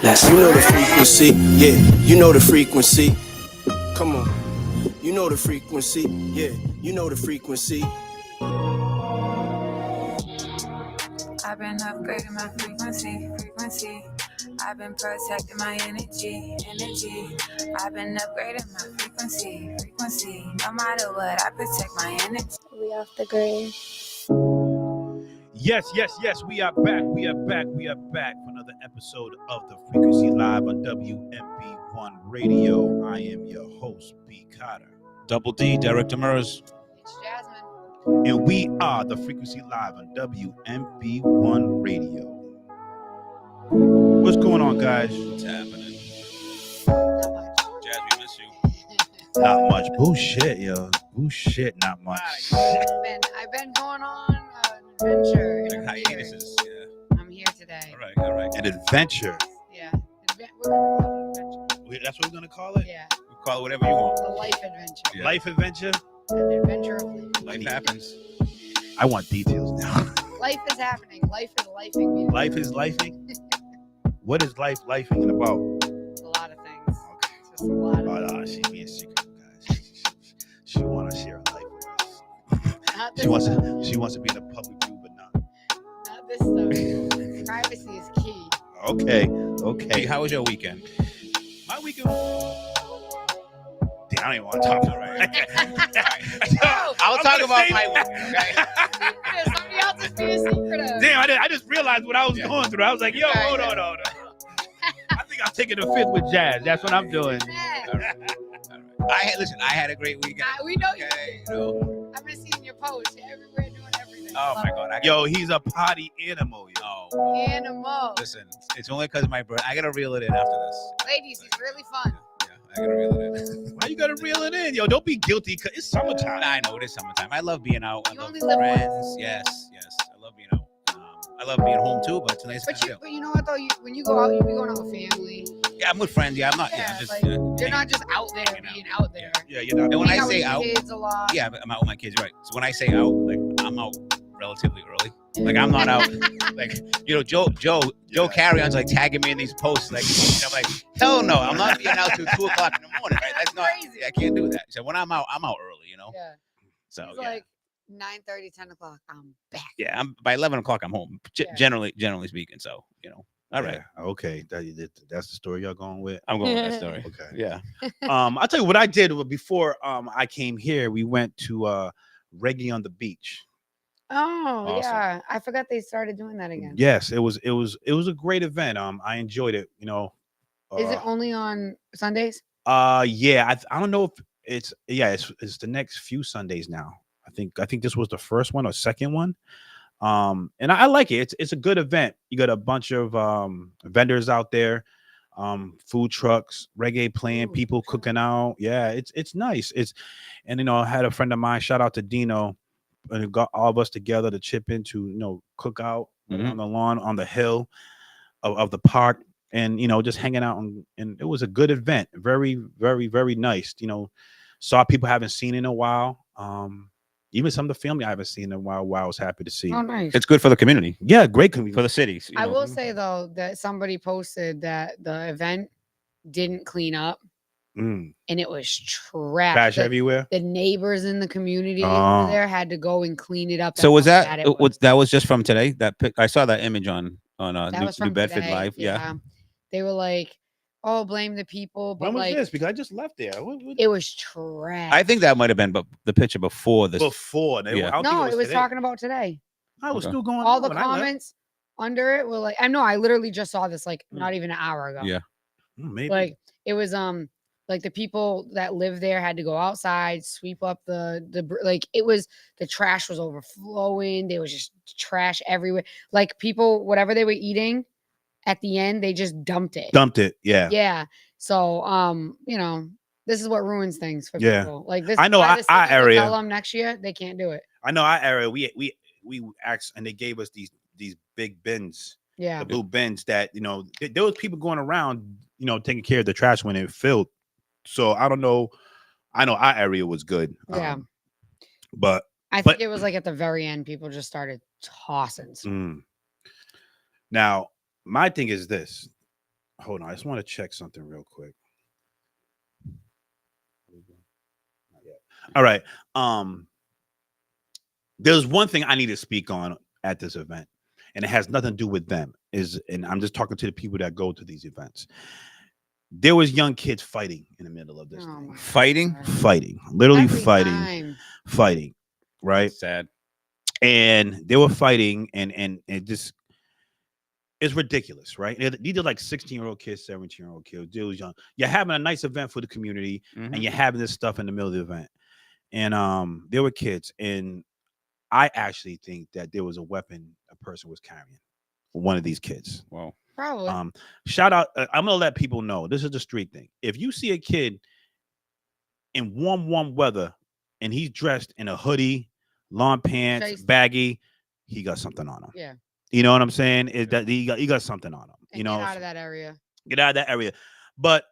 You know the frequency, yeah, you know the frequency. Come on, you know the frequency, yeah, you know the frequency. I've been upgrading my frequency. I've been protecting my energy. I've been upgrading my frequency. No matter what, I protect my energy. We off the grid. Yes, we are back. We are back for another episode of the Frequency Live on WMB1 Radio. I am your host, B. Carter. Double D, Derek Demers. It's Jasmine. And we are the Frequency Live on WMB1 Radio. What's going on, guys? What's happening? Not much. Jazz, we miss you. Not much. Bullshit, yo. Bullshit, not much. I've been going on an adventure. Like hiatuses. Yeah. I'm here today. All right. An adventure. Yeah. We're gonna call it an adventure. That's what we're going to call it? Yeah. We call it whatever you want. A life adventure. Yeah. Life adventure? An adventure of life. Life happens. I want details now. Life is happening. Life is lifing. Life is lifing? What is life lifing about? A lot of things. Okay. It's just a lot of Oh, she's being secret, guys. She want to share her life with us. Not this She wants to be in a public view, but not. Not this stuff. Privacy is key. Okay. Hey, how was your weekend? My weekend. Damn, I don't even want to talk about it. I'll I'm talk gonna about say- my weekend, okay? Somebody else is being secretive. Damn, I just realized what I was going through. I was like, yo, Okay. hold on. I think I'm taking the fifth with Jazz. That's what I'm doing. Yeah. All right. I had a great weekend. We know you. Okay, you know. I've been seeing your posts. You're everywhere doing everything. Oh my God. Yo, he's a potty animal, yo. No. Animal. Listen, it's only because my birthday. I gotta reel it in after this. Ladies, he's really fun. Yeah, I gotta reel it in. Why you gotta reel it in? Yo, don't be guilty, because it's summertime. I know it is summertime. I love being out. I You love only live once. friends. Yes. I love being out. I love being home too, but tonight's kind of But you know what though? When you go out, you be going out with family. Yeah, I'm with friends. Yeah, I'm not. Yeah, Yeah, I'm just. like, You're not just out there being out there. Yeah, you're not. And when Hang I out say with out, your kids a lot. yeah, I'm out with my kids, right? So when I say out, like I'm out relatively early. Like I'm not out. Like Joe Carrion's like tagging me in these posts. Like I'm like, hell no, I'm not being out till 2 o'clock in the morning. Right? That's not. Crazy. I can't do that. So when I'm out early. You know. Yeah. So It's yeah. like 9:30, 10 o'clock. I'm back. Yeah, I'm by 11 o'clock. I'm home. Yeah. Generally speaking. So all right. Yeah, okay, that's the story y'all going with. I'm going with that story. Okay. Yeah. I'll tell you what I did before I came here. We went to Reggae on the Beach. Oh Awesome. yeah, I forgot they started doing that again. Yes, it was a great event. I enjoyed it. Is it only on Sundays? Yeah, I don't know if it's the next few Sundays now. I think this was the first one or second one. And I like it. It's a good event. You got a bunch of vendors out there, food trucks, reggae playing, Ooh, people cooking out. Yeah, it's nice. And I had a friend of mine, shout out to Dino, and it got all of us together to chip into cook out on the lawn on the hill of the park, and just hanging out, and it was a good event. Very, very, very nice. Saw people I haven't seen in a while. Even some of the family I haven't seen in a while. I was happy to see. Oh, nice. It's good for the community, Yeah, great community. for the cities. I will say though that somebody posted that the event didn't clean up and it was trash. Trash everywhere. The neighbors in the community Oh. over there had to go and clean it up. So was That's how bad that it was. that was just from today? I saw that image on That New was from Bedford today, Live. Yeah. They were like, "Oh, blame the people," but When was like this? Because I just left there. it was trash. I think that might have been the picture before this. Before. Yeah. I don't think No, it was today. talking about today. I was Okay. still going All on the when I left. comments under it were like, I know, I literally just saw this like not even an hour ago. Yeah. Maybe. Like it was like the people that live there had to go outside, sweep up like it was, the trash was overflowing. There was just trash everywhere. Like people, whatever they were eating at the end, they just dumped it. Dumped it. Yeah. Yeah. So this is what ruins things for Yeah. people. Like this. I know by the our city will area- Tell them next year they can't do it. I know our area. We asked, and they gave us these big bins, Yeah. the blue bins that there was people going around, taking care of the trash when it filled. So I don't know. I know our area was good. Yeah. But I think it was like at the very end, people just started tossing. now my thing is this: hold on. I just want to check something real quick. Not yet. All right. There's one thing I need to speak on at this event, and it has nothing to do with them. And I'm just talking to the people that go to these events. There was young kids fighting in the middle of this Oh thing. my Fighting? God. Fighting, literally Every fighting, time. right? Sad. And they were fighting, and it just it's ridiculous, right? These are like 16-year-old kids, 17-year-old kids. They was young. You're having a nice event for the community, Mhm. and you're having this stuff in the middle of the event. And there were kids, and I actually think that there was a weapon a person was carrying. One of these kids. Wow. Probably. Shout out. I'm gonna let people know this is the street thing. If you see a kid in warm weather and he's dressed in a hoodie, long pants, Chase. baggy, he got something on him. Yeah. You know what I'm saying? Is that he got something on him? And You know, get out of that area. get out of that area. But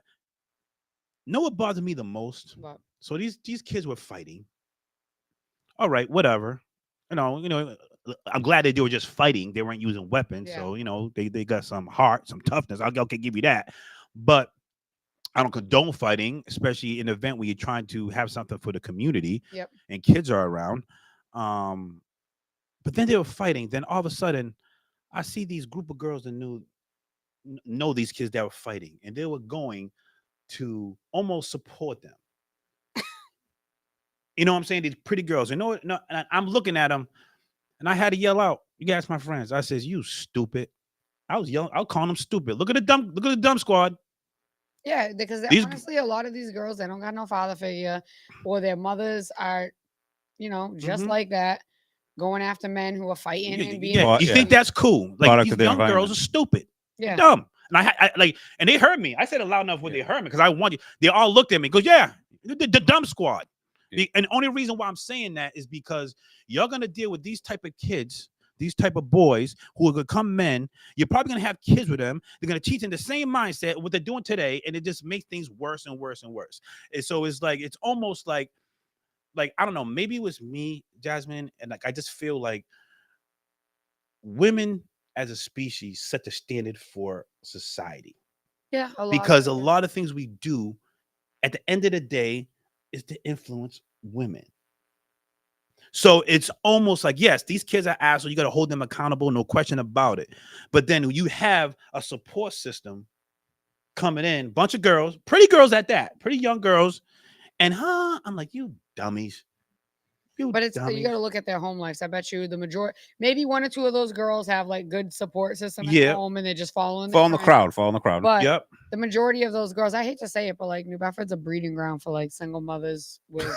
know what bothered me the most? But So these kids were fighting. All right, whatever. You know, I'm glad that they were just fighting. They weren't using weapons. Yeah. So, they got some heart, some toughness. I'll okay, give you that. But I don't condone fighting, especially in an event where you're trying to have something for the community Yep. and kids are around. But then they were fighting. Then all of a sudden, I see these group of girls that know these kids that were fighting, and they were going to almost support them. You know what I'm saying? These pretty girls. No, and I'm looking at them, and I had to yell out. You guys, my friends. I says, "You stupid." I was yelling. I was calling them stupid. Look at the dumb squad. yeah, because These- honestly, a lot of these girls, they don't got no father figure, or their mothers are, just Mhm. like that, going after men who are fighting and being. Yeah, you Yeah. think that's cool? Like Product these of their young girls environment. are stupid, Yeah. dumb, and I like, and they heard me. I said it loud enough when they heard me because I want you. They all looked at me. Goes, yeah, the dumb squad. Yeah. And the only reason why I'm saying that is because you're gonna deal with these type of kids, these type of boys who are gonna become men. You're probably gonna have kids with them. They're gonna teach them the same mindset what they're doing today, and it just makes things worse and worse and worse. And so it's almost like I don't know. Maybe it was me, Jasmine, and I just feel like women as a species set the standard for society Yeah, because a lot of things we do at the end of the day is to influence women. So it's almost like, yes, these kids are assholes. You got to hold them accountable, no question about it. But then you have a support system coming in, bunch of girls, pretty girls at that, pretty young girls. And I'm like, you dummies. But you got to look at their home lives. I bet you the majority, maybe one or two of those girls have like good support system at home, and they're just following Follow the trend. crowd. But the majority of those girls, I hate to say it, but like New Bedford's a breeding ground for like single mothers with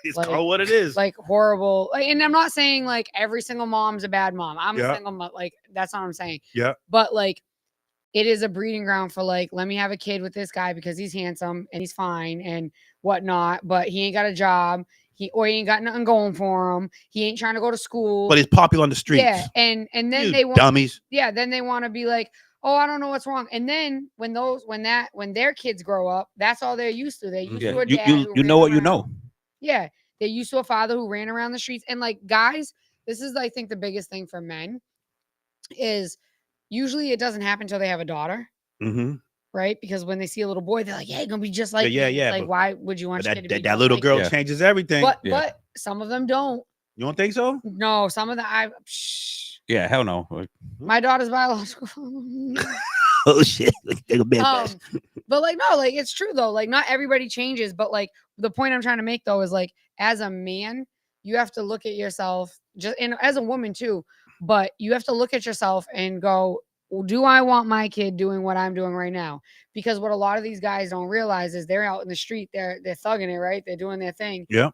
It's like, called what it is. like horrible. And I'm not saying like every single mom's a bad mom. I'm Yeah. a single mom. Like that's not what I'm saying. Yeah. But like it is a breeding ground for like, let me have a kid with this guy because he's handsome and he's fine and whatnot, but he ain't got a job. He ain't got nothing going for him. He ain't trying to go to school. But he's popular on the streets. Yeah, and then You they want dummies. Yeah, then they want to be like, oh, I don't know what's wrong. And then when their kids grow up, that's all they're used to. They're used to a dad. You know what you know. Yeah, they're used to a father who ran around the streets. And like guys, this is I think the biggest thing for men is usually it doesn't happen until they have a daughter. Mm-hmm. Right? Because when they see a little boy, they're like, yeah, gonna be just like Yeah, me. yeah. It's like, why would you want your kid to be That just little like girl you? changes everything. But some of them don't. You don't think so? No, some of the Yeah, hell no. my daughter's biological. Oh shit. But like no, like it's true though. Like not everybody changes, but like the point I'm trying to make though is like as a man, you have to look at yourself and as a woman too, but you have to look at yourself and go, well, do I want my kid doing what I'm doing right now? Because what a lot of these guys don't realize is they're out in the street, they're thugging it, right? They're doing their thing. Yeah.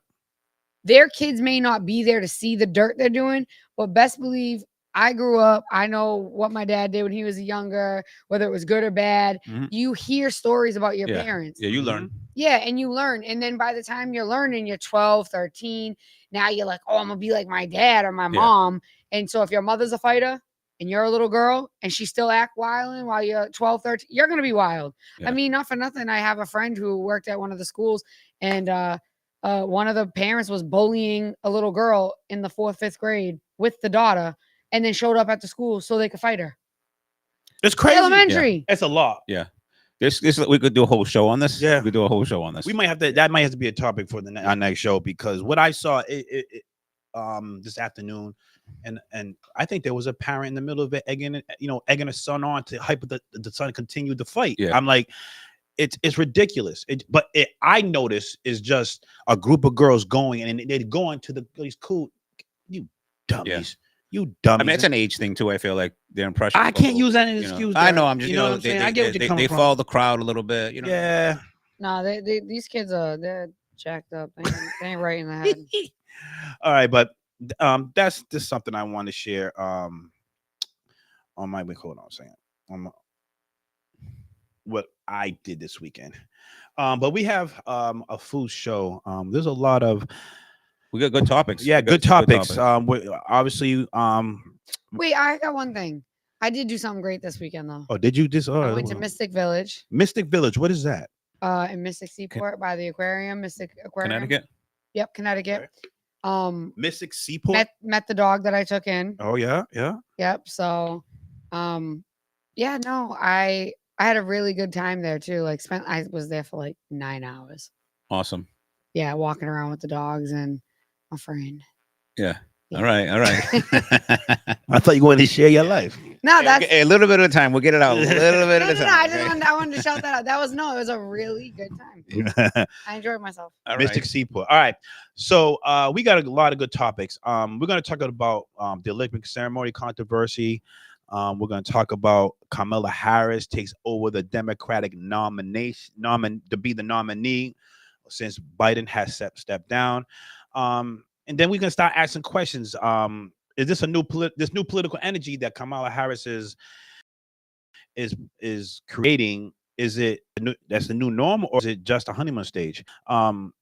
Their kids may not be there to see the dirt they're doing, but best believe I grew up. I know what my dad did when he was younger, whether it was good or bad. Mhm. You hear stories about your parents. Yeah, you learn. Yeah, and you learn. And then by the time you're learning, you're 12, 13. Now you're like, oh, I'm going to be like my dad or my mom. And so if your mother's a fighter and you're a little girl and she still act wild while you're 12, 13, you're going to be wild. Yeah. I mean, not for nothing. I have a friend who worked at one of the schools and one of the parents was bullying a little girl in the 4th, 5th grade with the daughter and then showed up at the school so they could fight her. It's crazy. Elementary. It's a lot. Yeah. This we could do a whole show on this. Yeah. We could do a whole show on this. We might have to. That might have to be a topic for our next show, because what I saw this afternoon, and I think there was a parent in the middle of it egging a son on to hype the son continue the fight. Yeah. I'm like, it's ridiculous. But I notice is just a group of girls going, and they're going to these cool, you dummies. You dummies. I mean, it's an age thing too. I feel like their impression. I can't use that as an excuse. I know. I'm just, you know what I'm saying. I get what you're coming they from. follow the crowd a little bit. You know. Yeah. No, these kids are they're jacked up. They ain't right in the head. All right, but that's just something I want to share. On my hold on a second. What I did this weekend. But we have a food show. There's a lot of We got good topics. Yeah, good topics. Obviously, Wait, I got one thing. I did do something great this weekend though. Oh, did you just? I went to Mystic Village. Mystic Village. What is that? In Mystic Seaport by the aquarium, Mystic Aquarium. Connecticut. Yep, Connecticut. Mystic Seaport. Met the dog that I took in. Oh yeah. Yep. So, yeah, no, I had a really good time there too. I was there for like 9 hours. Awesome. Yeah, walking around with the dogs and my friend. Yeah. Yeah. All right. I thought you wanted to share your life. No, that's a little bit at a time. We'll get it out a little bit at a time. I wanted to shout that out. It was a really good time. I enjoyed myself. All Mystic right. Seaport. All right. So we got a lot of good topics. We're going to talk about the Olympic ceremony controversy. We're going to talk about Kamala Harris takes over the Democratic nomination to be the nominee since Biden has stepped down. And then we're going to start asking questions. Is this this new political energy that Kamala Harris is creating? Is it that's the new norm, or is it just a honeymoon stage? I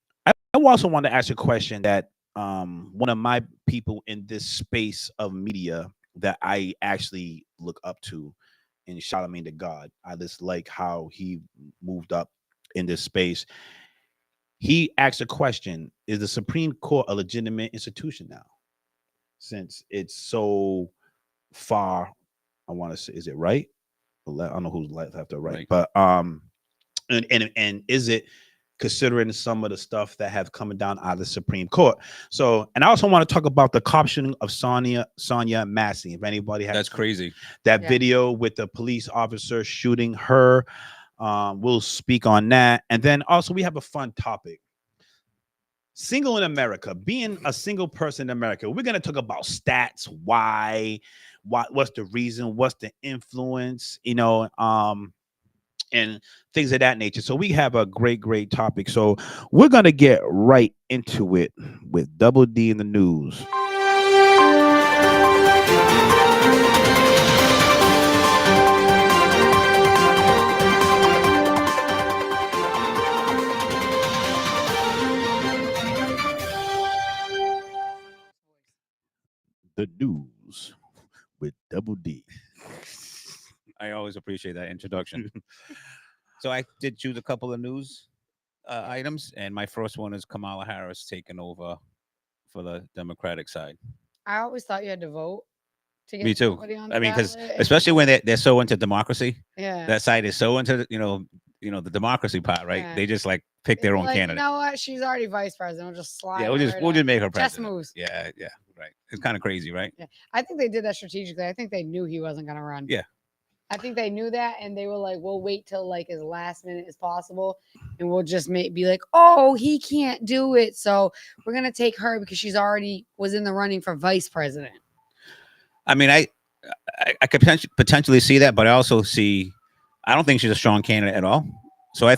also want to ask a question that one of my people in this space of media that I actually look up to, in Charlemagne the God. I just like how he moved up in this space. He asked a question: is the Supreme Court a legitimate institution now, since it's so far? I want to say, is it right? I don't know who's left or right, but and is it, considering some of the stuff that have come down out of the Supreme Court? So, and I also want to talk about the cop shooting of Sonia Massey. If anybody has That's crazy. That video with the police officer shooting her. We'll speak on that. And then also we have a fun topic. Single in America, being a single person in America. We're going to talk about stats, what's the reason, what's the influence, and things of that nature. So we have a great topic. So we're going to get right into it with Double D in the news. The news with Double D. I always appreciate that introduction. So I did choose a couple of news items, and my first one is Kamala Harris taking over for the Democratic side. I always thought you had to vote to get Me too. somebody on I the mean, because ballot. especially when they're so into democracy, Yeah. that side is so into the democracy part, right? Yeah. They just like pick their They're own like, candidate. You know what? She's already vice president. We'll just slide. Yeah, her we'll right just in. make her Chess president. moves. Yeah, right. It's kind of crazy, right? Yeah. I think they did that strategically. I think they knew he wasn't going to run. Yeah. I think they knew that, and they were like, we'll wait till like as last minute as possible, and we'll just be like, oh, he can't do it. So we're going to take her because she's already was in the running for vice president. I mean, I could potentially see that, but I also see, I don't think she's a strong candidate at all. So I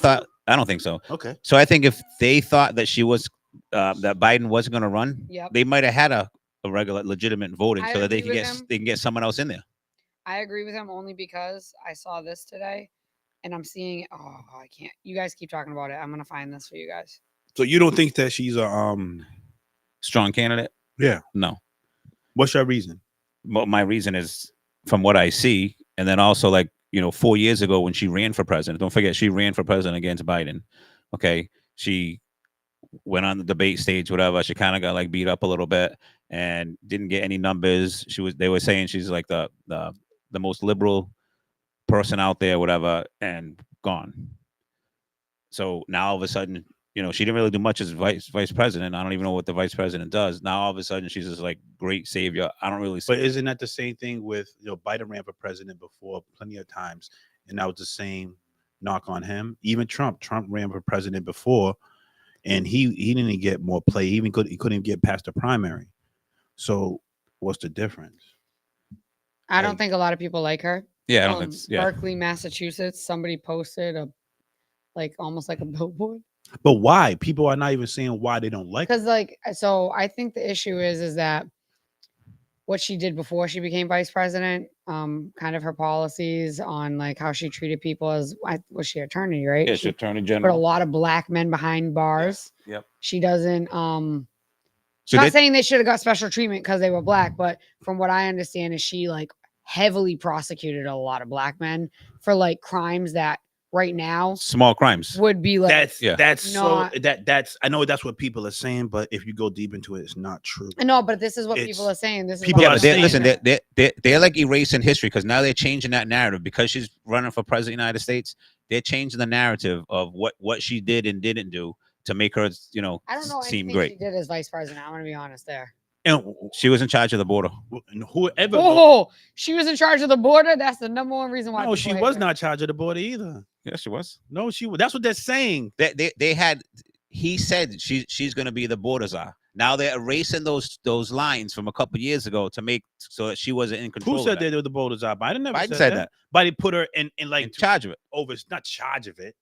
don't think so. Okay. So I think if they thought that she was, that Biden wasn't going to run, they might have had a regular legitimate voting so that they can get someone else in there. I agree with him only because I saw this today and I'm seeing, I can't, you guys keep talking about it. I'm going to find this for you guys. So you don't think that she's a strong candidate? Yeah. No. What's your reason? Well, my reason is from what I see. And then also 4 years ago when she ran for president, don't forget, she ran for president against Biden. Okay. She went on the debate stage, whatever. She kind of got beat up a little bit and didn't get any numbers. They were saying she's like the most liberal person out there, whatever, and gone. So now all of a sudden, you know, she didn't really do much as vice president. I don't even know what the vice president does. Now all of a sudden she's just like great savior. I don't really see. But isn't that the same thing with, you know, Biden ran for president before plenty of times, and that was the same knock on him. Even Trump ran for president before, and he didn't get more play. He couldn't get past the primary. So what's the difference? I don't think a lot of people like her. Yeah, I don't think. Yeah, Berkeley, Massachusetts. Somebody posted almost like a billboard. But why? People are not even saying why they don't like her. Because so I think the issue is that what she did before she became vice president, kind of her policies on like how she treated people as was she attorney, right? yeah, she's attorney Put a general. lot of black men behind bars. Yep. She doesn't So not saying they should have got special treatment because they were black, but from what I understand is she like heavily prosecuted a lot of black men for like crimes that right now small crimes would be like that's not, so that's I know that's what people are saying, but if you go deep into it, it's not true. no, but this is what It's- people are saying. This is people what are I'm saying listen, saying. they're like erasing history because now they're changing that narrative because she's running for president of the United States. They're changing the narrative of what she did and didn't do to make her, you know, I don't know seem anything great. she did as vice president. I'm gonna be honest there. And She was in charge of the border. whoever Oh, she was in charge of the border. That's the number one reason why. no, people she hate was her. not in charge of the border either. Yeah, she was. No, that's what they're saying. They had. He said she's going to be the border czar. Now they're erasing those lines from a couple of years ago to make so that she wasn't in control. Who said they were the borders are? Biden never Biden said that. Biden put her in like in charge of it. over. It's not charge of it.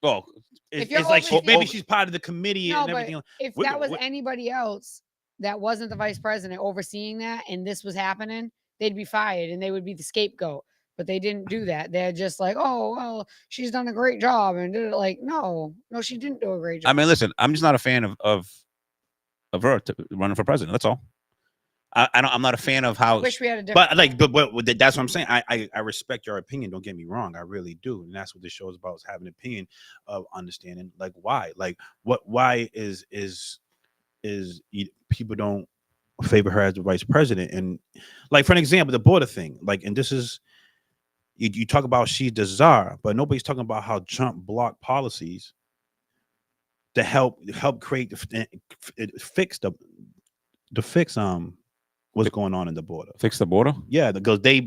Oh, If you're It's like overseeing- maybe she's part of the committee No, and but everything. if What- that was what- anybody else that wasn't the vice president overseeing that, and this was happening, they'd be fired and they would be the scapegoat. But they didn't do that. They're just like, oh well, she's done a great job, and did it like, no, she didn't do a great job. I mean, listen, I'm just not a fan of her running for president. That's all. I'm not a fan of how. Wish we had a different. But like, but that's what I'm saying. I respect your opinion. Don't get me wrong. I really do, and that's what this show is about: is having an opinion of understanding, like why, like why is people don't favor her as the vice president, and like for an example, the border thing, like, and this is you talk about she's the czar, but nobody's talking about how Trump blocked policies to help create fix what's going on in the border. Fix the border. Yeah, because they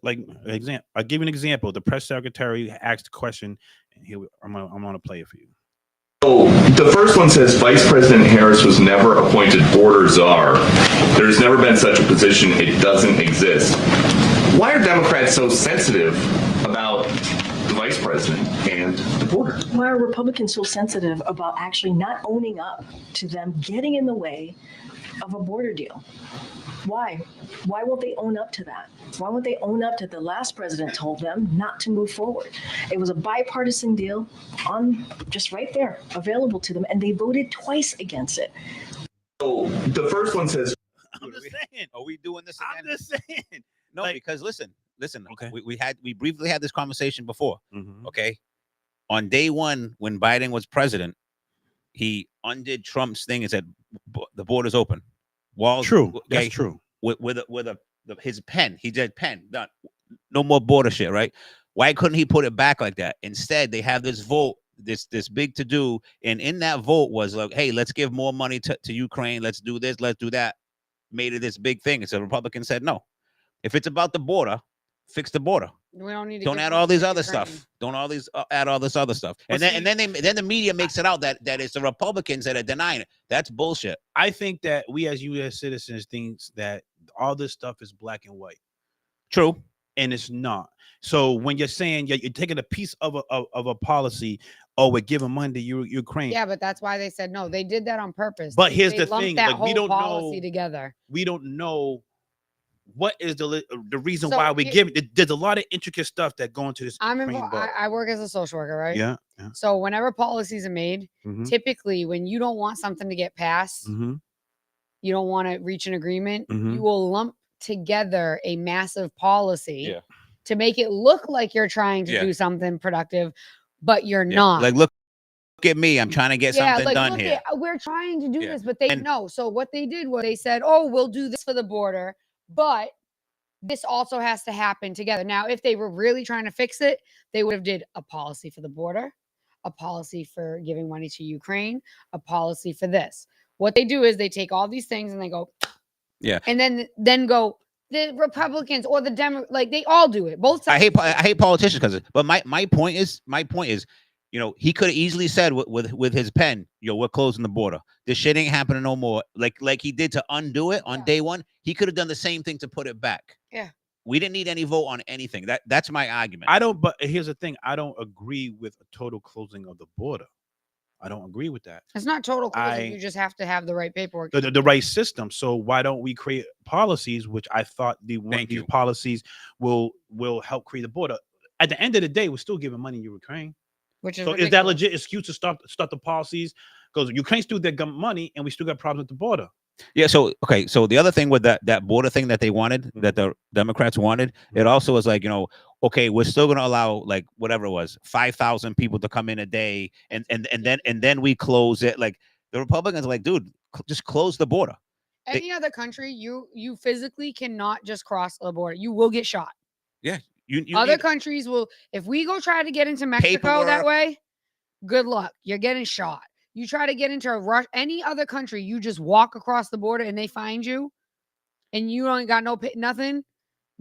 like example. I'll give you an example. The press secretary asked a question, and here I'm gonna play it for you. So the first one says Vice President Harris was never appointed border czar. There's never been such a position. It doesn't exist. Why are Democrats so sensitive about the vice president and the border? Why are Republicans so sensitive about actually not owning up to them getting in the way of a border deal? Why? Why won't they own up to that? Why won't they own up to the last president told them not to move forward? It was a bipartisan deal on just right there, available to them, and they voted twice against it. So the first one says, I'm just saying. Are we doing this again? I'm just saying. No, like- because listen. Okay. We briefly had this conversation before. Mhm. Okay, on day one when Biden was president, he undid Trump's thing and said the border's open. Walls. True. Okay, That's true. with his pen. He did pen. No more border shit, right? Why couldn't he put it back like that? Instead, they have this vote, this big to do, and in that vote was like, hey, let's give more money to Ukraine. Let's do this. Let's do that. Made it this big thing. And so the Republicans said no. If it's about the border, fix the border. We don't need to Don't give add money all these to other Ukraine. stuff. Don't add all this other stuff. But And then the media makes it out that it's the Republicans that are denying it. That's bullshit. I think that we as U.S. citizens thinks that all this stuff is black and white, True. and it's not. So when you're saying you're taking a piece of a policy, oh, we're giving money to Ukraine. Yeah, but that's why they said no. They did that on purpose. But here's They the lumped thing, that like, we whole don't policy know- together. We don't know what is the reason So why we here- give it. There's a lot of intricate stuff that go into this. I'm Ukraine involved. vote. I work as a social worker, right? Yeah. So whenever policies are made, Mhm. typically when you don't want something to get passed, Mhm. you don't want to reach an agreement, Mhm. you will lump together a massive policy Yeah. to make it look like you're trying to Yeah. do something productive, but you're Yeah. not. Like look at me. I'm trying to get something like, done look here. we're trying to do Yeah. this, but they And- know. So what they did was they said, "Oh, we'll do this for the border, but this also has to happen together. Now, if they were really trying to fix it, they would have did a policy for the border, a policy for giving money to Ukraine, a policy for this. What they do is they take all these things and they go, Yeah. and then go the Republicans or the like they all do it. Both sides. I hate politicians because, but my point is, you know, he could have easily said with his pen, yo, we're closing the border. This shit ain't happening no more. Like he did to undo it on day one. He could have done the same thing to put it back. Yeah. We didn't need any vote on anything. That's my argument. I don't. But here's the thing: I don't agree with a total closing of the border. I don't agree with that. It's not total closing. You just have to have the right paperwork. The right system. So why don't we create policies, which I thought these policies will help create the border? At the end of the day, we're still giving money to Ukraine. Which is so ridiculous. Is that legit excuse to start the policies? Because Ukraine still got money, and we still got problems at the border. Yeah. So okay. So the other thing with that border thing that they wanted, that the Democrats wanted, it also was like, you know, okay, we're still going to allow like whatever it was, 5,000 people to come in a day, and then we close it. Like the Republicans are like, dude, just close the border. Any other country, you physically cannot just cross the border. You will get shot. Yeah. Other countries will. If we go try to get into Mexico that way, good luck. You're getting shot. You try to get into any other country, you just walk across the border and they find you, and you don't got nothing.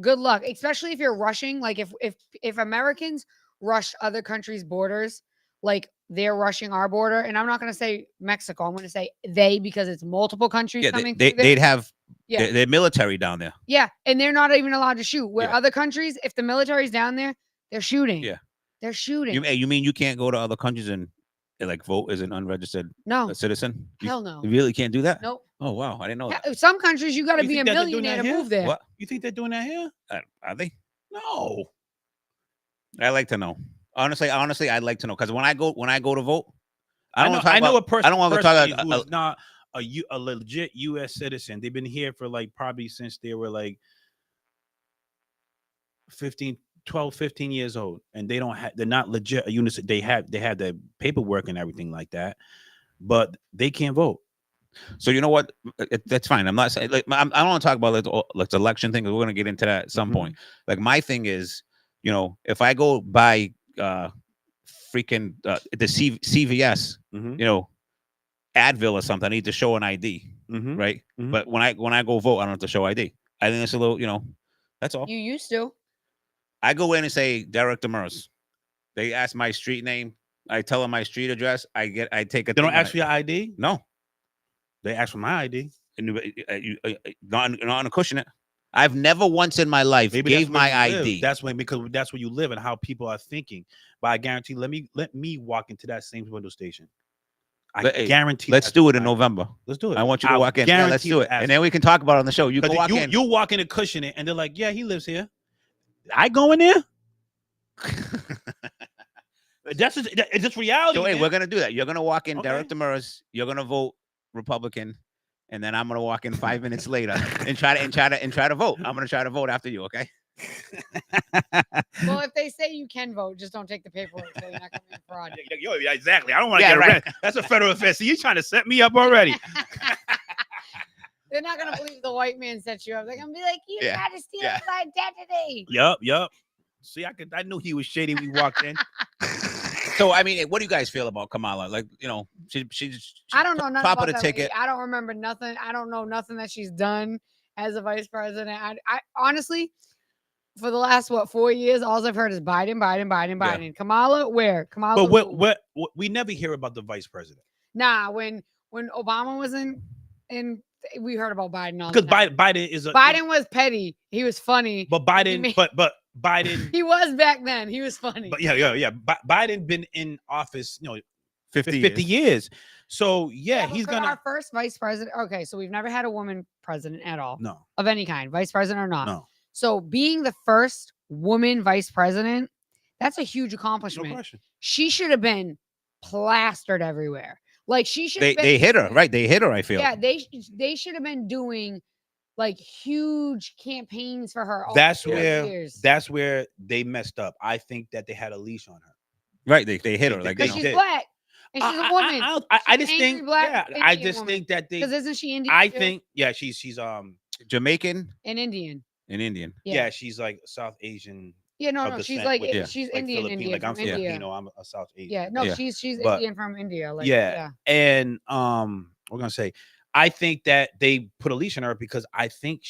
Good luck, especially if you're rushing. Like if Americans rush other countries' borders, like they're rushing our border, and I'm not going to say Mexico. I'm going to say they, because it's multiple countries coming. They'd have their military down there. Yeah, and they're not even allowed to shoot. Where other countries, if the military's down there, they're shooting. Yeah, they're shooting. You mean you can't go to other countries and like vote as an unregistered citizen? Hell no. You really can't do that? Nope. Oh wow, I didn't know that. Some countries you got to be a millionaire to move there. What? You think they're doing that here? Are they? No. I like to know. Honestly, I'd like to know, because when I go to vote, I don't want to talk about who is not a legit U.S. citizen. They've been here for like probably since they were like 12, 15 years old, and they're not legit a unit. They have the paperwork and everything like that, but they can't vote. So you know what? That's fine. I'm not saying, like, I don't want to talk about like the election thing, because we're going to get into that at some point. Like, my thing is, you know, if I go buy freaking the CVS, you know, Advil or something, I need to show an ID, right? But when I go vote, I don't have to show ID. I think it's a little, you know, that's all. You used to. I go in and say Derek Demers. They ask my street name. I tell them my street address. I take a. They don't ask for your ID. No, they ask for my ID. And not on a cushion it. I've never once in my life gave my ID. That's because that's where you live and how people are thinking. But I guarantee, let me walk into that same window station. I guarantee. Let's do it in November. Let's do it. I want you to walk in. Yeah, let's do it, and then we can talk about it on the show. You can walk in. You walk in and cushion it, and they're like, "Yeah, he lives here." I go in there. That's just reality. So wait, we're gonna do that. You're gonna walk in, Derek Demers. You're gonna vote Republican, and then I'm gonna walk in 5 minutes later and try to vote. I'm gonna try to vote after you. Okay. Well, if they say you can vote, just don't take the paperwork, so you're not coming in fraud. Yeah, exactly. I don't want to get arrested. That's a federal offense. So you're trying to set me up already. They're not gonna believe the white man set you up. They're gonna be like, "You tried to steal his identity." Yup. See, I knew he was shady when we walked in. So I mean, what do you guys feel about Kamala? Like, you know, she's I don't know nothing top about of the ticket. Lady. I don't remember nothing. I don't know nothing that she's done as a vice president. I honestly, for the last 4 years, all I've heard is Biden. Yeah. Kamala, where? Kamala. But what we never hear about the vice president. Nah, when Obama was in, we heard about Biden all because the time. Biden was petty. He was funny. But Biden, but Biden. He was back then. He was funny. But yeah. Biden been in office, 50 years. So he's gonna our first vice president. Okay, so we've never had a woman president at all. No, of any kind, vice president or not. No. So being the first woman vice president, that's a huge accomplishment. No question. She should have been plastered everywhere. Like she should. They hit her, right? They hit her. I feel. Yeah, they should have been doing like huge campaigns for her. That's where they messed up. I think that they had a leash on her. Right, they hit her like because she's black and she's a woman. I just think I just think that they. Because isn't she Indian? I think she's Jamaican and Indian. An Indian. Yeah, she's like South Asian Yeah, no, of no, she's descent, like which Yeah. is she's like Indian, Philippine. Indian Like I'm from India. Filipino, I'm a South Asian. Yeah, no, Yeah. she's But- Indian from India. Like, yeah. yeah. And we're gonna say, I think that they put a leash on her because I think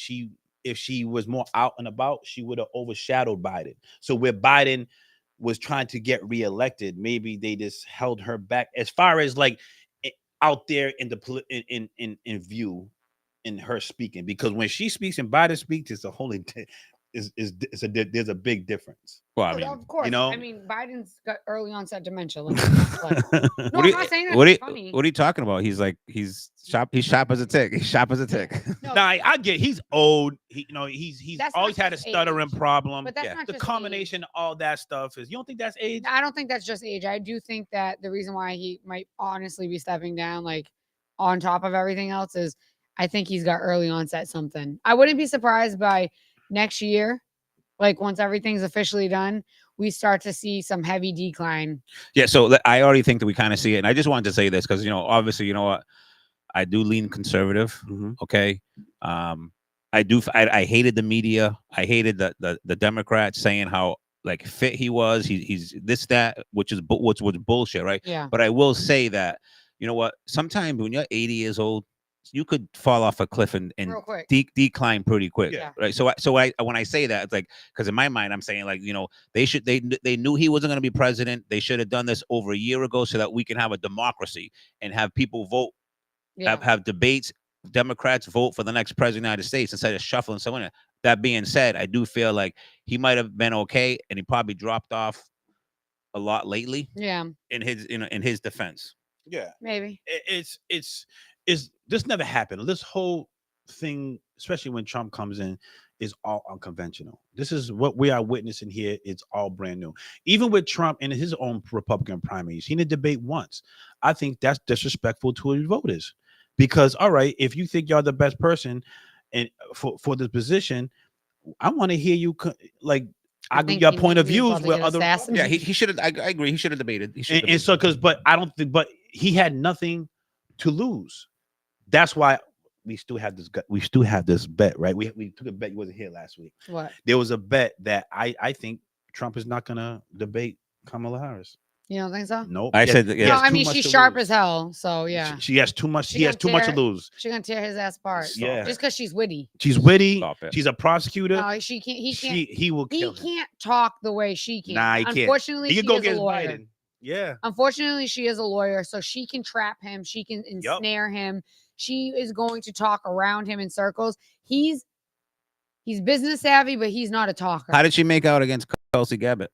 if she was more out and about, she would have overshadowed Biden. So where Biden was trying to get reelected, maybe they just held her back as far as like out there in the in view in her speaking, because when she speaks and Biden speaks, it's a whole there's a big difference. Well, I Oh, mean, of course. you know? I mean, Biden's got early onset dementia. Let's not play. No, what I'm not saying that what it's are funny. what are you talking about? He's sharp as a tick. He's sharp as a tick. No, Nah, I get he's old. He's That's always not had a just stuttering age. problem. but that's yeah. not The just combination age. of all that stuff is, you don't think that's age? I don't think that's just age. I do think that the reason why he might honestly be stepping down, like on top of everything else, is I think he's got early onset something. I wouldn't be surprised by next year, like once everything's officially done, we start to see some heavy decline. Yeah, so I already think that we kind of see it, and I just wanted to say this because obviously, you know what, I do lean conservative. Mhm. Okay, I hated the media. I hated the Democrats saying how like fit he was. He's this that, which was bullshit, right? Yeah. But I will say that you know what, sometimes when you're 80 years old, you could fall off a cliff and Real quick. decline pretty quick. Yeah. Right. So when I say that, it's like, because in my mind I'm saying, like, they knew he wasn't going to be president. They should have done this over a year ago so that we can have a democracy and have people vote, Yeah. have debates. Democrats vote for the next president of the United States instead of shuffling someone in. That being said, I do feel like he might have been okay, and he probably dropped off a lot lately Yeah. in his defense. Yeah. Maybe. It's this never happened. This whole thing, especially when Trump comes in, is all unconventional. This is what we are witnessing here. It's all brand new. Even with Trump in his own Republican primaries, he didn't debate once. I think that's disrespectful to his voters. Because, all right, if you think you're the best person and for this position, I want to hear you like I think your he point knew of he was views about to where get other assassinated. Yeah, he should have. I agree. He should have debated. He should. and so but I don't think, but he had nothing to lose. That's why we still have this bet, right? We took a bet. You wasn't here last week. What? There was a bet that I think Trump is not gonna debate Kamala Harris. You don't think so? Nope. I He said has- that- he yeah. No, has I too mean much she's to sharp lose. as hell. So yeah, She has too much. She He has too gonna much to tear- lose. she's gonna tear his ass apart. Yeah. Just because she's witty. She's witty. Stop it. She's a prosecutor. No, she can't. He can't. He will He kill him. can't talk the way she can. Nah, he can't. Unfortunately, He she could go is a against lawyer. Biden. Yeah. Unfortunately, she is a lawyer, so she can trap him. She can ensnare him. She is going to talk around him in circles. He's business savvy, but he's not a talker. How did she make out against Tulsi Gabbard?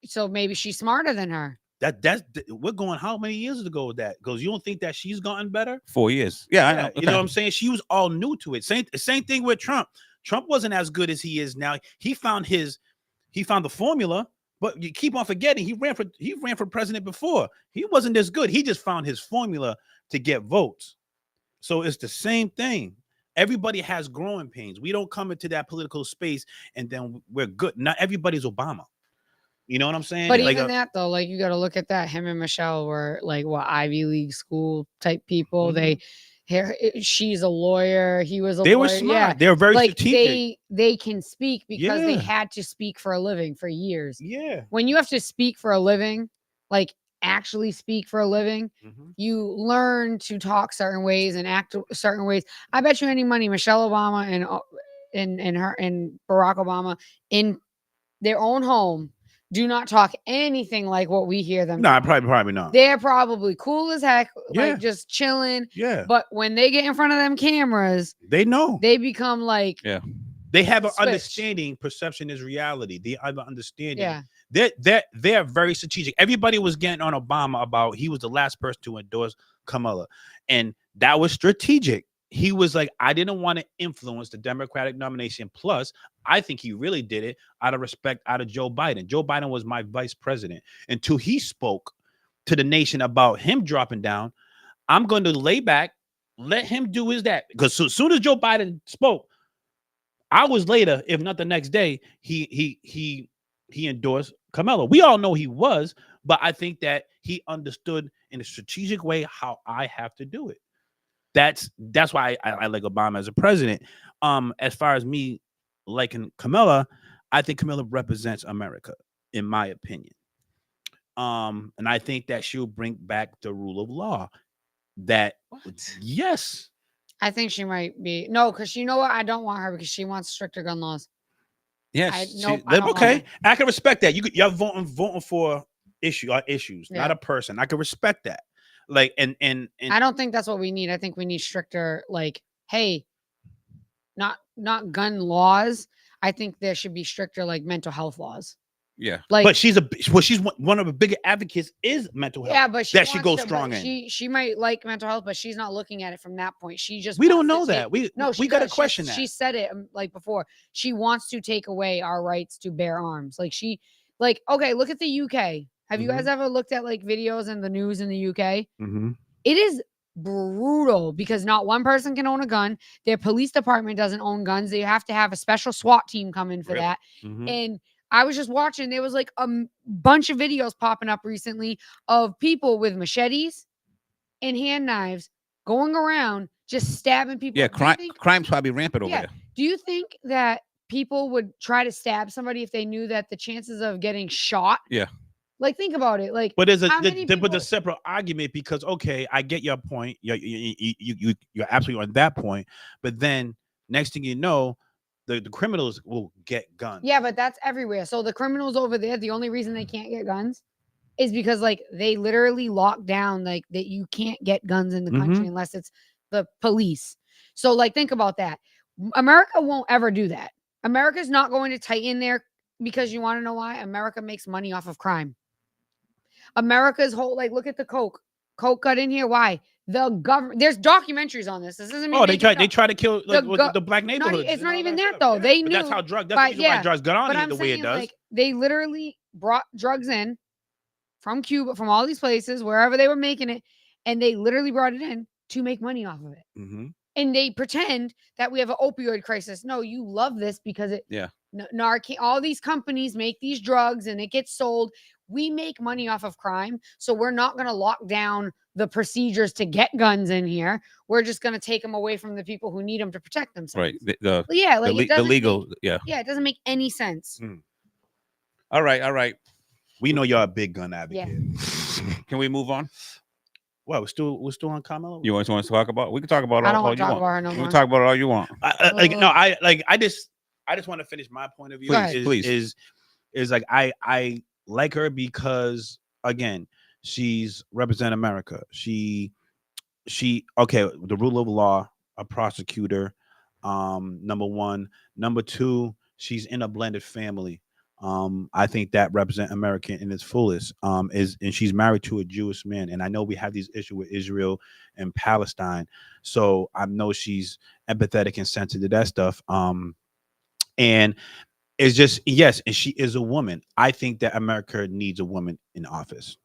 So maybe she's smarter than her. We're going how many years ago with that? Because you don't think that she's gotten better? 4 years. Yeah, I know. You know what I'm saying? She was all new to it. Same thing with Trump. Trump wasn't as good as he is now. He found the formula, but you keep on forgetting he ran for president before. He wasn't this good. He just found his formula to get votes. So it's the same thing. Everybody has growing pains. We don't come into that political space and then we're good. Not everybody's Obama. You know what I'm saying? But Like, even that though, like you got to look at that. Him and Michelle were like what Ivy League school type people. She's a lawyer. He was a they lawyer. were smart. Yeah. They were very Like strategic. they can speak because they Yeah. had to speak for a living for years. Yeah. When you have to speak for a living, like actually speak for a living, you learn to talk certain ways and act certain ways. I bet you any money, Michelle Obama and Barack Obama in their own home do not talk anything like what we hear them. No, talk. probably not. They're probably cool as heck, Yeah. like just chilling. Yeah. But when they get in front of them cameras, They know. they become like, They have an Switch. understanding. Perception is reality. They have an understanding. yeah, They're very strategic. Everybody was getting on Obama about he was the last person to endorse Kamala, and that was strategic. He was like, I didn't want to influence the Democratic nomination. Plus, I think he really did it out of respect out of Joe Biden. Joe Biden was my vice president. Until he spoke to the nation about him dropping down, I'm going to lay back, let him do his that. Because as soon as Joe Biden spoke, hours later, if not the next day, he endorsed Kamala. We all know he was, but I think that he understood in a strategic way how I have to do it. That's why I like Obama as a president. As far as me like in Camilla, I think Camilla represents America, in my opinion. And I think that she'll bring back the rule of law. That yes, I think she might be no, because you know what? I don't want her because she wants stricter gun laws. Yes. Nope, I don't want okay, her. I can respect that. You're voting for issues, Yeah. not a person. I can respect that. Like and I don't think that's what we need. I think we need stricter, like, hey, not gun laws. I think there should be stricter like mental health laws. Yeah. Like, but she's one of the bigger advocates is mental health. yeah, but that she goes strong in. She might like mental health, but she's not looking at it from that point. She just We don't wants to know that. take- no, we got to does. question that. She said it like before. She wants to take away our rights to bear arms. Like okay, look at the UK. Have you guys ever looked at like videos in the news in the UK? Mm-hmm. It is brutal because not one person can own a gun. Their police department doesn't own guns. They have to have a special SWAT team come in for Really? that. Mm-hmm. And I was just watching, there was like a bunch of videos popping up recently of people with machetes and hand knives going around just stabbing people. Yeah. Do you think- Crime's probably rampant over Yeah. there. Do you think that people would try to stab somebody if they knew that the chances of getting shot? Yeah. Like, think about it. Like, But there's how many but people- a separate argument because okay, I get your point. You're absolutely on that point. But then next thing you know, the criminals will get guns. yeah, but that's everywhere. So the criminals over there, the only reason they can't get guns is because like they literally lock down like that you can't get guns in the country unless it's the police. So like think about that. America won't ever do that. America's not going to tighten there because you want to know why? America makes money off of crime. America's whole like look at the Coke. Coke got in here. Why? The government. There's documentaries on this. This isn't me. Oh, they making it up. try to kill like, The the black Not, neighborhoods. it's and not all even that stuff. though. Yeah. They But knew. that's how that's the but reason why drugs got on But here I'm the way saying it does. like they literally brought drugs in from Cuba, from all these places, wherever they were making it, and they literally brought it in to make money off of it. Mm-hmm. And they pretend that we have an opioid crisis. No, you love this because it. Yeah. Narcan. All these companies make these drugs and it gets sold. We make money off of crime, so we're not going to lock down the procedures to get guns in here. We're just going to take them away from the people who need them to protect themselves. Right. Well, yeah, like it the doesn't legal. make- Yeah. yeah, it doesn't make any sense. All right. We know you're a big gun advocate. Can we move on? Well, we're still on Carmelo. You want to talk about? We can talk about I don't all want you to talk want. about her no We more. can talk about it all you want. I just want to finish my point of view. Go ahead. Please. Is like I like her because again, she's represent America. She okay, the rule of law, a prosecutor, number one. Number two, she's in a blended family. I think that represent America in its fullest. And she's married to a Jewish man. And I know we have these issues with Israel and Palestine. So I know she's empathetic and sensitive to that stuff. And it's just, yes, and she is a woman. I think that America needs a woman in office.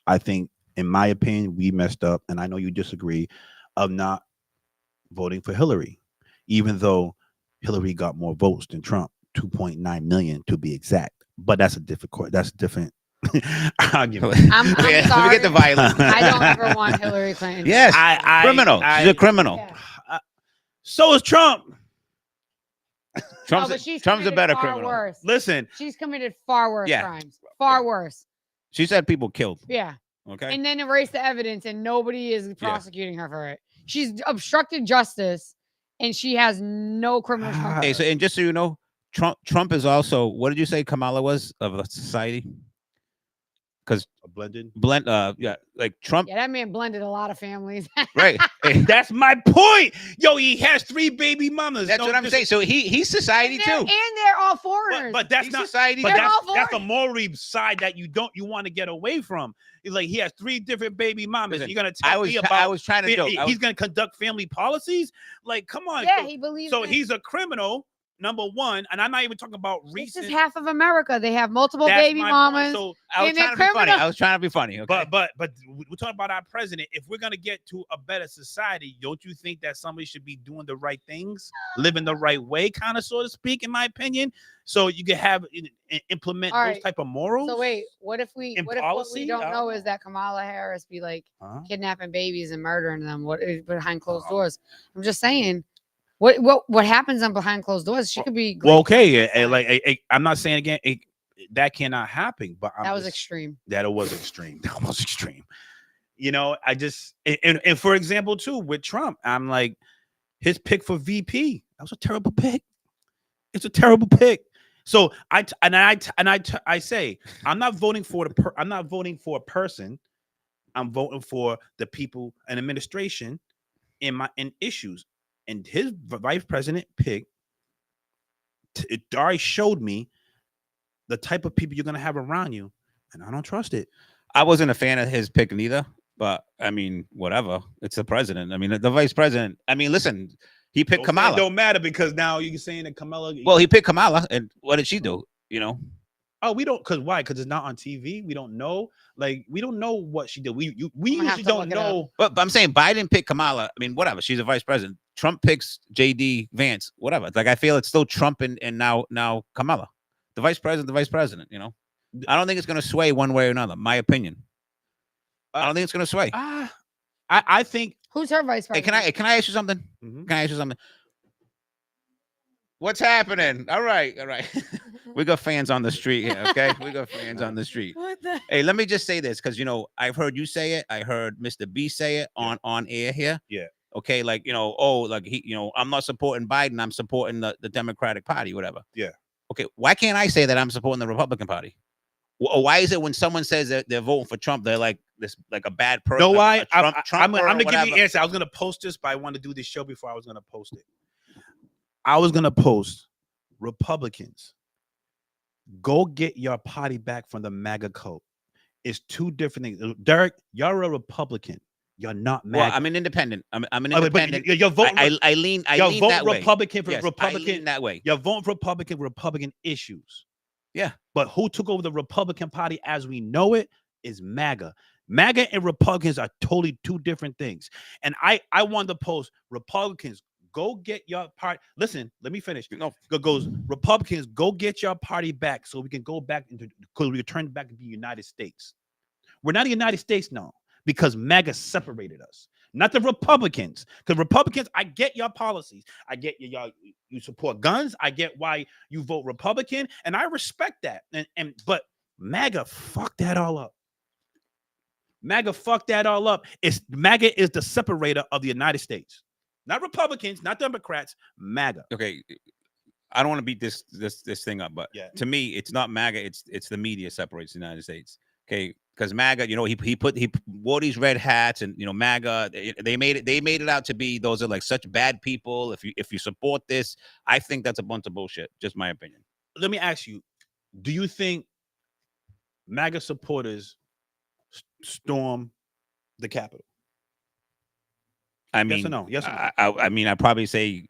I think, in my opinion, we messed up, and I know you disagree, of not voting for Hillary, even though Hillary got more votes than Trump, 2.9 million to be exact. But that's a different. Argument. I'm Let me sorry. get the violence. I don't ever want Hillary Clinton. Yes. I- criminal. She's a criminal. Yeah. So is Trump. Trump's, No, but she's Trump's a committed better far criminal. Worse. Listen, She's committed far worse Yeah. crimes. Far Yeah. worse. She's had people killed. Yeah. Okay. And then erase the evidence, and nobody is prosecuting her for it. She's obstructed justice, and she has no criminal charges. Hey, so and just so you know, Trump is also, what did you say Kamala was of a society? Because blended. like Trump, Yeah, that man blended a lot of families. right? Hey, That's my point. Yo, he has 3 baby mamas. that's what I'm saying. So he's society and, too. they're all foreigners. But that's He's not society. But They're too. all that's a foreign. moral side that you want to get away from. It's like he has 3 different baby mamas. Listen, You're gonna tell me about? I was trying to joke. He's gonna conduct family policies. Like, come on. Yeah, he believes. So in- he's a criminal, number one, and I'm not even talking about This recent. is half of America. They have multiple That's baby my mamas. point. So, I was and they're trying to be funny. criminal. I was trying to be funny. Okay? but we're talking about our president. If we're gonna get to a better society, don't you think that somebody should be doing the right things, living the right way, kind of, so to speak, in my opinion? So you can have implement All those right. type of morals. So wait, what if we? In What if what policy? we don't I know don't is that Kamala Harris be like Huh? kidnapping babies and murdering them? What is behind closed Oh. doors? I'm just saying. What happens on behind closed doors? She could be great. Well, okay, I'm not saying again that cannot happen, but that was extreme. That was extreme. That was extreme. You know, I just and for example too with Trump, I'm like his pick for VP. That was a terrible pick. It's a terrible pick. So I say I'm not voting for I'm not voting for a person. I'm voting for the people and administration in issues. And his vice president pick, it already showed me the type of people you're gonna have around you, and I don't trust it. I wasn't a fan of his pick neither, but I mean, whatever. It's the president. I mean, the vice president. I mean, listen, he picked Kamala. It don't matter because now you're saying that Kamala. Well, he picked Kamala, and what did she do? You know. Oh, we don't, because why? Because it's not on TV. We don't know. Like, we don't know what she did. We usually don't know. But I'm saying Biden picked Kamala. I mean, whatever. She's a vice president. Trump picks JD Vance. Whatever. Like, I feel it's still Trump and now Kamala, the vice president. You know, I don't think it's going to sway one way or another. My opinion. I don't think it's going to sway. I think. Who's her vice president? Hey, can I ask you something? Mm-hmm. Can I ask you something? What's happening? All right. We got fans on the street here, okay? We got fans on the street. What the? Hey, let me just say this, because, you know, I've heard you say it. I heard Mr. B say it on air here. Yeah. Okay, like, you know, oh, like, he, you know, I'm not supporting Biden. I'm supporting the Democratic Party, whatever. Yeah. Okay, why can't I say that I'm supporting the Republican Party? Why is it when someone says that they're voting for Trump, they're like this, like a bad person? No, why? I'm going to give you an answer. I was going to post this, but I wanted to do this show before I was going to post it. I was going to post Republicans, go get your party back from the MAGA cult. It's two different things. Derek, you're a Republican. You're not MAGA. Well, I'm an independent. I'm an independent. But you're voting. I lean that way. Republican for yes, Republican. I lean that way. You're voting for Republican issues. Yeah. But who took over the Republican Party as we know it is MAGA. MAGA and Republicans are totally two different things. And I wanted to post Republicans, go get your party. Listen, let me finish. No, goes Republicans, go get your party back so we can go back into, because we return back to the United States. We're not the United States now because MAGA separated us, not the Republicans. Because Republicans, I get your policies. I get you support guns. I get why you vote Republican, and I respect that. But MAGA fucked that all up. MAGA fucked that all up. MAGA is the separator of the United States. Not Republicans, not Democrats, MAGA. Okay, I don't want to beat this thing up, but yeah. To me, it's not MAGA. It's the media separates the United States. Okay, because MAGA, you know, he wore these red hats, and you know, MAGA, they made it out to be those are like such bad people. If you support this, I think that's a bunch of bullshit. Just my opinion. Let me ask you: do you think MAGA supporters storm the Capitol? I mean, yes or no? Yes or no? I mean, I probably say,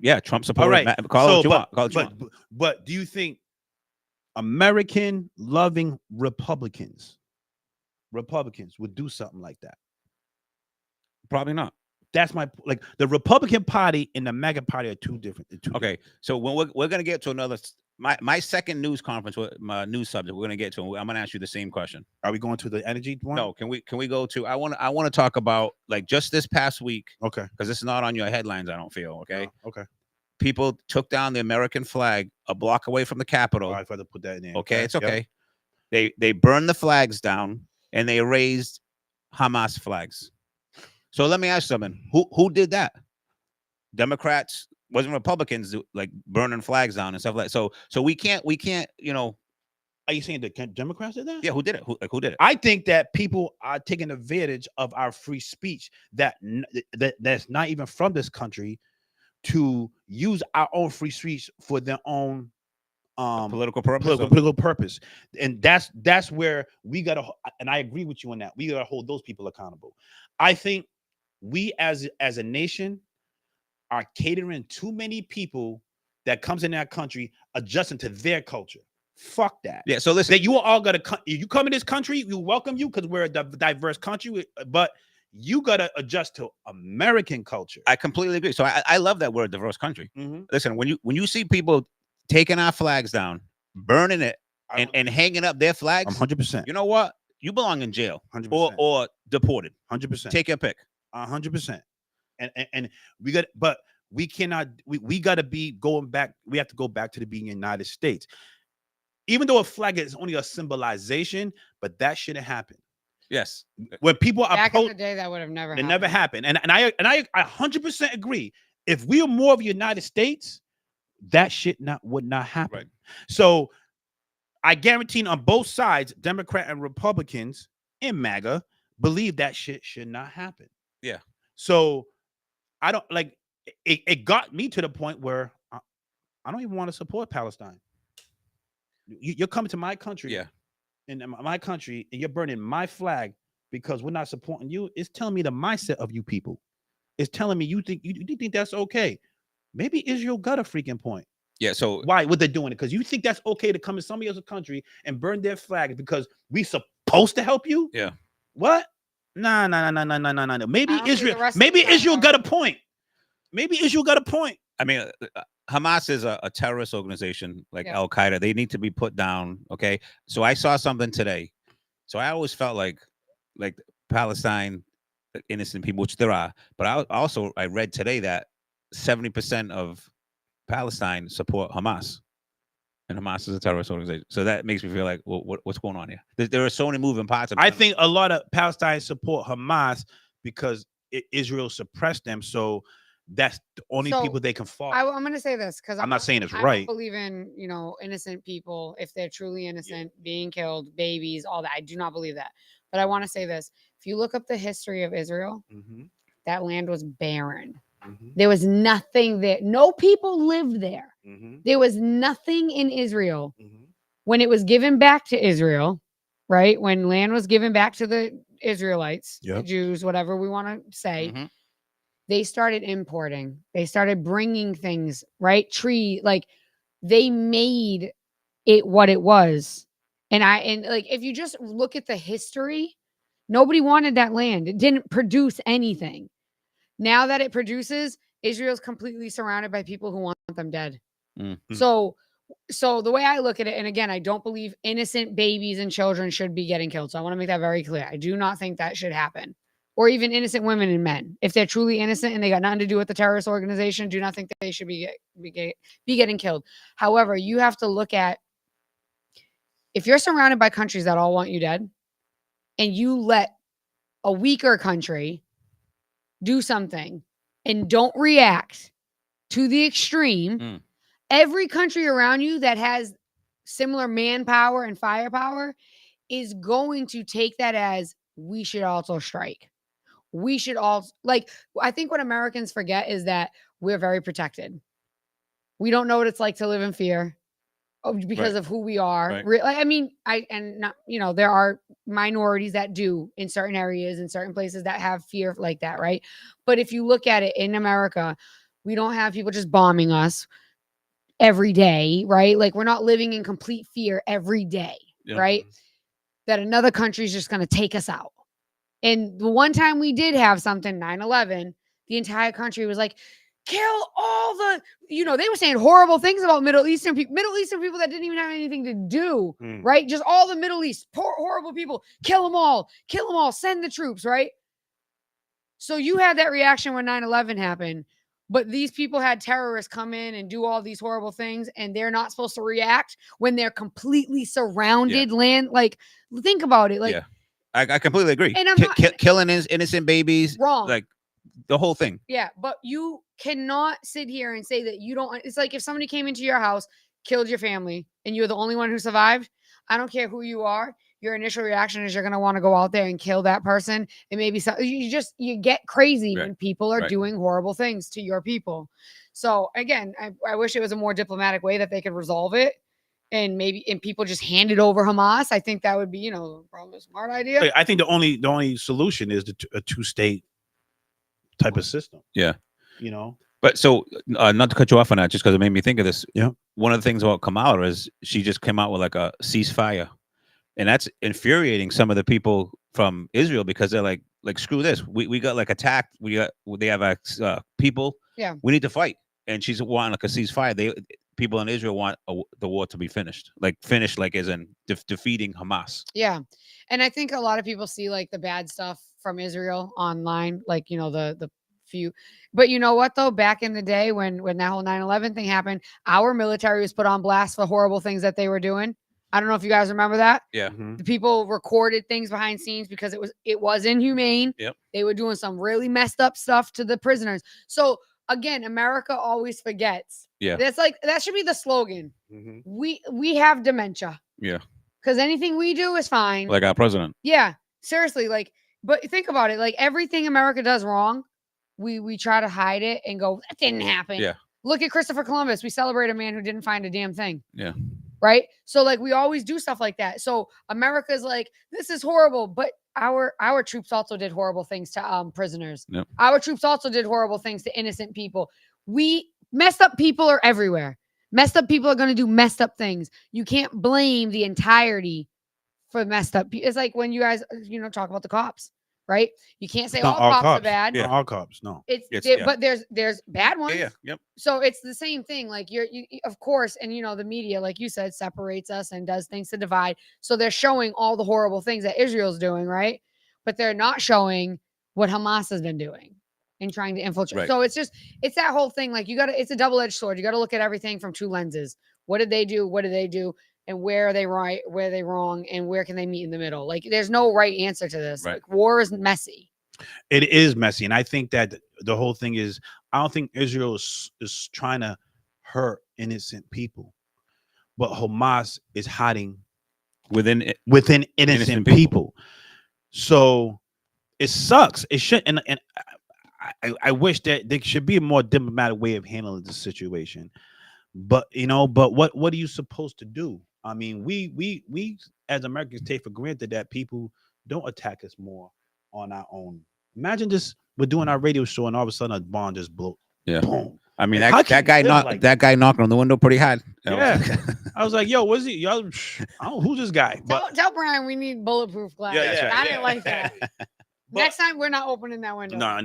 yeah, Trump supporters. All right. Call it what you want. But do you think American loving Republicans would do something like that? Probably not. That's my, like, the Republican Party and the MAGA Party are two different. Okay, so when we're gonna get to another. My second news conference, my news subject, we're gonna get to. I'm gonna ask you the same question. Are we going to the energy one? No, can we go to? I want to talk about like just this past week. Okay. Because it's not on your headlines. I don't feel okay. Okay. People took down the American flag a block away from the Capitol. I've got to put that in there. Okay, it's okay. Yep. They burned the flags down and they raised Hamas flags. So let me ask you something. Who did that? Democrats. Wasn't Republicans like burning flags down and stuff like that. So we can't, you know. Are you saying that Democrats did that? Yeah, who did it? Who did it? I think that people are taking advantage of our free speech that's not even from this country to use our own free speech for their own political purpose. Political purpose. And that's where we gotta, and I agree with you on that. We gotta hold those people accountable. I think we as a nation are catering too many people that comes in that country adjusting to their culture. Fuck that. Yeah. So listen, that you all gotta you come in this country, we welcome you because we're a diverse country, but you gotta adjust to American culture. I completely agree. So I love that we're a diverse country. Mm-hmm. Listen, when you see people taking our flags down, burning it, and hanging up their flags, 100%. You know what? You belong in jail 100%. or deported. 100%. Take your pick. 100%. And we got, but we cannot. We got to be going back. We have to go back to the being United States. Even though a flag is only a symbolization, but that shouldn't happen. Yes. When people are Back in the day, that would have never it happened. never happened. And I 100% agree. If we are more of the United States, that shit would not happen. Right. So I guarantee on both sides, Democrat and Republicans in MAGA believe that shit should not happen. Yeah. So I don't like it got me to the point where I don't even want to support Palestine. You're coming to my country, Yeah. in my country, and you're burning my flag because we're not supporting you. It's telling me the mindset of you people. It's telling me you think that's okay. Maybe Israel got a freaking point. Yeah. So Why would they doing it? Because you think that's okay to come in somebody else's country and burn their flag because we supposed to help you? Yeah. What? Nah. Maybe I don't see Israel. the rest of Maybe the time Israel though. got a point. Maybe Israel got a point. I mean, Hamas is a terrorist organization like Yeah. Al Qaeda. They need to be put down. Okay. So I saw something today. So I always felt like Palestine, innocent people, which there are. But I read today that 70% of Palestine support Hamas, and Hamas is a terrorist organization. So that makes me feel like, well, what's going on here? There are so many moving parts. I think a lot of Palestine support Hamas because Israel suppressed them. So that's the only So, people they can follow. I'm going to say this because I'm not saying it's I right. don't believe in, innocent people, if they're truly innocent, being killed, babies, all that. I do not believe that. But I want to say this. If you look up the history of Israel, that land was barren. There was nothing there. No people lived there. There was nothing in Israel. When it was given back to Israel, right? When land was given back to the Israelites, the Jews, whatever we want to say, they started importing. They started bringing things, right? They made it what it was. And if you just look at the history, nobody wanted that land. It didn't produce anything. Now that it produces, Israel's completely surrounded by people who want them dead. So the way I look at it, and again, I don't believe innocent babies and children should be getting killed. So I want to make that very clear. I do not think that should happen. Or even innocent women and men. If they're truly innocent and they got nothing to do with the terrorist organization, do not think that they should be getting killed. However, you have to look at, if you're surrounded by countries that all want you dead, and you let a weaker country do something and don't react to the extreme, every country around you that has similar manpower and firepower is going to take that as, we should also strike. We should all, I think what Americans forget is that we're very protected. We don't know what it's like to live in fear because of who we are. There are minorities that do in certain areas, in certain places that have fear like that, right? But if you look at it in America, we don't have people just bombing us every day, right? Like, we're not living in complete fear every day, right? That another country is just going to take us out. And the one time we did have something, 9/11, the entire country was like, kill all the, they were saying horrible things about Middle Eastern people that didn't even have anything to do, right? Just all the Middle East, poor, horrible people, kill them all, send the troops, right? So you had that reaction when 9/11 happened, but these people had terrorists come in and do all these horrible things, and they're not supposed to react when they're completely surrounded land. Like, think about it. Like, I completely agree. And I'm not killing innocent babies, wrong. like the whole thing. Yeah, but you cannot sit here and say that you don't. It's like if somebody came into your house, killed your family, and you're the only one who survived. I don't care who you are. Your initial reaction is you're going to want to go out there and kill that person. And maybe you get crazy when people are doing horrible things to your people. So again, I wish it was a more diplomatic way that they could resolve it. And people just hand it over Hamas. I think that would be, probably a smart idea. I think the only solution is a two-state type of system. Yeah. But so not to cut you off on that, just because it made me think of this. Yeah. One of the things about Kamala is she just came out with like a ceasefire, and that's infuriating some of the people from Israel because they're like screw this. We got attacked. They have people. Yeah. We need to fight, and she's wanting a ceasefire. People in Israel want the war to be finished, as in defeating Hamas. Yeah. And I think a lot of people see the bad stuff from Israel online, the few. But you know what though? Back in the day when that whole 9/11 thing happened, our military was put on blast for horrible things that they were doing. I don't know if you guys remember that. Yeah. The people recorded things behind scenes because it was inhumane. Yep. They were doing some really messed up stuff to the prisoners. So again, America always forgets. Yeah. That's like that should be the slogan. Mhm. We have dementia. Yeah. Because anything we do is fine. Like our president. Yeah, seriously. Like, but think about it. Like everything America does wrong, we try to hide it and go, that didn't happen. Yeah. Look at Christopher Columbus. We celebrate a man who didn't find a damn thing. Yeah. Right. So like we always do stuff like that. So America's like, this is horrible, but our troops also did horrible things to prisoners. Yep. Our troops also did horrible things to innocent people. We messed up people are everywhere. Messed up people are going to do messed up things. You can't blame the entirety for messed up people. It's like when you guys, talk about the cops, right? You can't say It's not all all cops are bad. Not all cops, no. But there's bad ones. Yeah. Yep. So it's the same thing. Like you of course, and the media, like you said, separates us and does things to divide. So they're showing all the horrible things that Israel's doing, right? But they're not showing what Hamas has been doing and trying to infiltrate. Right. So it's that whole thing. Like it's a double-edged sword. You got to look at everything from two lenses. What did they do? What did they do? And where are they right? Where are they wrong? And where can they meet in the middle? Like there's no right answer to this. Right. Like war is messy. It is messy. And I think that the whole thing is, I don't think Israel is trying to hurt innocent people, but Hamas is hiding within innocent people. So it sucks. It should, and I wish that there should be a more diplomatic way of handling the situation. But what are you supposed to do? I mean, we as Americans take for granted that people don't attack us more on our own. Imagine we're doing our radio show and all of a sudden a bomb just blew. Yeah. Boom. I mean, How that can you live like guy knocking on the window pretty hard. Yeah. I was like, yo, what's he? Y'all, I don't know who's this guy. But Tell Brian we need bulletproof glass. Yeah, I didn't like that. But- Next time we're not opening that window. no.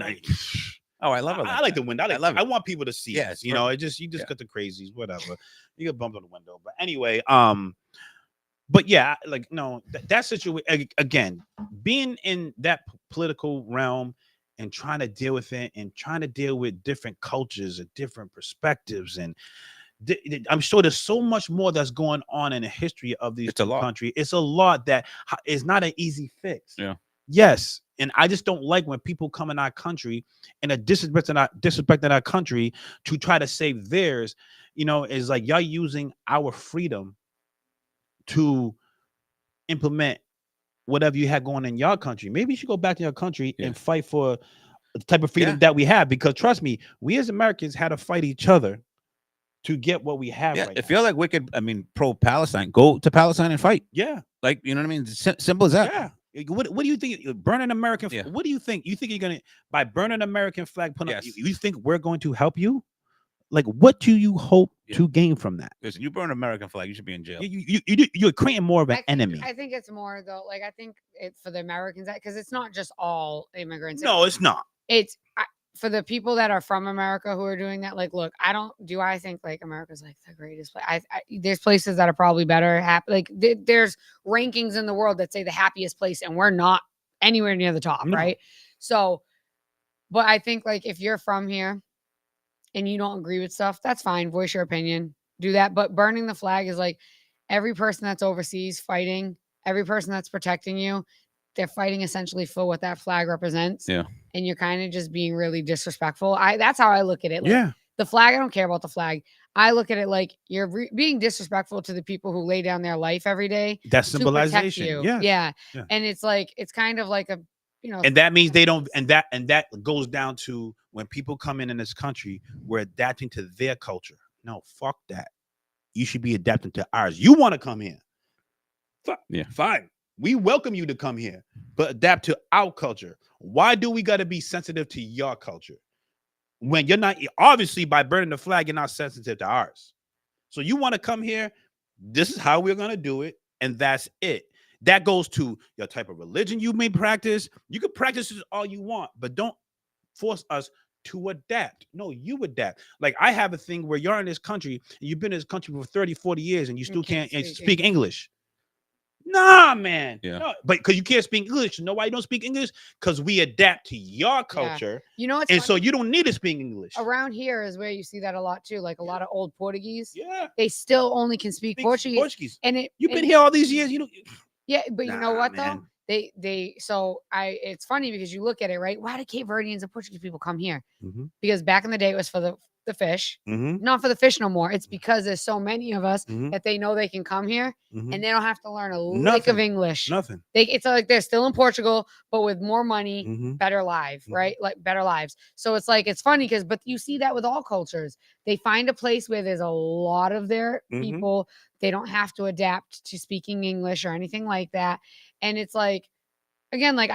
Oh, I love it. I like the window. I want people to see. Yeah, It. You just yeah. got the crazies, whatever. You get bumped on the window. But anyway, but yeah, like no, that situation again, being in that political realm and trying to deal with it and trying to deal with different cultures and different perspectives and I'm sure there's so much more that's going on in the history of these countries. It's a lot that is not an easy fix. Yeah. Yes. And I just don't like when people come in our country and are disrespecting our country to try to save theirs. It's like y'all using our freedom to implement whatever you had going in your country. Maybe you should go back to your country and fight for the type of freedom that we have. Because trust me, we as Americans had to fight each other to get what we have. Yeah, right if now. you're like wicked, pro-Palestine, go to Palestine and fight. Yeah. Like, you know what I mean? Simple as that. Yeah. What do you think? Burning American? Yeah. What do you think? You think you're gonna by burning American flag? Yes. You think we're going to help you? Like, what do you hope to gain from that? Listen, you burn an American flag, you should be in jail. You're creating more of an enemy. I think it's more though. Like I think it's for the Americans because it's not just all immigrants. No, it's not. It's for the people that are from America who are doing that. Like, look, I think like America's like the greatest place. There's places that are probably better. There's rankings in the world that say the happiest place, and we're not anywhere near the top, right? So, but I think like if you're from here and you don't agree with stuff, that's fine. Voice your opinion, do that. But burning the flag is like every person that's overseas fighting, every person that's protecting you, they're fighting essentially for what that flag represents. Yeah. And you're kind of just being really disrespectful. That's how I look at it. Like, Yeah. The flag, I don't care about the flag. I look at it like you're being disrespectful to the people who lay down their life every day. That's to protect symbolization. you. Yeah. And it's like, it's kind of like and that means they don't, and that goes down to when people come in this country, we're adapting to their culture. No, fuck that. You should be adapting to ours. You want to come here? Fine. We welcome you to come here, but adapt to our culture. Why do we got to be sensitive to your culture? When you're not, obviously by burning the flag, you're not sensitive to ours. So you want to come here, this is how we're going to do it. And that's it. That goes to your type of religion you may practice. You can practice this all you want, but don't force us to adapt. No, you adapt. Like I have a thing where you're in this country and you've been in this country for 30, 40 years and you still can't speak English. Nah, man. Yeah. No, but because you can't speak English. You know why you don't speak English? Because we adapt to your culture. You know what's And so funny? you don't need to speak English. Around here is where you see that a lot too. Like a lot of old Portuguese, Yeah. they still only can speak Speak Portuguese. And You've been here all these years. You know. yeah, but you know Nah, what man. though? It's funny because you look at it, right? Why do Cape Verdeans and Portuguese people come here? Mm-hmm. Because back in the day it was for the fish. Mm-hmm. Not for the fish no more. It's because there's so many of us Mhm. that they know they can come here Mhm. and they don't have to learn a lick of Nothing. English. Nothing. It's like they're still in Portugal, but with more money, Mhm. better life, Mhm. right? Like better lives. So it's like it's funny because, but you see that with all cultures. They find a place where there's a lot of their Mhm. people. They don't have to adapt to speaking English or anything like that. And it's like, again, like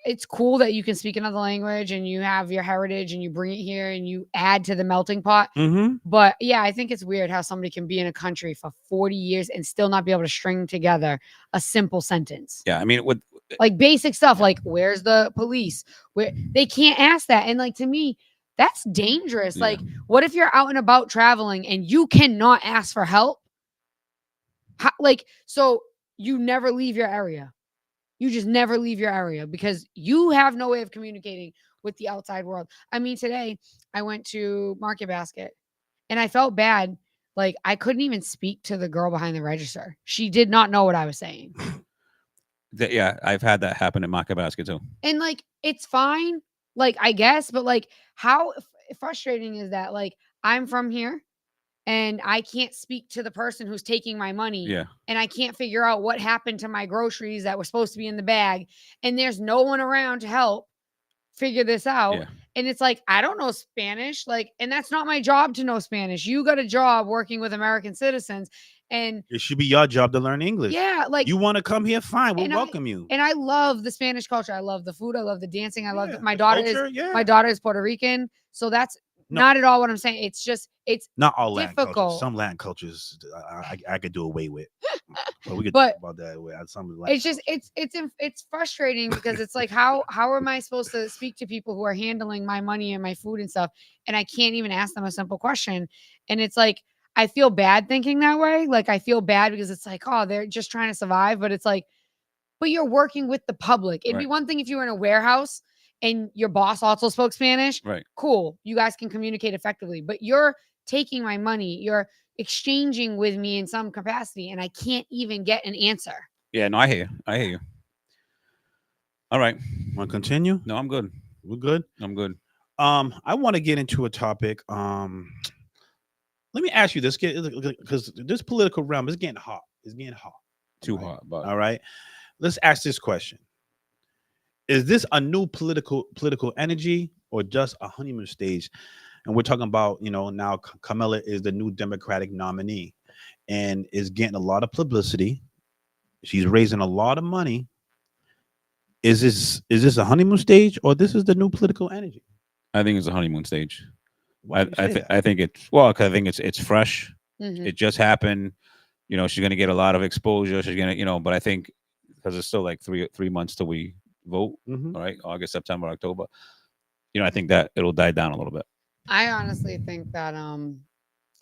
it's cool that you can speak another language and you have your heritage and you bring it here and you add to the melting pot. Mm-hmm. But yeah, I think it's weird how somebody can be in a country for 40 years and still not be able to string together a simple sentence. Yeah, I mean, with Like basic stuff, like where's the police? Where they can't ask that. And like to me, that's dangerous. Yeah. Like, what if you're out and about traveling and you cannot ask for help? So you never leave your area. You just never leave your area because you have no way of communicating with the outside world. I mean, today I went to Market Basket and I felt bad. Like I couldn't even speak to the girl behind the register. She did not know what I was saying. yeah, I've had that happen in Market Basket too. And like it's fine, like I guess, but like how frustrating is that? Like I'm from here and I can't speak to the person who's taking my money. Yeah. And I can't figure out what happened to my groceries that were supposed to be in the bag. And there's no one around to help figure this out. Yeah. And it's like, I don't know Spanish. Like, and that's not my job to know Spanish. You got a job working with American citizens. And It should be your job to learn English. yeah, like you want to come here, fine. We'll and welcome you. And I love the Spanish culture. I love the food. I love the dancing. I love Yeah, my the daughter culture, is my daughter is Puerto Rican. So that's No. not at all what I'm saying. It's just it's Not all Latin cultures. difficult. Some Latin cultures I could do away with. But we could But talk about that with some Latin it's just cultures. it's frustrating because it's like how am I supposed to speak to people who are handling my money and my food and stuff and I can't even ask them a simple question. And it's like I feel bad thinking that way. Like I feel bad because it's like, oh, they're just trying to survive. But it's like, but you're working with the public. It'd be Right. one thing if you were in a warehouse and your boss also spoke Spanish. Right. Cool. You guys can communicate effectively. But you're taking my money. You're exchanging with me in some capacity, and I can't even get an answer. Yeah, no, I hear you. I hear you. All right. Want to continue? No, I'm good. We're good. I'm good. I want to get into a topic. Let me ask you this, because this political realm is getting hot. It's getting hot. Too Right. hot. But All right. Let's ask this question. Is this a new political energy or just a honeymoon stage? And we're talking about, now Kamala is the new Democratic nominee and is getting a lot of publicity. She's raising a lot of money. Is this a honeymoon stage or this is the new political energy? I think it's a honeymoon stage. Why do you say that? I think it's well, 'cause I think it's fresh. Mhm. It just happened. She's gonna get a lot of exposure. She's gonna, but I think because it's still like three months till we vote, Mhm. all right? August, September, October. I think that it'll die down a little bit. I honestly think that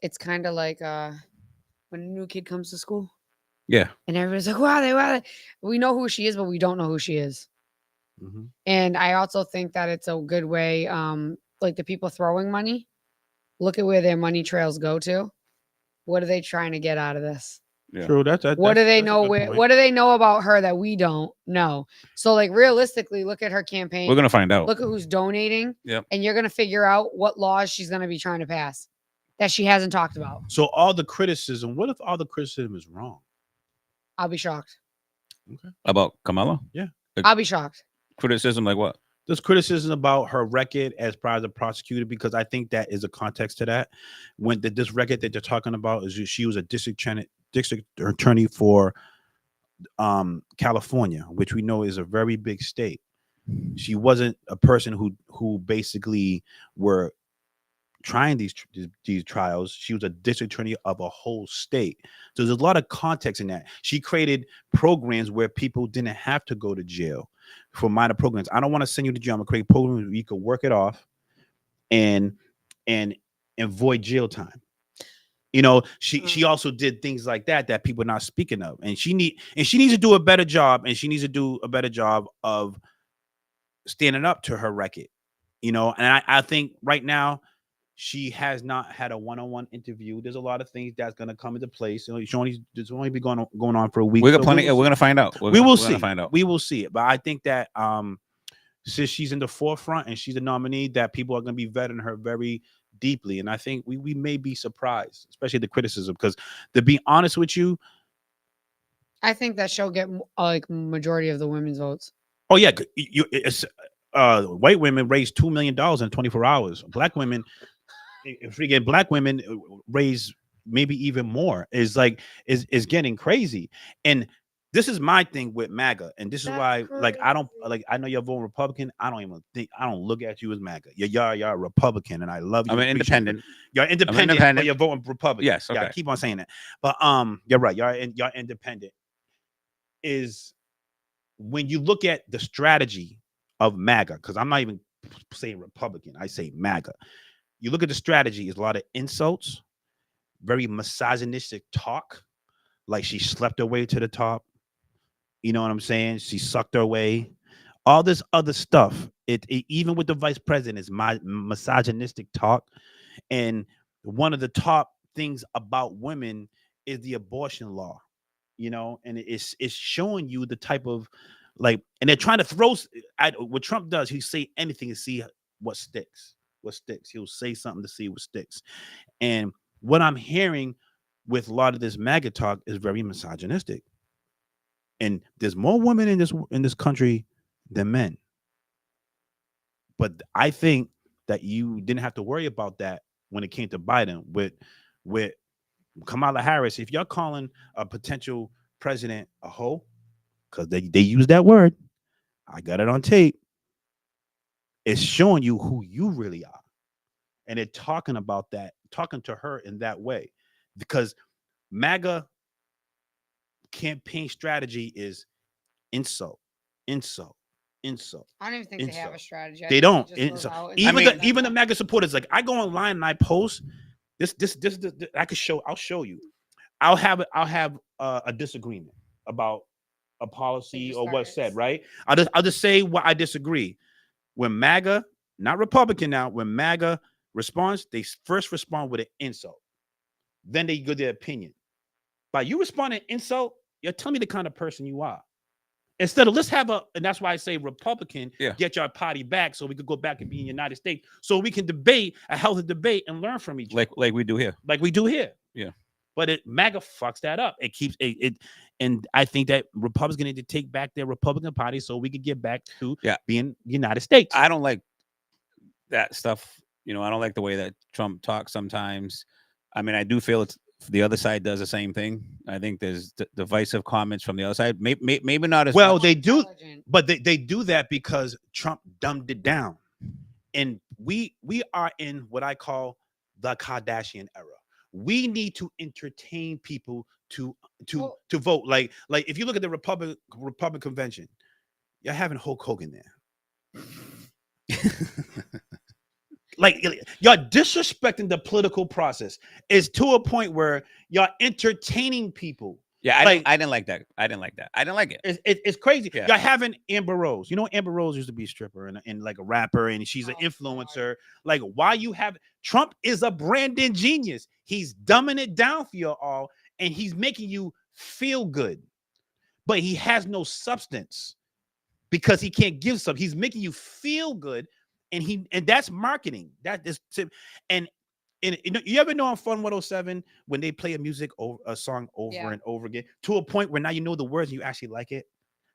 it's kind of like when a new kid comes to school Yeah. and everybody's like, wow, we know who she is, but we don't know who she is. Mhm. And I also think that it's a good way, like the people throwing money, look at where their money trails go to. What are they trying to get out of this? Yeah. True. What do they that's a know? good point. What do they know about her that we don't know? So, like realistically, look at her campaign. We're gonna find out. Look at who's donating. Yep. And you're gonna figure out what laws she's gonna be trying to pass that she hasn't talked about. So all the criticism, what if all the criticism is wrong? I'll be shocked. About Kamala? I'll be shocked. Criticism like what? There's criticism about her record as far as a prosecutor, because I think that is a context to that. When this record that they're talking about is she was a district attorney for California, which we know is a very big state. She wasn't a person who basically were trying these trials. She was a district attorney of a whole state. So there's a lot of context in that. She created programs where people didn't have to go to jail for minor programs. I don't want to send you to jail. I'm gonna create programs where you can work it off and avoid jail time. You know, she also did things like that people are not speaking of, and she needs to do a better job, and she needs to do a better job of standing up to her record. You know, and I think right now she has not had a one-on-one interview. There's a lot of things that's going to come into place. You know, it's only been going on for a week. We got plenty. We're gonna find out. We will see. Gonna find out. We will see it. But I think that since she's in the forefront and she's the nominee, that people are going to be vetting her very deeply. And I think we may be surprised, especially the criticism, because to be honest with you, I think that she'll get like majority of the women's votes. oh yeah, white women raised $2 million in 24 hours. Black women, freaking black women raise maybe even more. Is getting crazy. And this is my thing with MAGA, and this is why, like, I know you're voting Republican. I don't look at you as MAGA. You're Republican, and I love you. I'm an independent. You're independent, but you're voting Republican. Yes, okay. Yeah, keep on saying that. But you're right. You're independent. Is when you look at the strategy of MAGA, because I'm not even saying Republican, I say MAGA. You look at the strategy, is a lot of insults, very misogynistic talk, like she slept her way to the top. You know what I'm saying? She sucked her way. All this other stuff. It even with the vice president is my misogynistic talk. And one of the top things about women is the abortion law. You know, and it's showing you the type of and they're trying to throw. What Trump does, he say anything to see what sticks. He'll say something to see what sticks. And what I'm hearing with a lot of this MAGA talk is very misogynistic. And there's more women in this country than men. But I think that you didn't have to worry about that when it came to Biden with Kamala Harris. If you're calling a potential president a hoe, because they use that word, I got it on tape. It's showing you who you really are. And they're talking about that, talking to her in that way. Because MAGA campaign strategy is insult. I don't even think they have a strategy. They don't. Even the MAGA supporters, like, I go online and I post this I'll show you. I'll have a disagreement about a policy or what's said, right? I'll just say what I disagree. When MAGA, not Republican now, when MAGA responds, they first respond with an insult. Then they give their opinion. By you responding insult, you're telling me the kind of person you are. Instead of let's have and that's why I say Republican, get your party back so we could go back and be in the United States, so we can debate a healthy debate and learn from each other. Like we do here. Yeah. But MAGA fucks that up. It keeps it, and I think that Republicans need to take back their Republican Party so we can get back to being United States. I don't like that stuff. You know, I don't like the way that Trump talks sometimes. I mean, I do feel the other side does the same thing. I think there's divisive comments from the other side. Maybe not as well. Much. They do, but they do that because Trump dumbed it down, and we are in what I call the Kardashian era. We need to entertain people to vote. Like if you look at the Republican convention, you're having Hulk Hogan there. Like, you're disrespecting the political process. It's to a point where you're entertaining people. Yeah, I didn't like that. I didn't like it. It's crazy. Yeah. You're having Amber Rose. You know, Amber Rose used to be a stripper and like a rapper, and she's an influencer. Like, why you have Trump is a branding genius. He's dumbing it down for you all, and he's making you feel good, but he has no substance because he can't give something. He's making you feel good, and that's marketing. That is, and you ever know on Fun 107 when they play a song over and over again to a point where now you know the words and you actually like it?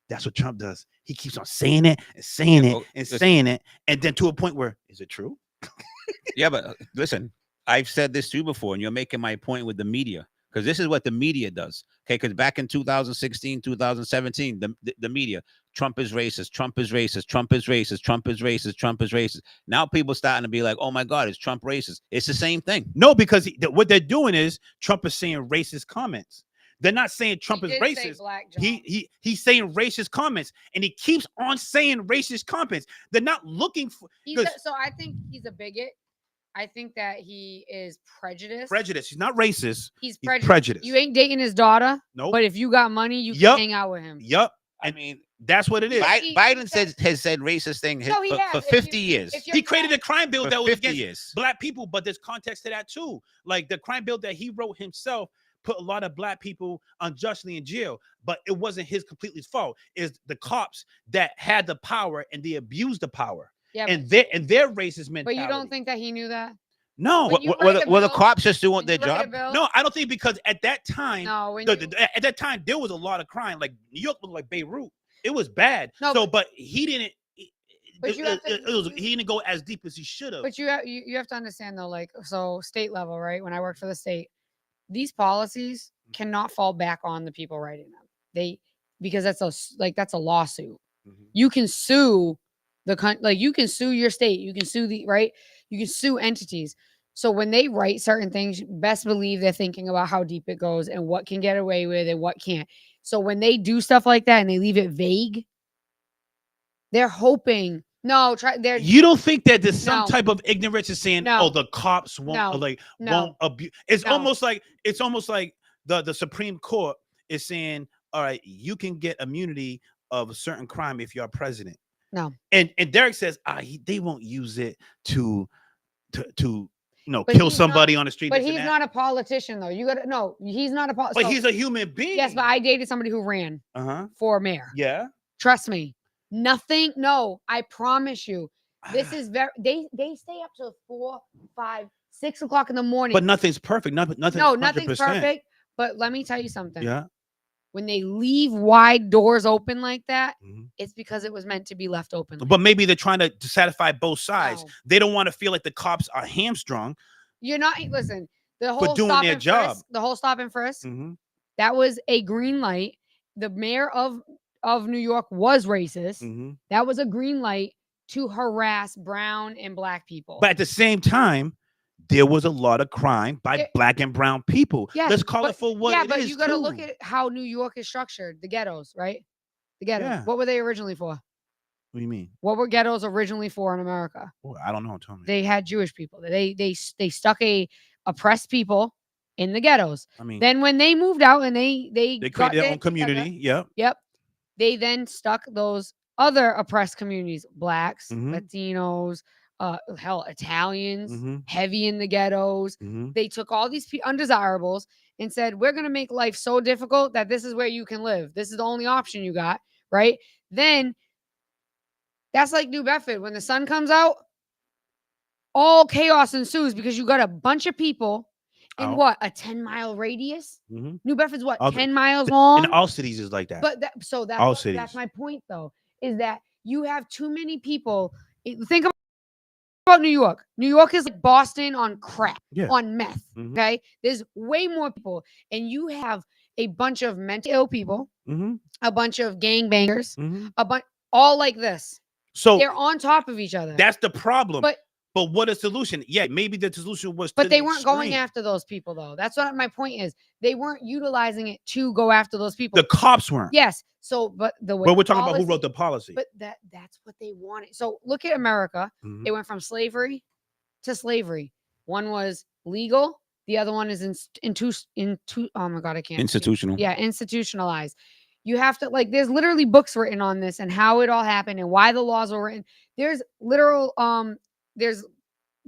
That's what Trump does. He keeps on saying it and saying it and saying it, and then to a point where, is it true? Yeah, but listen, I've said this to you before, and you're making my point with the media, because this is what the media does. Okay, because back in 2016, 2017, the media, Trump is racist, Trump is racist, Trump is racist, Trump is racist, Trump is racist. Now people starting to be like, oh my God, is Trump racist? It's the same thing. No, because what they're doing is Trump is saying racist comments. They're not saying Trump is racist. He's saying racist comments, and he keeps on saying racist comments. They're not looking for. So I think he's a bigot. I think that he is prejudiced. Prejudice. He's not racist. He's He's prejudiced. prejudiced. You ain't dating his daughter, Nope. but if you got money, you Yup. can hang out with him. Yup. I And mean, that's what it is. Biden has said racist thing No, he for has. If 50 you- years. if you're He created a crime bill For that was 50 against years. black people, but there's context to that too. Like the crime bill that he wrote himself put a lot of black people unjustly in jail, but it wasn't his completely fault. It's the cops that had the power and they abused the power. Yeah, And their racist mentality. but you don't think that he knew that? No, When you Were write a the bill- cops just doing when their you write a job? bill- no, I don't think because at that time, No, when at that time there was a lot of crime. Like New York was like Beirut. It was bad. No, so, but he didn't. But you have to- He didn't go as deep as he should have. But you have to understand though, like so state level, right? When I worked for the state, these policies cannot fall back on the people writing them. Because that's a lawsuit. Mhm. You can sue you can sue your state, you can sue you can sue entities. So when they write certain things, best believe they're thinking about how deep it goes and what can get away with and what can't. So when they do stuff like that and they leave it vague, they're hoping. You don't think that there's some No. type of ignorance is saying, No. oh, the cops won't No. won't abuse. It's No. almost like the Supreme Court is saying, all right, you can get immunity of a certain crime if you're president. No. And Derek says, they won't use it to But kill he's somebody not- on the street. But this and he's that. not a politician though. You gotta no, he's not a But politician. he's a human being. Yes, but I dated somebody who ran for mayor. Yeah. Trust me. Nothing. No, I promise you. This is very. They stay up till 4, 5, 6 o'clock in the morning. But nothing's perfect. Nothing. no, nothing's 100%. perfect. But let me tell you something. Yeah. When they leave wide doors open like that, Mhm. it's because it was meant to be left open. like But maybe they're trying to satisfy both sides. No. They don't want to feel like the cops are hamstrung. You're not. Listen. The whole doing stop their and job. frisk. The whole stop and frisk. Mm-hmm. That was a green light. The mayor of New York was racist. Mm-hmm. That was a green light to harass brown and black people. But at the same time, there was a lot of crime by Yeah. black and brown people. Yes, Let's call but- it for what yeah, it but is, you got to too. look at how New York is structured. The ghettos, right? The ghettos. Yeah. What were they originally for? What do you mean? What were ghettos originally for in America? Well, I don't know. Tell me. They had Jewish people. They stuck oppressed people in the ghettos. I mean, Then when they moved out and they they got created their own it together- community. Yep. Yep. They then stuck those other oppressed communities, blacks, Mhm. Latinos, hell, Italians, Mm-hmm. heavy in the ghettos. Mm-hmm. They took all these undesirables and said, we're going to make life so difficult that this is where you can live. This is the only option you got, right? Then that's like New Bedford. When the sun comes out, all chaos ensues because you got a bunch of people in Out. what, a 10-mile radius? Mm-hmm. New Bedford's what, All- 10 miles long? And all cities is like that. But that's All that's cities. my point though, is that you have too many people. Think about New York. New York is like Boston on crack, Yeah. on meth. Mhm. Okay. There's way more people, and you have a bunch of mentally ill people, Mm-hmm. a bunch of gangbangers, Mm-hmm. a bunch all like this. So They're on top of each other. that's the problem. But what a solution? Yeah, maybe the solution was. But to they the weren't going extreme. after those people though. That's what my point is. They weren't utilizing it to go after those people. The cops weren't. Yes. So, but the way But we're talking about who policy- wrote the policy. But that's what they wanted. So look at America. Mhm. It went from slavery to slavery. One was legal. The other one is oh my God, I can't. speak. Institutional. Yeah, institutionalized. You have to there's literally books written on this and how it all happened and why the laws were written. There's literal there's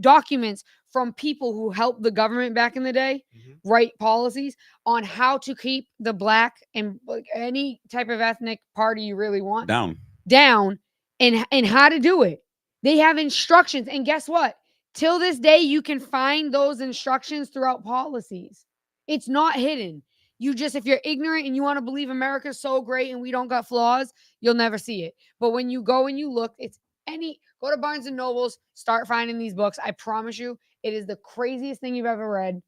documents from people who helped the government back in the day Mhm. write policies on how to keep the black and any type of ethnic party you really want down and how to do it. They have instructions. And guess what? Till this day, you can find those instructions throughout policies. It's not hidden. You just, if you're ignorant and you want to believe America's so great and we don't got flaws, you'll never see it. But when you go and you look, go to Barnes and Nobles, start finding these books. I promise you, it is the craziest thing you've ever read.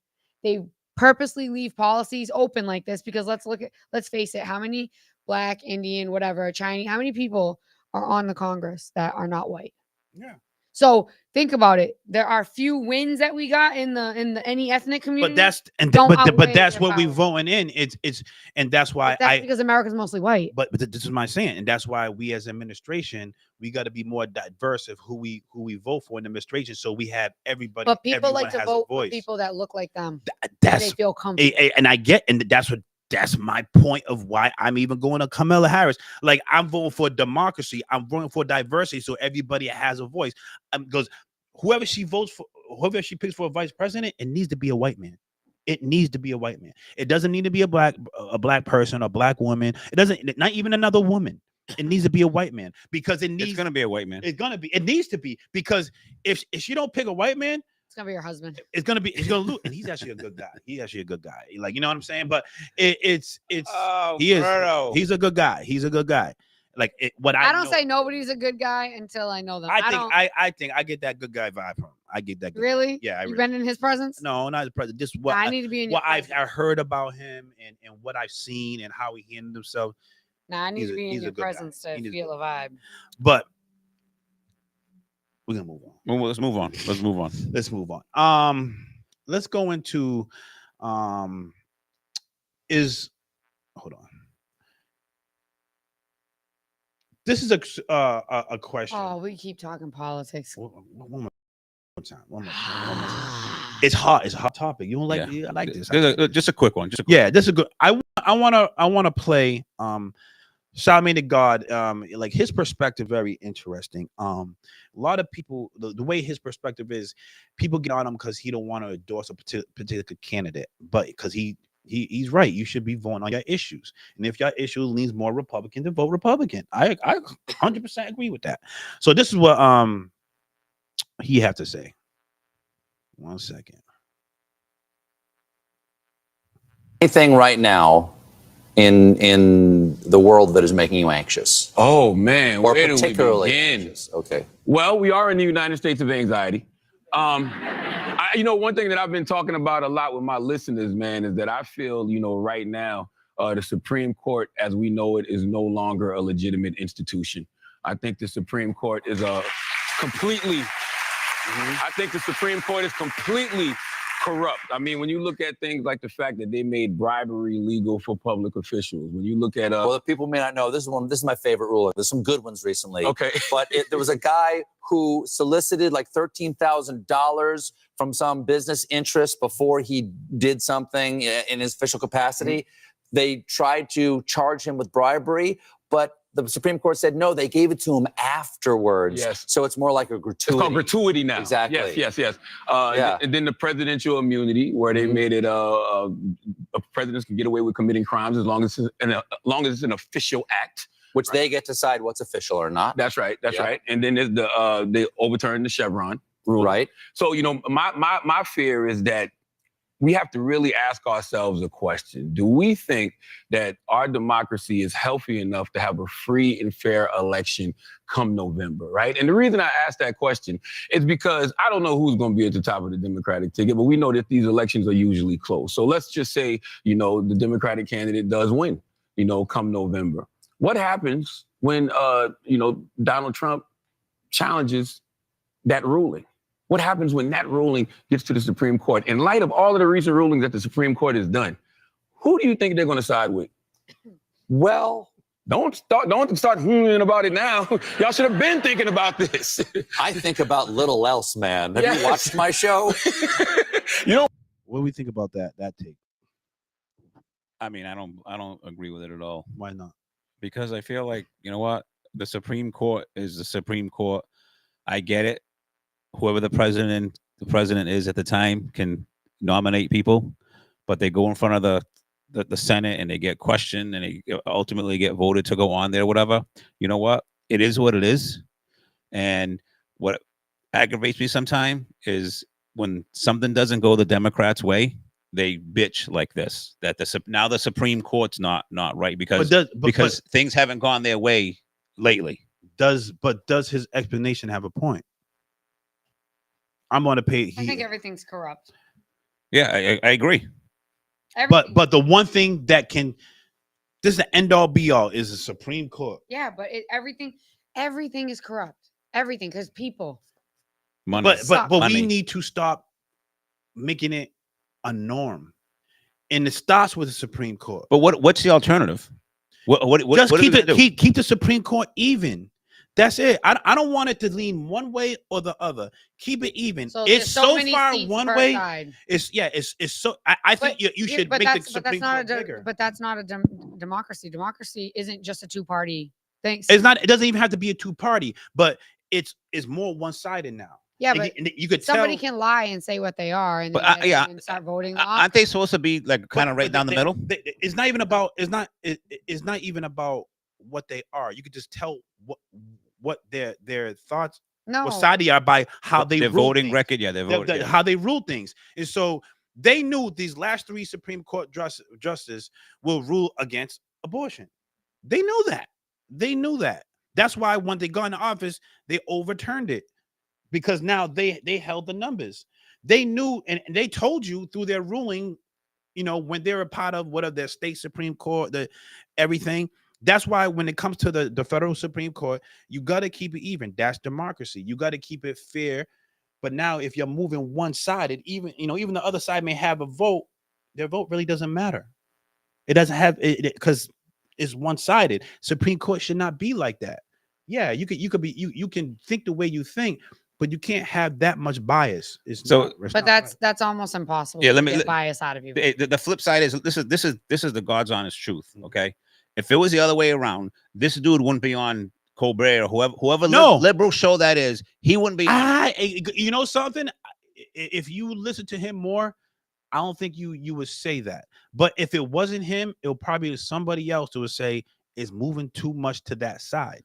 They purposely leave policies open like this because let's face it, how many black, Indian, whatever, Chinese, how many people are on the Congress that are not white? Yeah. So think about it. There are few wins that we got in the any ethnic community. But that's don't but outweigh that's their what we power. voting in. It's and that's why But that's because America's mostly white. But this is my saying, and that's why we as administration we got to be more diverse of who we vote for in administration, so we have everybody. But people everyone like to has vote a voice. for people that look like them. That's they feel comfortable. and I get, and that's my point of why I'm even going to Kamala Harris. Like, I'm voting for democracy. I'm voting for diversity, so everybody has a voice. Because whoever she votes for, whoever she picks for a vice president, it needs to be a white man. It needs to be a white man. It doesn't need to be a black person, a black woman. It doesn't, not even another woman. It needs to be a white man, because it's going to be a white man. It needs to be, because if she don't pick a white man, it's gonna be your husband. It's gonna lose, and he's actually a good guy. He's actually a good guy. Like, you know what I'm saying? But he's a good guy. He's a good guy. Like, I don't say nobody's a good guy until I know them. I think I get that good guy vibe from him. I get that. Really? Yeah. You've been in his presence? No, not his presence. This is what I need to be in. What I heard about him and what I've seen and how he handled himself. I need to be in your presence to feel a vibe. But we're gonna move on. Well, let's move on. Let's move on. Let's go into hold on. This is a question. Oh, we keep talking politics. One more time. It's hot. It's a hot topic. You don't like? Yeah. I like this. Just a quick one. Yeah, this is a good. I want to play. Charlamagne the God, like, his perspective, very interesting. A lot of people, the way his perspective is, people get on him because he don't want to endorse a particular candidate, but because he's right. You should be voting on your issues, and if your issue leans more Republican, then vote Republican. I 100% agree with that. So this is what he have to say. 1 second. Anything right now in the world that is making you anxious? Oh man, or where particularly do we begin? anxious? Okay. Well, we are in the United States of anxiety. One thing that I've been talking about a lot with my listeners, man, is that I feel, right now, the Supreme Court, as we know it, is no longer a legitimate institution. I think the Supreme Court is completely corrupt. I mean, when you look at things like the fact that they made bribery legal for public officials, when you look at well, the people may not know, this is my favorite ruling. There's some good ones recently. Okay. But there was a guy who solicited like $13,000 from some business interest before he did something in his official capacity. Mm-hmm. They tried to charge him with bribery, but the Supreme Court said no, they gave it to him afterwards. Yes. So it's more like a gratuity. It's called gratuity now. Exactly. Yes. And then the presidential immunity, where they made it presidents can get away with committing crimes as long as it's an official act. Which they get to decide what's official or not. That's right. And then there's they overturned the Chevron rule. Right. So, my fear is that we have to really ask ourselves a question. Do we think that our democracy is healthy enough to have a free and fair election come November, right? And the reason I ask that question is because I don't know who's going to be at the top of the Democratic ticket, but we know that these elections are usually close. So let's just say, the Democratic candidate does win, come November. What happens when, Donald Trump challenges that ruling? What happens when that ruling gets to the Supreme Court? In light of all of the recent rulings that the Supreme Court has done, who do you think they're going to side with? Well, don't start about it now. Y'all should have been thinking about this. I think about little else, man. Have you watched my show? What do we think about that take? I mean, I don't agree with it at all. Why not? Because I feel like, the Supreme Court is the Supreme Court. I get it. Whoever the president is at the time can nominate people, but they go in front of the Senate and they get questioned and they ultimately get voted to go on there, whatever. You know what? It is what it is. And what aggravates me sometimes is when something doesn't go the Democrats' way, they bitch like this, that now the Supreme Court's not right because things haven't gone their way lately. Does his explanation have a point? I'm going to pay. I think everything's corrupt. Yeah, I agree. But the one thing that this is the end all be all is the Supreme Court. Yeah, but everything is corrupt. Everything, because people, Money. But we Money. need to stop making it a norm, and it starts with the Supreme Court. But what's the alternative? Just what are we gonna do? keep the Supreme Court even. That's it. I don't want it to lean one way or the other. Keep it even. So It's there's so many far seats one per way. side. It's so. I think you Yeah, should but make the that's Supreme Court bigger. but that's not a democracy. Democracy isn't just a two-party thing. It's not. It doesn't even have to be a two-party, but it's more one-sided now. Yeah, And but you could somebody tell. can lie and say what they are, and But, then yeah, and start voting. Aren't they supposed to be like kind of right down the middle? It's not even about. It's not even about what they are. You could just tell what their thoughts, No, what side they are by how they their rule voting things. record. Yeah, their voting. How they rule things. And so they knew these last 3 Supreme Court justices will rule against abortion. They knew that. They knew that. That's why when they got into office, they overturned it, because now they held the numbers. They knew, and they told you through their ruling, when they're a part of whatever their state Supreme Court, everything. That's why when it comes to the federal Supreme Court, you got to keep it even. That's democracy. You got to keep it fair. But now if you're moving one-sided, even the other side may have a vote, their vote really doesn't matter. It doesn't have it because it's one-sided. Supreme Court should not be like that. Yeah, you can think the way you think, but you can't have that much bias. It's not but that's almost impossible. Yeah, to let me- get let- bias out of you. The flip side is this is the God's honest truth. Okay, if it was the other way around, this dude wouldn't be on Colbert or whoever liberal show that is. He wouldn't be. You know something? If you listen to him more, I don't think you would say that. But if it wasn't him, it'll probably be somebody else who would say it's moving too much to that side.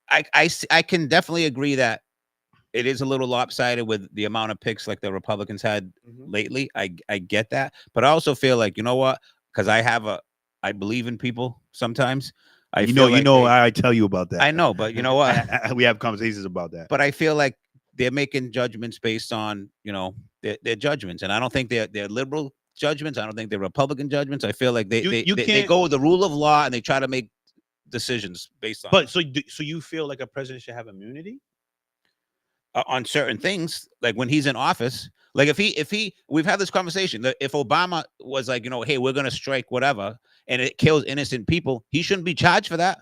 I can definitely agree that it is a little lopsided with the amount of picks like the Republicans had lately. I get that, but I also feel like, you know what? Because I believe in people sometimes. I tell you about that. I know, but you know what? We have conversations about that. But I feel like they're making judgments based on their judgments, and I don't think they're liberal judgments. I don't think they're Republican judgments. I feel like they go with the rule of law and they try to make decisions based on. But so you feel like a president should have immunity on certain things, like when he's in office? Like if we've had this conversation that if Obama was like, hey, we're gonna strike whatever, and it kills innocent people, he shouldn't be charged for that.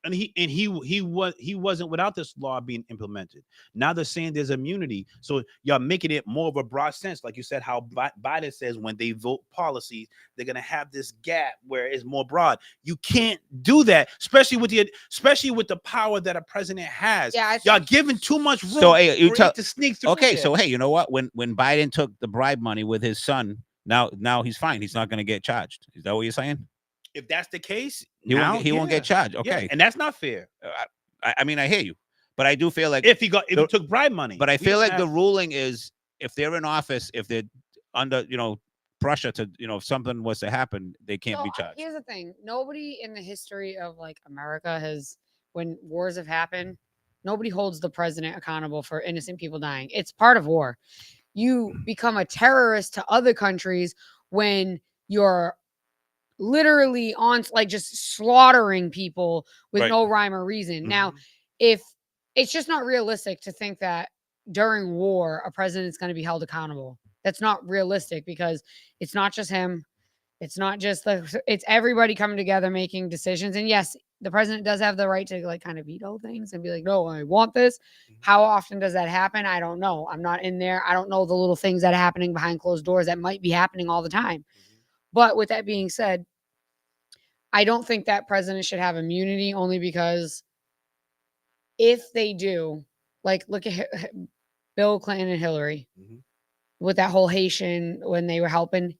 And he wasn't without this law being implemented. Now they're saying there's immunity, so y'all making it more of a broad sense, like you said. How Biden says when they vote policies, they're gonna have this gap where it's more broad. You can't do that, especially with the power that a president has. Yeah, y'all giving too much room So hey, for it to sneak through. Okay, there. so hey, you know what? When Biden took the bribe money with his son, now he's fine. He's not gonna get charged. Is that what you're saying? If that's the case, He won't get charged. Okay, and that's not fair. I mean, I hear you, but I do feel like if he took bribe money. But I feel like the ruling is if they're in office, if they're under pressure to if something was to happen, they can't be charged. Here's the thing: nobody in the history of like America has, when wars have happened, nobody holds the president accountable for innocent people dying. It's part of war. You become a terrorist to other countries when you're literally on like just slaughtering people with no rhyme or reason. Now, if it's just not realistic to think that during war a president's going to be held accountable. That's not realistic, because it's not just him. It's not just it's everybody coming together making decisions. And yes, the president does have the right to like kind of veto things and be like, no, I want this. How often does that happen? I don't know. I'm not in there. I don't know the little things that are happening behind closed doors that might be happening all the time. But with that being said, I don't think that president should have immunity, only because if they do, like look at Bill Clinton and Hillary with that whole Haitian when they were helping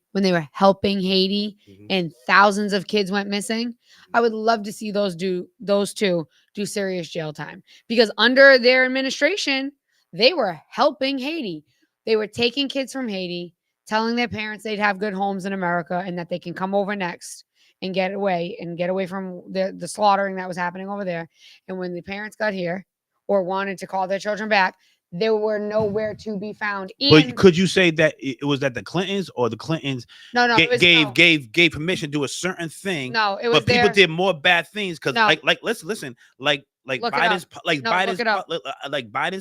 Haiti and thousands of kids went missing. I would love to see those two do serious jail time, because under their administration, they were helping Haiti. They were taking kids from Haiti, telling their parents they'd have good homes in America and that they can come over next and get away from the slaughtering that was happening over there. And when the parents got here or wanted to call their children back, they were nowhere to be found. But could you say that it was that the Clintons or the Clintons gave permission to do a certain thing? No, it was but people did more bad things because let's listen, like Look Biden's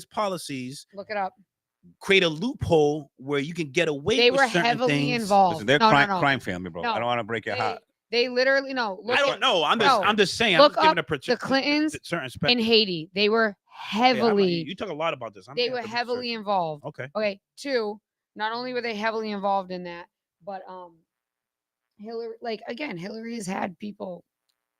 policies. Look it up. create a loophole where you can get away They with were certain heavily things. involved. Listen, they're No, crime, no. crime family, bro. No. I don't want to break your heart. They literally no. I don't know. I'm just saying. I'm Look just giving up a the Clintons certain in spectrum. Haiti. They were heavily. You talk a lot about this. They were heavily involved. Okay. Okay. 2, not only were they heavily involved in that, but Hillary, like again, Hillary has had people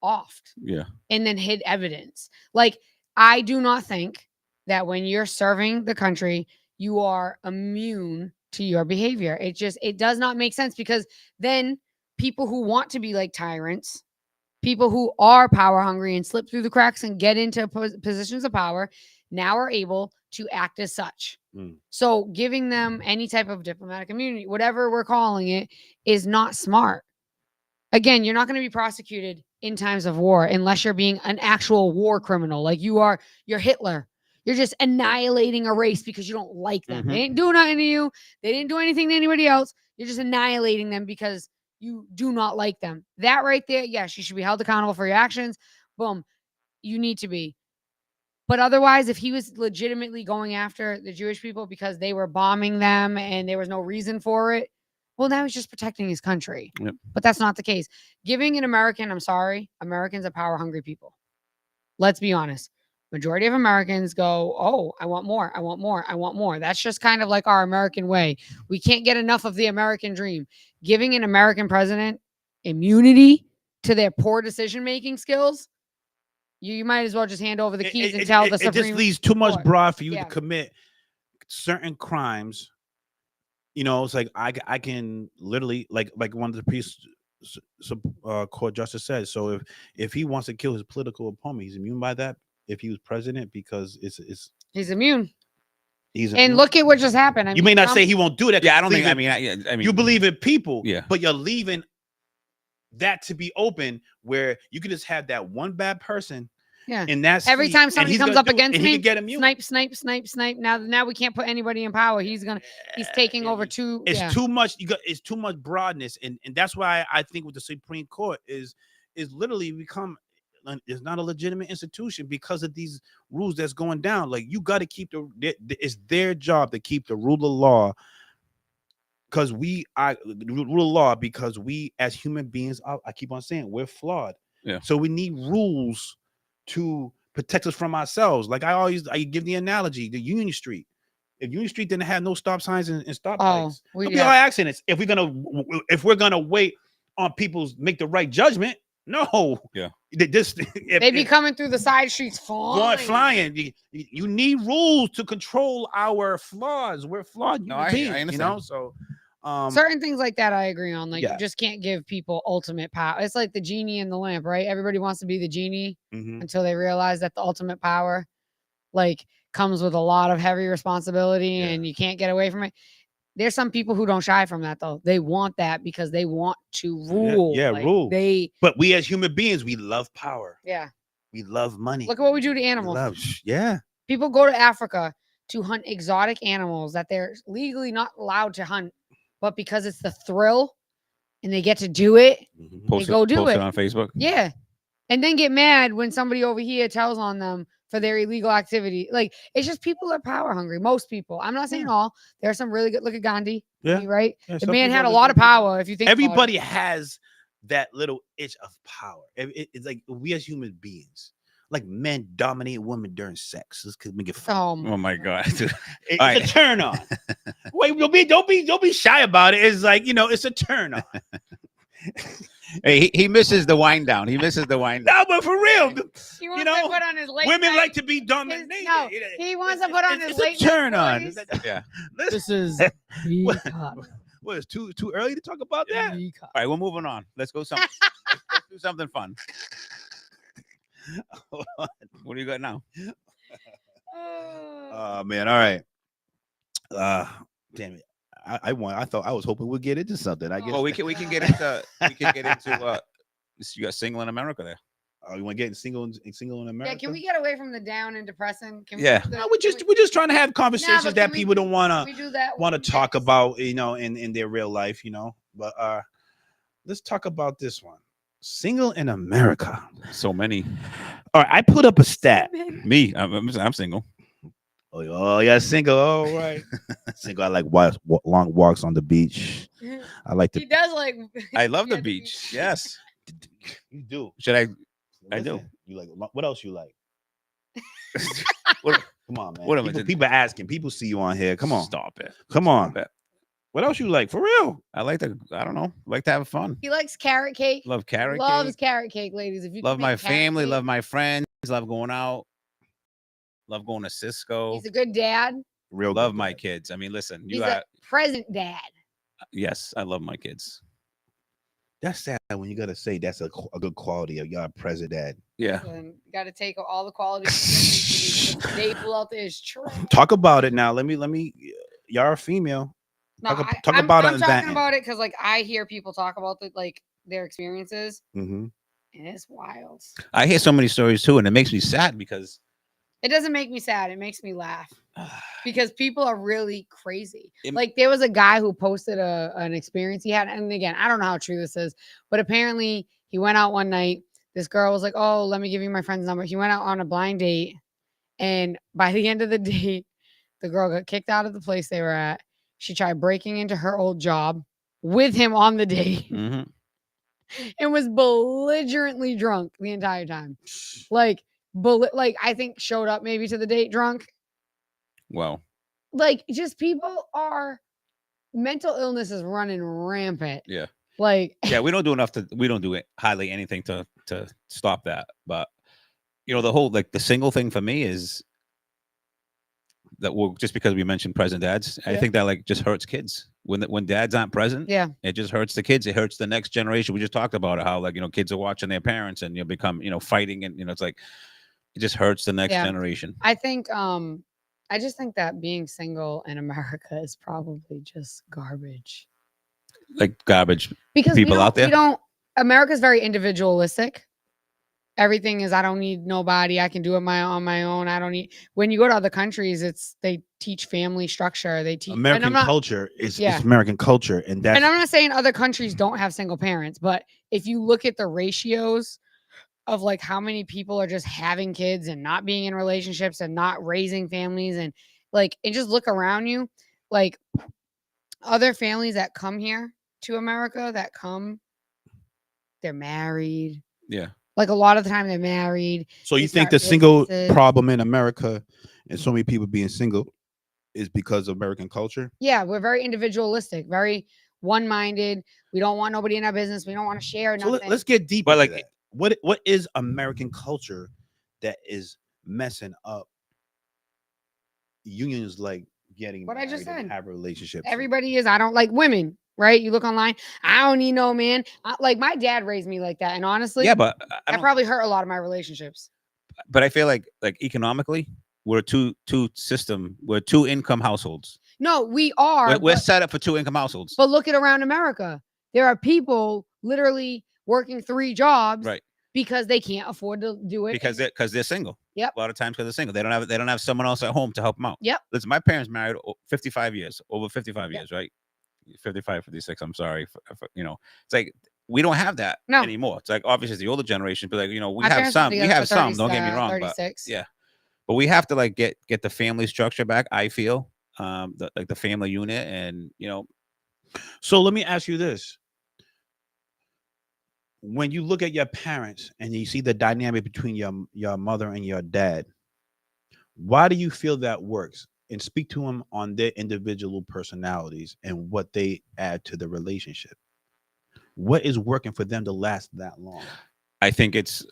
offed. Yeah. And then hid evidence. Like, I do not think that when you're serving the country, you are immune to your behavior. It does not make sense, because then people who want to be like tyrants, people who are power hungry and slip through the cracks and get into positions of power, now are able to act as such. So giving them any type of diplomatic immunity, whatever we're calling it, is not smart. Again, you're not going to be prosecuted in times of war unless you're being an actual war criminal. Like you're Hitler. You're just annihilating a race because you don't like them. They didn't do nothing to you. They didn't do anything to anybody else. You're just annihilating them because you do not like them. That right there, yes, you should be held accountable for your actions. Boom. You need to be. But otherwise, if he was legitimately going after the Jewish people because they were bombing them and there was no reason for it, well, now he's just protecting his country. Yep. But that's not the case. Giving an American, I'm sorry, Americans are power hungry people. Let's be honest. Majority of Americans go, oh, I want more. I want more. I want more. That's just kind of like our American way. We can't get enough of the American dream. Giving an American president immunity to their poor decision-making skills, you might as well just hand over the keys and tell the Supreme Court. It just leaves too much broad for you Yeah. to commit certain crimes. You know, it's like I can literally like one of the court justice said. So if he wants to kill his political opponent, he's immune by that. If he was president, because he's immune. He's and immune. look at what just happened. You may not say he won't do that. Yeah, I don't think. I mean, you believe in people. Yeah, but you're leaving that to be open, where you can just have that one bad person. Yeah. And that's every time somebody comes up against me, he can get immune. Snipe. Now we can't put anybody in power. He's taking over too. It's too much. It's too much broadness, and that's why I think with the Supreme Court is literally become. It's not a legitimate institution because of these rules that's going down. Like you got to keep it's their job to keep the rule of law. Because rule of law, because we as human beings, I keep on saying we're flawed. Yeah. So we need rules to protect us from ourselves. Like I give the analogy, the Union Street. If Union Street didn't have no stop signs and stop lights, there'll be all accidents. If we're gonna wait on people's make the right judgment, no. Yeah. They'd be coming through the side streets flying. You need rules to control our flaws. We're flawed human beings, I understand. You know, so certain things like that I agree on. Like yeah. you just can't give people ultimate power. It's like the genie in the lamp, right? Everybody wants to be the genie until they realize that the ultimate power like comes with a lot of heavy responsibility and you can't get away from it. There's some people who don't shy from that though. They want that because they want to rule. Yeah, like, rule. But we as human beings, we love power. Yeah. We love money. Look at what we do to animals. People go to Africa to hunt exotic animals that they're legally not allowed to hunt. But because it's the thrill and they get to do it, they go do it on Facebook. Yeah. And then get mad when somebody over here tells on them for their illegal activity. Like, it's just people are power hungry. Most people. I'm not saying all. There are some really good. Look at Gandhi. Yeah. Right? Yeah, the man had a lot of power, if you think everybody has that little itch of power. It's like we as human beings. Like men dominate women during sex. This could make it fun. Oh my god! It's a turn on. Wait, don't be shy about it. It's like it's a turn on. Hey, he misses the wind down. He misses the wind down. No, but for real, he wants to put on his late women night, like to be dominated. No, he wants to put on his late turn on. Yeah, this is what is too early to talk about that? All right, we're moving on. Let's go let's do something fun. What do you got now? Oh man! All right. Damn it! I was hoping we'd get into something. I guess. Well, we can get into you got Single in America there. Oh, you want to get single in America? Yeah, can we get away from the down and depressing? No, we're just trying to have conversations that people don't want to talk about, in their real life, But let's talk about this one. Single in America. So many. All right, I put up a stat. Me, I'm single. Oh, yeah, single. All right. Single. I like long walks on the beach. I like He to. does like. I love Yeah, the beach. Yes, You do. should I do. Listen, you like what else you like? What? Come on, man. What am I People, doing? people asking. People see you on here. Come on. Stop it. Come on. Stop it. What else you like? For real? I like to. I don't know. Like to have fun. He likes carrot cake. Love carrot Loves cake. carrot cake, ladies. If you can Love my make carrot family. cake, Love my friends. Love going out. Love going to Cisco. he's a good dad. Real Love good my dad. kids. I mean, listen. He's You a got. present dad. Yes, I love my kids. That's sad when you gotta say that's a good quality of your president. Yeah. And got to take all the qualities. The staple out there is true. Talk about it now. Let me. Y'all are female. No, Talk I'm about it. I'm talking about it because like I hear people talk about like their experiences, Mm-hmm. and it's wild. I hear so many stories too, and it makes me sad because It doesn't make me sad. It makes me laugh because people are really crazy. It- Like there was a guy who posted an experience he had, and again, I don't know how true this is, but apparently he went out one night. This girl was like, "Oh, let me give you my friend's number." He went out on a blind date, and by the end of the date, the girl got kicked out of the place they were at. She tried breaking into her old job with him on the date Mhm. and was belligerently drunk the entire time. Like, I think showed up maybe to the date drunk. Well, Like, just people are mental illness is running rampant. yeah. Like, Yeah, we don't do enough we don't do it hardly anything to stop that. But the whole like the single thing for me is that just because we mentioned present dads, I Yeah. think that like just hurts kids when dads aren't present. yeah, It just hurts the kids. It hurts the next generation. We just talked about it, how like kids are watching their parents and become fighting, and it's like it just hurts the next Yeah. generation. I think I just think that being single in America is probably just garbage. Like garbage. Because People out there? we don't America's very individualistic. Everything is I don't need nobody. I can do it on my own. I don't need when you go to other countries, they teach family structure. They teach American culture is Yeah. it's American culture, and that's and I'm not saying other countries don't have single parents, but if you look at the ratios of like how many people are just having kids and not being in relationships and not raising families and just look around you, like other families that come here to America they're married. Yeah. Like a lot of the time they're married. so they you think start the single businesses. problem in America and so many people being single is because of American culture? Yeah, we're very individualistic, very one-minded. We don't want nobody in our business. We don't want to share So nothing. let's get deep But, into like, that. What is American culture that is messing up unions like getting What I just married and said. have relationships? Everybody is. I don't like women, right? You look online. I don't need no man. Like my dad raised me like that, and honestly, Yeah, but that probably hurt a lot of my relationships. but I feel like economically we're two income households. No, we are. We're but, set up for 2 income households. but look at around America. There are people literally working 3 jobs, Right. because they can't afford to do it. Because they're single. Yep. A lot of times because they're single. They don't have someone else at home to help them out. Yep. Listen, my parents married 55 years, over 55 Yep. years, right? 55, 56. I'm sorry. It's like we don't have that No. anymore. It's like obviously it's the older generation, but like, we My have parents some. been We together have for some. Don't get me wrong. 36. But yeah. But we have to like get the family structure back, I feel. The family unit and So let me ask you this. When you look at your parents and you see the dynamic between your mother and your dad, why do you feel that works? And speak to them on their individual personalities and what they add to the relationship. What is working for them to last that long? I think it's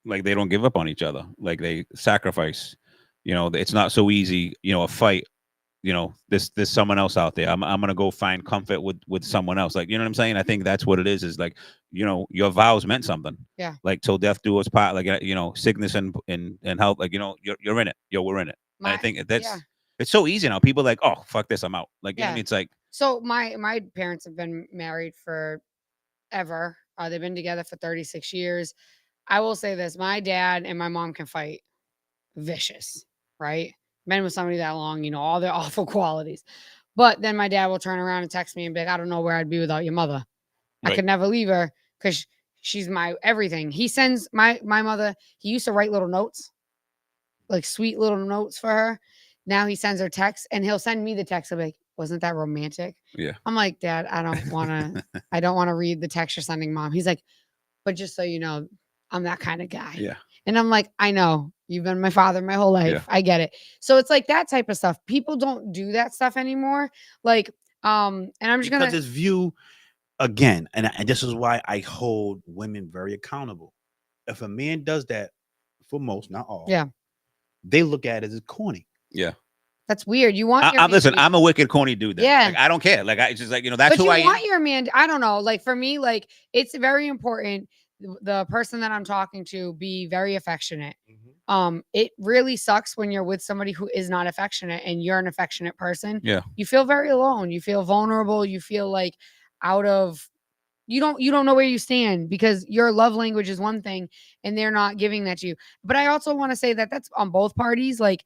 like they don't give up on each other. Like they sacrifice. It's not so easy. A fight. There's someone else out there. I'm gonna go find comfort with someone else. Like, you know what I'm saying? I think that's what it is. Is like, your vows meant something. Yeah. Like till death do us part. Like, sickness and health. Like, you're in it. We're in it. And I think that's it's so easy now. People are like, oh, fuck this, I'm out. Like, you know what I mean? It's like, So my parents have been married for ever. They've been together for 36 years. I will say this: my dad and my mom can fight vicious, right? Been with somebody that long, all their awful qualities. But then my dad will turn around and text me and be like, I don't know where I'd be without your mother. I Right. could never leave her because she's my everything. He sends my mother, he used to write little notes. like sweet little notes for her. Now he sends her texts, and he'll send me the text. I'll be like, wasn't that romantic? Yeah. I'm like, Dad, I don't want to read the text you're sending, Mom. He's like, but just so you know, I'm that kind of guy. Yeah. And I'm like, I know you've been my father my whole life. Yeah. I get it. So it's like that type of stuff. People don't do that stuff anymore. Like, and I'm just Because gonna this view again, and this is why I hold women very accountable. If a man does that, for most, not all, Yeah. they look at it as corny. Yeah. That's weird. You want your man listen, to be- I'm a wicked corny dude. Then. Yeah. Like, I don't care. Like, it's just like, that's but who you I am. want your man. I don't know. Like for me, like it's very important. The person that I'm talking to be very affectionate. It really sucks when you're with somebody who is not affectionate and you're an affectionate person. Yeah. You feel very alone. You feel vulnerable. You feel like out of you don't know where you stand because your love language is one thing and they're not giving that to you. But I also want to say that that's on both parties. Like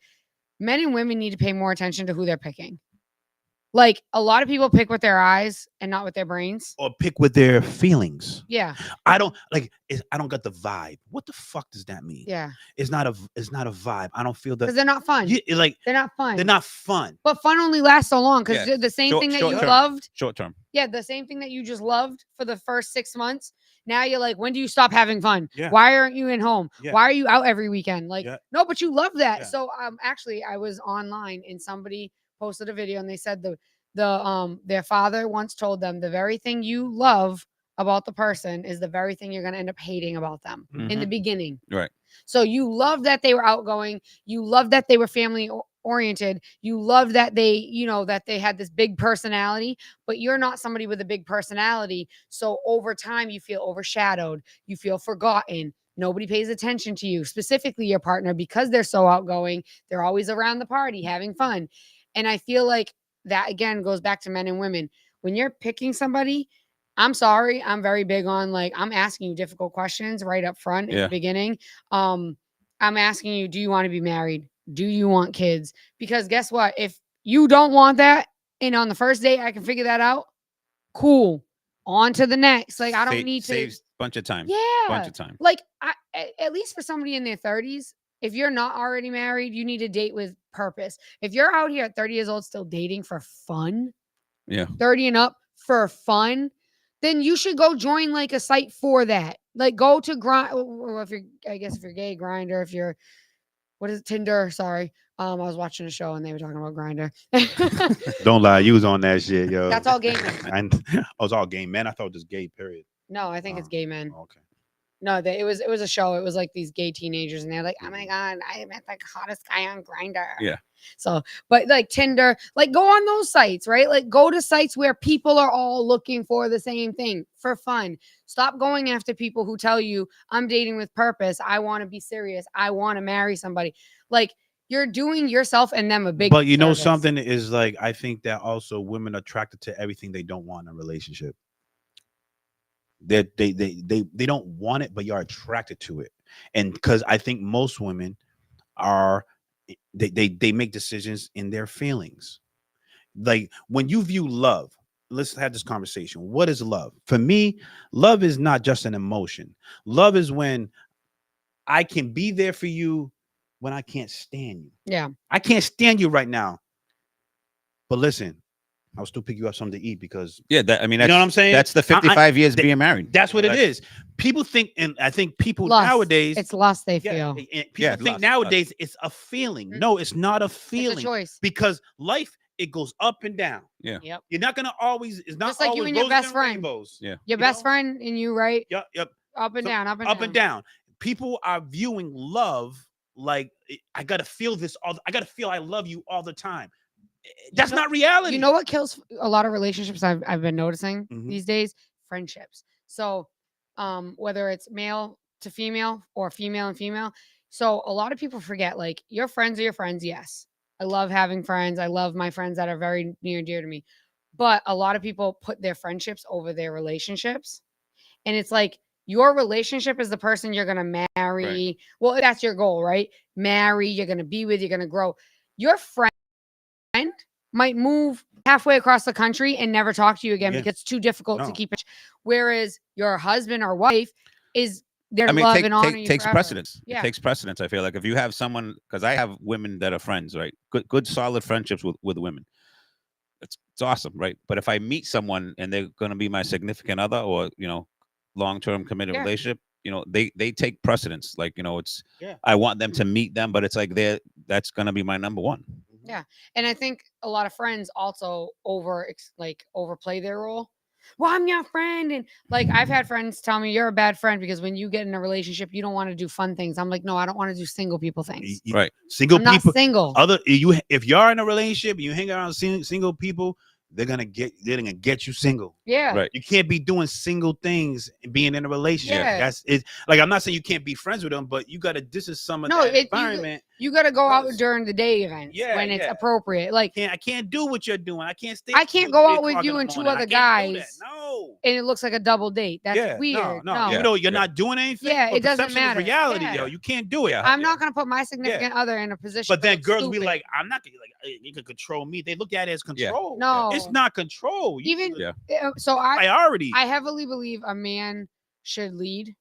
men and women need to pay more attention to who they're picking. Like a lot of people pick with their eyes and not with their brains. Or pick with their feelings. Yeah. I don't like. I don't get the vibe. What the fuck does that mean? Yeah. It's not a vibe. I don't feel that. Because they're not fun. Yeah, like they're not fun. they're not fun. But fun only lasts so long because Yeah. the same Short- thing that short you term. loved. Short term. Yeah, the same thing that you just loved for the first 6 months. Now you're like, when do you stop having fun? Yeah. Why aren't you in home? Yeah. Why are you out every weekend? Like, Yeah. no, but you love that. Yeah. So actually I was online and somebody posted a video and they said their father once told them the very thing you love about the person is the very thing you're going to end up hating about them in the beginning. Right. So you love that they were outgoing. You love that they were family oriented. You love that that they had this big personality, but you're not somebody with a big personality. So over time you feel overshadowed. You feel forgotten. Nobody pays attention to you, specifically your partner, because they're so outgoing. They're always around the party having fun. And I feel like that again goes back to men and women. When you're picking somebody, I'm sorry, I'm very big on like I'm asking you difficult questions right up front in the beginning. I'm asking you, do you want to be married? Do you want kids? Because guess what? If you don't want that and on the first date I can figure that out, cool. On to the next. Like I don't need to saves bunch of time. Yeah. Bunch of time. Like at least for somebody in their 30s, if you're not already married, you need to date with purpose. If you're out here at 30 years old still dating for fun, 30 and up for fun, then you should go join like a site for that. Like go to grind, or if you're gay, Grinder. If you're, what is it, Tinder? Sorry, I was watching a show and they were talking about Grinder. Don't lie, you was on that shit, yo. That's all gay men. It's all gay men. I thought it was gay. Period. No, I think it's gay men. Okay. No, it was a show. It was like these gay teenagers, and they're like, "Oh my god, I met the hottest guy on Grinder." Yeah. So, but like Tinder, like go on those sites, right? Like go to sites where people are all looking for the same thing for fun. Stop going after people who tell you, "I'm dating with purpose. I want to be serious. I want to marry somebody." Like you're doing yourself and them a big. But you know service. something is like I think that also women are attracted to everything they don't want in a relationship. They don't want it, but you're attracted to it. And because I think most women are they make decisions in their feelings. Like when you view love, let's have this conversation. What is love? For me, love is not just an emotion. Love is when I can be there for you when I can't stand you. Yeah. I can't stand you right now. But listen, I'll still pick you up something to eat because Yeah, that, I mean, you that's, know what I'm saying? That's the 55 years being married. That's what it is. People think, and I think people Lust. nowadays, It's lust they yeah, feel. and people think lust, nowadays it's a feeling. No, it's not a feeling. It's a choice. Because life, it goes up and down. Yeah. Yep. You're not gonna always. It's not Just like you always and your roses best friend. rainbows. Yeah. Your best friend and you, right? Yep. Up and So, down, up and up down. and down. People are viewing love like I gotta feel this. I gotta feel I love you all the time. That's not reality. You know what kills a lot of relationships I've been noticing these days? Friendships. So whether it's male to female or female and female. So a lot of people forget, like, your friends are your friends. Yes. I love having friends. I love my friends that are very near and dear to me. But a lot of people put their friendships over their relationships. And it's like your relationship is the person you're going to marry. Right. Well, that's your goal, right? Marry, you're going to be with, you're going to grow. Your friend might move halfway across the country and never talk to you again because it's too difficult to keep it. Whereas your husband or wife is their I mean, love and honor you takes forever. precedence. Yeah. It takes precedence. I feel like if you have someone, because I have women that are friends, right? Good, solid friendships with women. It's awesome, right? But if I meet someone and they're going to be my significant other, or long-term committed Yeah. relationship, they take precedence. Like it's Yeah. I want them to meet them, but it's like that's going to be my number one. Yeah. And I think a lot of friends also overplay their role. Well, I'm your friend. And like, I've had friends tell me you're a bad friend because when you get in a relationship, you don't want to do fun things. I'm like, no, I don't want to do single people things. Right. Single I'm not people. single. If you're in a relationship and you hang around single people, they're gonna get you single. Yeah. Right. You can't be doing single things and being in a relationship. Yeah. That's it. Like, I'm not saying you can't be friends with them, but you gotta distance some of that environment. You got to go out Because- during the day events when it's appropriate. Like, I can't do what you're doing. I can't stay. I can't till go 3 out with o'clock in you the and two morning. I other can't do that. guys. No. And it looks like a double date. That's weird. No. Even though you're not doing anything. Yeah, but it doesn't perception is matter. reality, Yeah. yo. You can't do it. I'm not gonna put my significant other in a position. But then that's girls be stupid. like, I'm not gonna you can control me. They look at it as control. No. It's not control. Even so, priority. I heavily believe a man should lead.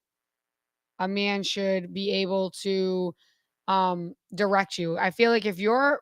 A man should be able to direct you. I feel like if you're,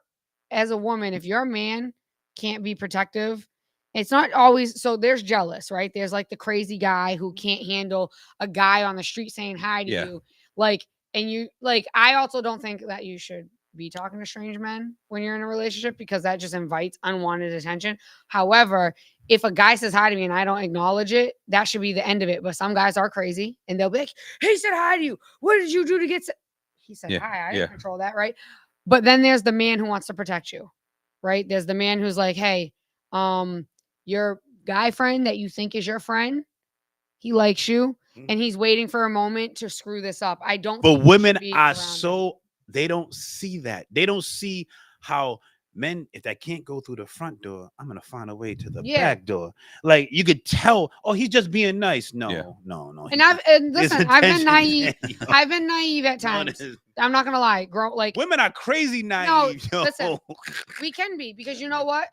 as a woman, if your man can't be protective, it's not always. So there's jealous, right? There's like the crazy guy who can't handle a guy on the street saying hi to you, like, and you like. I also don't think that you should be talking to strange men when you're in a relationship because that just invites unwanted attention. However, if a guy says hi to me and I don't acknowledge it, that should be the end of it. But some guys are crazy and they'll be like, "He said hi to you. What did you do to get?" He said hi. I didn't control that, right? But then there's the man who wants to protect you, right? There's the man who's like, "Hey, your guy friend that you think is your friend, he likes you, and he's waiting for a moment to screw this up." I don't. But think you women should be are around so they don't see that. They don't see how men, if they can't go through the front door, I'm gonna find a way to the back door. Like, you could tell, oh, he's just being nice. No. And listen, I've been naive. I've been naive at times. I'm not gonna lie. Women are crazy naive. No, listen, we can be, because you know what?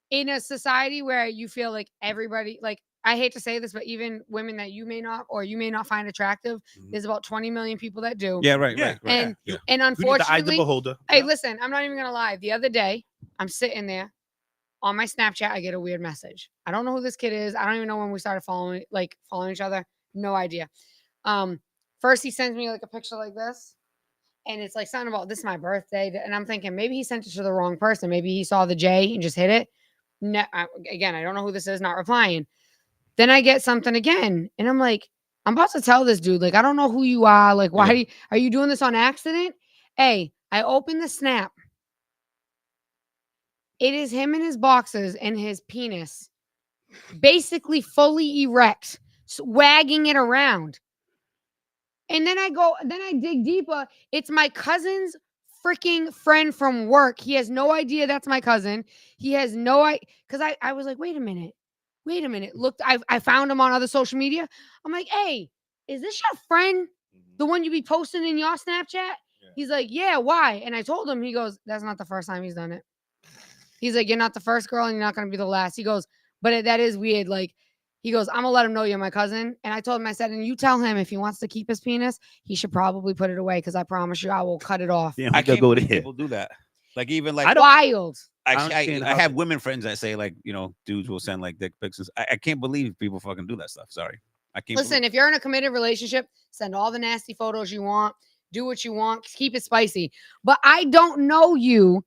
In a society where you feel like everybody, like, I hate to say this, but even women that you may not find attractive, there's about 20 million people that do. Yeah, right. And unfortunately, hey, listen, I'm not even gonna lie. The other day, I'm sitting there on my Snapchat. I get a weird message. I don't know who this kid is. I don't even know when we started following each other. No idea. First he sends me like a picture like this, and it's like something about, this is my birthday, and I'm thinking maybe he sent it to the wrong person. Maybe he saw the J and just hit it. No, again, I don't know who this is. Not replying. Then I get something again, and I'm like, I'm about to tell this dude, like, I don't know who you are. Like, why are you doing this on accident? Hey, I open the snap. It is him in his boxes and his penis, basically fully erect, wagging it around. And then I dig deeper. It's my cousin's freaking friend from work. He has no idea that's my cousin. He has no idea, because I was like, wait a minute. Looked, I found him on other social media. I'm like, hey, is this your friend? The one you be posting in your Snapchat? Yeah. He's like, yeah, why? And I told him, he goes, that's not the first time he's done it. He's like, you're not the first girl and you're not going to be the last. He goes, but that is weird. Like, he goes, I'm going to let him know you're my cousin. And I told him, I said, and you tell him if he wants to keep his penis, he should probably put it away, because I promise you I will cut it off. Yeah, I can't go believe there. people do that. Like, even like wild. I have women friends that say, like, dudes will send like dick pics. I can't believe people fucking do that stuff. Sorry. I can't. Listen, if you're in a committed relationship, send all the nasty photos you want. Do what you want. Keep it spicy. But I don't know you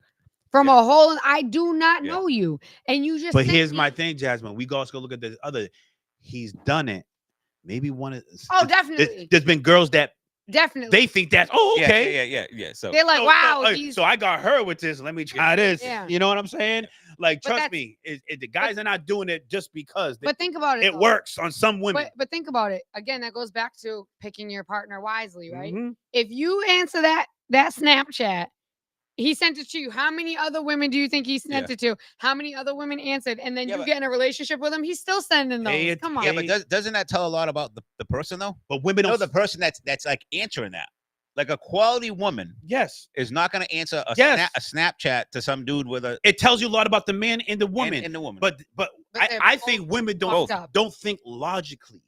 from a whole. I do not know you. And you just. But here's my thing, Jasmine. We also go look at the other. He's done it. Maybe one of. Oh, definitely. There's been girls that. Definitely. They think that's okay. Yeah. So they're like, wow. So I got her with this. Let me try this. Yeah. You know what I'm saying? Like, But trust me, the guys are not doing it just because. But think about it. It works on some women. But think about it. Again, that goes back to picking your partner wisely, right? Mm-hmm. If you answer that Snapchat, he sent it to you. How many other women do you think he sent it to? How many other women answered? And then you get in a relationship with him, he's still sending those. Come on. Yeah, but doesn't that tell a lot about the person, though? But women don't. The person that's like answering that. Like, a quality woman, is not going to answer a Snapchat to some dude with a. It tells you a lot about the man and the woman. And the woman. But I think women don't think logically.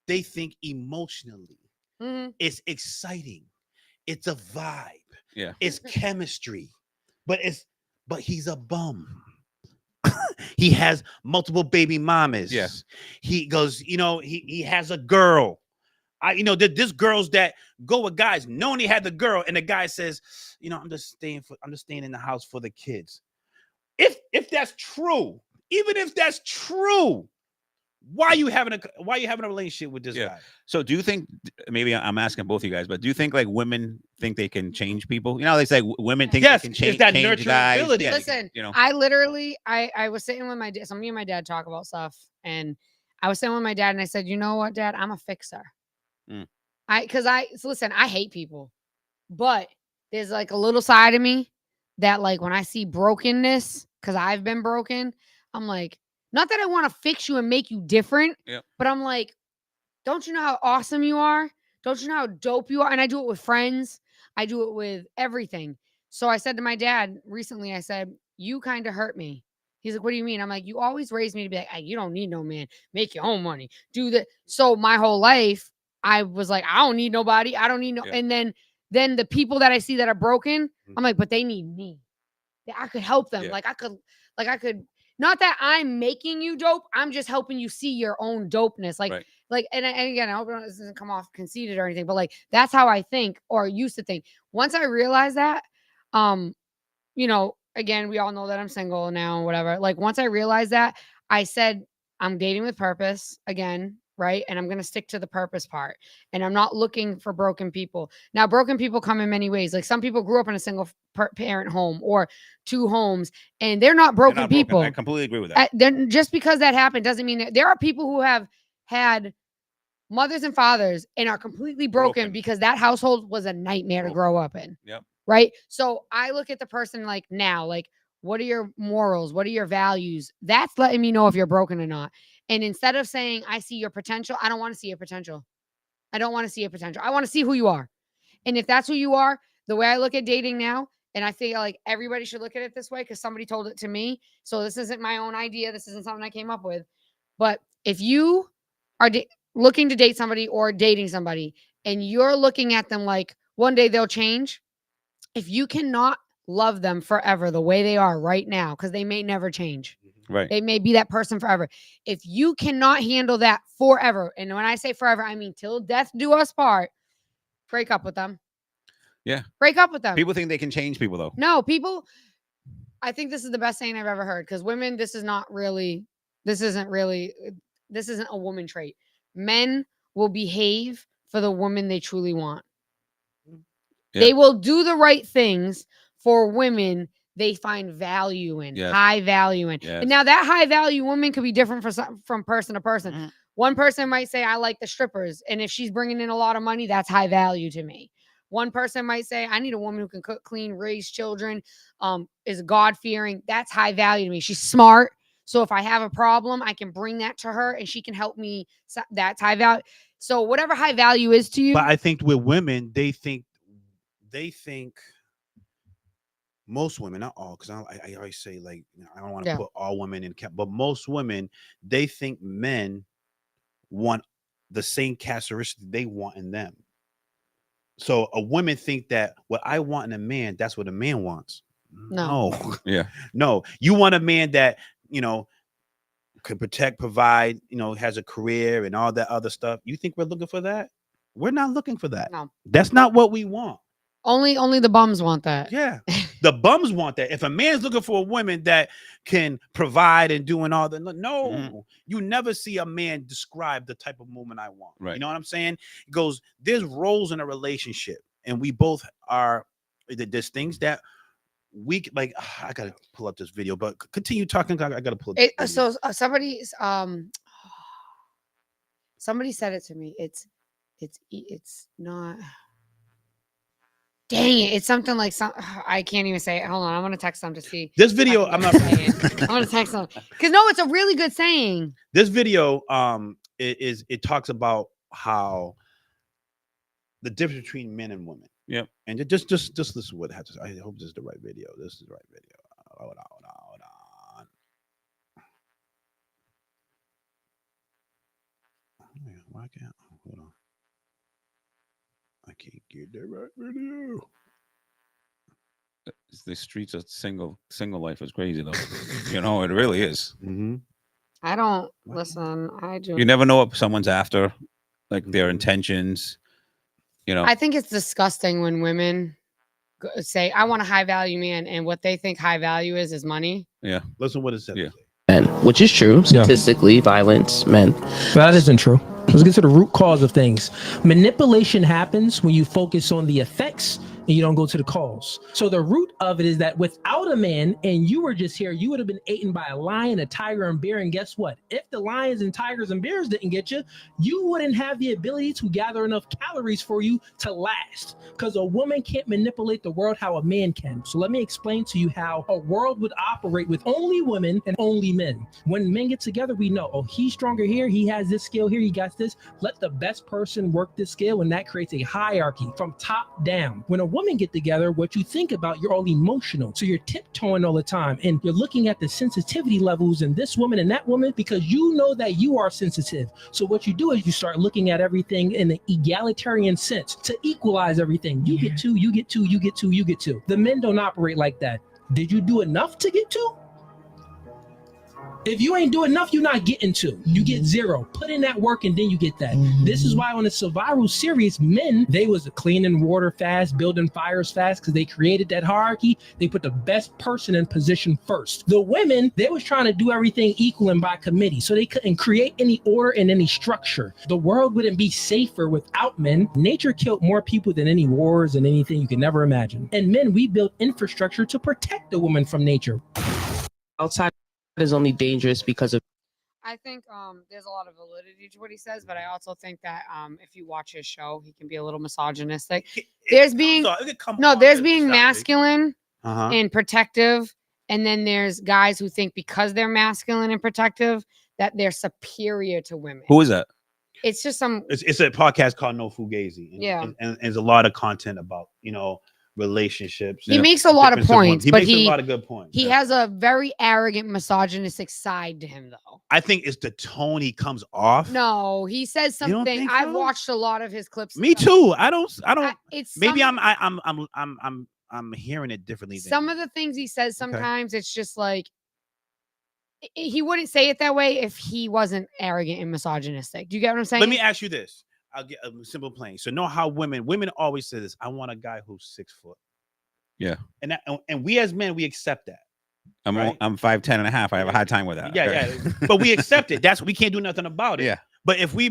They think emotionally. Mhm. It's exciting. It's a vibe. Yeah. It's chemistry. But he's a bum. He has multiple baby mamas. Yeah. He goes, he has a girl. There's girls that go with guys knowing he had the girl, and the guy says, I'm just staying in the house for the kids. If that's true, even if that's true, why are you having a relationship with this guy? So do you think, maybe I'm asking both of you guys, but do you think like women think they can change people? They say women think Yes, they can it's change, that change nurturing guys. ability. Yeah, Listen, you know. I literally, I was sitting with my dad. So me and my dad talk about stuff, and I was sitting with my dad, and I said, you know what, Dad, I'm a fixer. Mm. So listen, I hate people, but there's like a little side of me that like when I see brokenness, because I've been broken, I'm like, not that I want to fix you and make you different, Yep. but I'm like, don't you know how awesome you are? Don't you know how dope you are? And I do it with friends. I do it with everything. So I said to my dad recently, I said, you kind of hurt me. He's like, what do you mean? I'm like, you always raised me to be like, hey, you don't need no man. Make your own money. Do that. So my whole life, I was like, I don't need nobody. I don't need no. Yeah. And then the people that I see that are broken, I'm like, but they need me. That I could help them. Yeah. Like I could, not that I'm making you dope. I'm just helping you see your own dopeness. Right. And again, I hope this doesn't come off conceited or anything, but like that's how I think or used to think. Once I realized that, again, we all know that I'm single now and whatever. Like once I realized that, I said I'm dating with purpose again, right? And I'm gonna stick to the purpose part. And I'm not looking for broken people. Now, broken people come in many ways. Like some people grew up in a single parent home or two homes, and they're not broken They're not people. I completely agree with that. Then just because that happened doesn't mean that there are people who have had mothers and fathers and are completely broken. Because that household was a nightmare to grow up in. Yep. Right. So I look at the person like now, like, what are your morals? What are your values? That's letting me know if you're broken or not. And instead of saying, I see your potential, I don't want to see your potential. I don't want to see your potential. I want to see who you are. And if that's who you are, the way I look at dating now, and I feel like everybody should look at it this way because somebody told it to me. So this isn't my own idea. This isn't something I came up with. But if you are looking to date somebody or dating somebody and you're looking at them like one day they'll change, if you cannot love them forever the way they are right now, because they may never change. Right. They may be that person forever. If you cannot handle that forever, and when I say forever, I mean till death do us part, break up with them. Yeah. Break up with them. People think they can change people though. No, people, I think this is the best saying I've ever heard because women, this isn't a woman trait. Men will behave for the woman they truly want. Yeah. They will do the right things for women they find value in, Yes. high value in. Yes. And now that high value woman could be different from person to person. Mhm. One person might say, I like the strippers. And if she's bringing in a lot of money, that's high value to me. One person might say, I need a woman who can cook, clean, raise children, is God-fearing. That's high value to me. She's smart. So if I have a problem, I can bring that to her and she can help me. So that's high value. So whatever high value is to you. But I think with women, they think most women, not all, because I always say like I don't want to put all women in camp, but most women, they think men want the same characteristics they want in them. So a woman think that what I want in a man, that's what a man wants. No. Yeah. No. You want a man that, can protect, provide, has a career and all that other stuff. You think we're looking for that? We're not looking for that. No. That's not what we want. Only the bums want that. Yeah. The bums want that. If a man's looking for a woman that can provide and doing all the you never see a man describe the type of woman I want. Right. You know what I'm saying? It goes, there's roles in a relationship, and we both are. There's things that we like. I gotta pull up this video, but continue talking. I gotta pull up it. This So somebody said it to me. It's not. Dang it! It's something like I can't even say it. Hold on, I'm gonna text them to see. This video, I'm not. I'm gonna text them because no, it's a really good saying. This video, it talks about how the difference between men and women. Yep. And just listen to what it has to say. I hope this is the right video. This is the right video. Hold on. Why can't? Hold on. I can't get that right video. The streets of single life is crazy though. You know, it really is. Mm-hmm. I don't listen. I do. You never know what someone's after, like their Mhm. intentions. You know, I think it's disgusting when women say, "I want a high value man," and what they think high value is money. yeah. Listen what it says. Yeah. Men, which is true. Statistically, violence men. But that isn't true. Let's get to the root cause of things. Manipulation happens when you focus on the effects and you don't go to the cause. So the root of it is that without a man and you were just here, you would have been eaten by a lion, a tiger, and bear. And guess what? If the lions and tigers and bears didn't get you, you wouldn't have the ability to gather enough calories for you to last. Because a woman can't manipulate the world how a man can. So let me explain to you how a world would operate with only women and only men. When men get together, we know, oh, he's stronger here, he has this skill here, he got this. Let the best person work this skill, and that creates a hierarchy from top down. When a woman get together, what you think about, you're all emotional. So you're tiptoeing all the time, and you're looking at the sensitivity levels in this woman and that woman because you know that you are sensitive. So what you do is you start looking at everything in an egalitarian sense to equalize everything. You get two, you get two, you get two, you get two. The men don't operate like that. Did you do enough to get two? If you ain't do enough, you're not getting to. You get zero. Put in that work and then you get that. This is why on the survival series, men, they was cleaning water fast, building fires fast because they created that hierarchy. They put the best person in position first. The women, they was trying to do everything equal and by committee. So they couldn't create any order and any structure. The world wouldn't be safer without men. Nature killed more people than any wars and anything you could never imagine. And men, we built infrastructure to protect the woman from nature. Outside is only dangerous because of. I think there's a lot of validity to what he says, but I also think that if you watch his show, he can be a little misogynistic. There's being masculine and protective, and then there's guys who think because they're masculine and protective that they're superior to women. Who is that? It's just some. It's a podcast called No Fugazi. And, Yeah. and there's a lot of content about relationships. He makes a lot of points, but makes a lot of good points. He has a very arrogant, misogynistic side to him, though. I think it's the tone he comes off. No, he says You don't something. think I've so? watched a lot of his clips. Me too. I don't. It's Maybe some, I'm hearing it differently. some of the things he says. Sometimes it's just like he wouldn't say it that way if he wasn't arrogant and misogynistic. Do you get what I'm saying? Let me ask you this. I'll get a simple plane. So know how women always say this. I want a guy who's 6 foot. Yeah. And we as men, we accept that. I'm 5'10" and a half. I have a hard time with that. Yeah. But we accept it. We can't do nothing about it. Yeah. But if we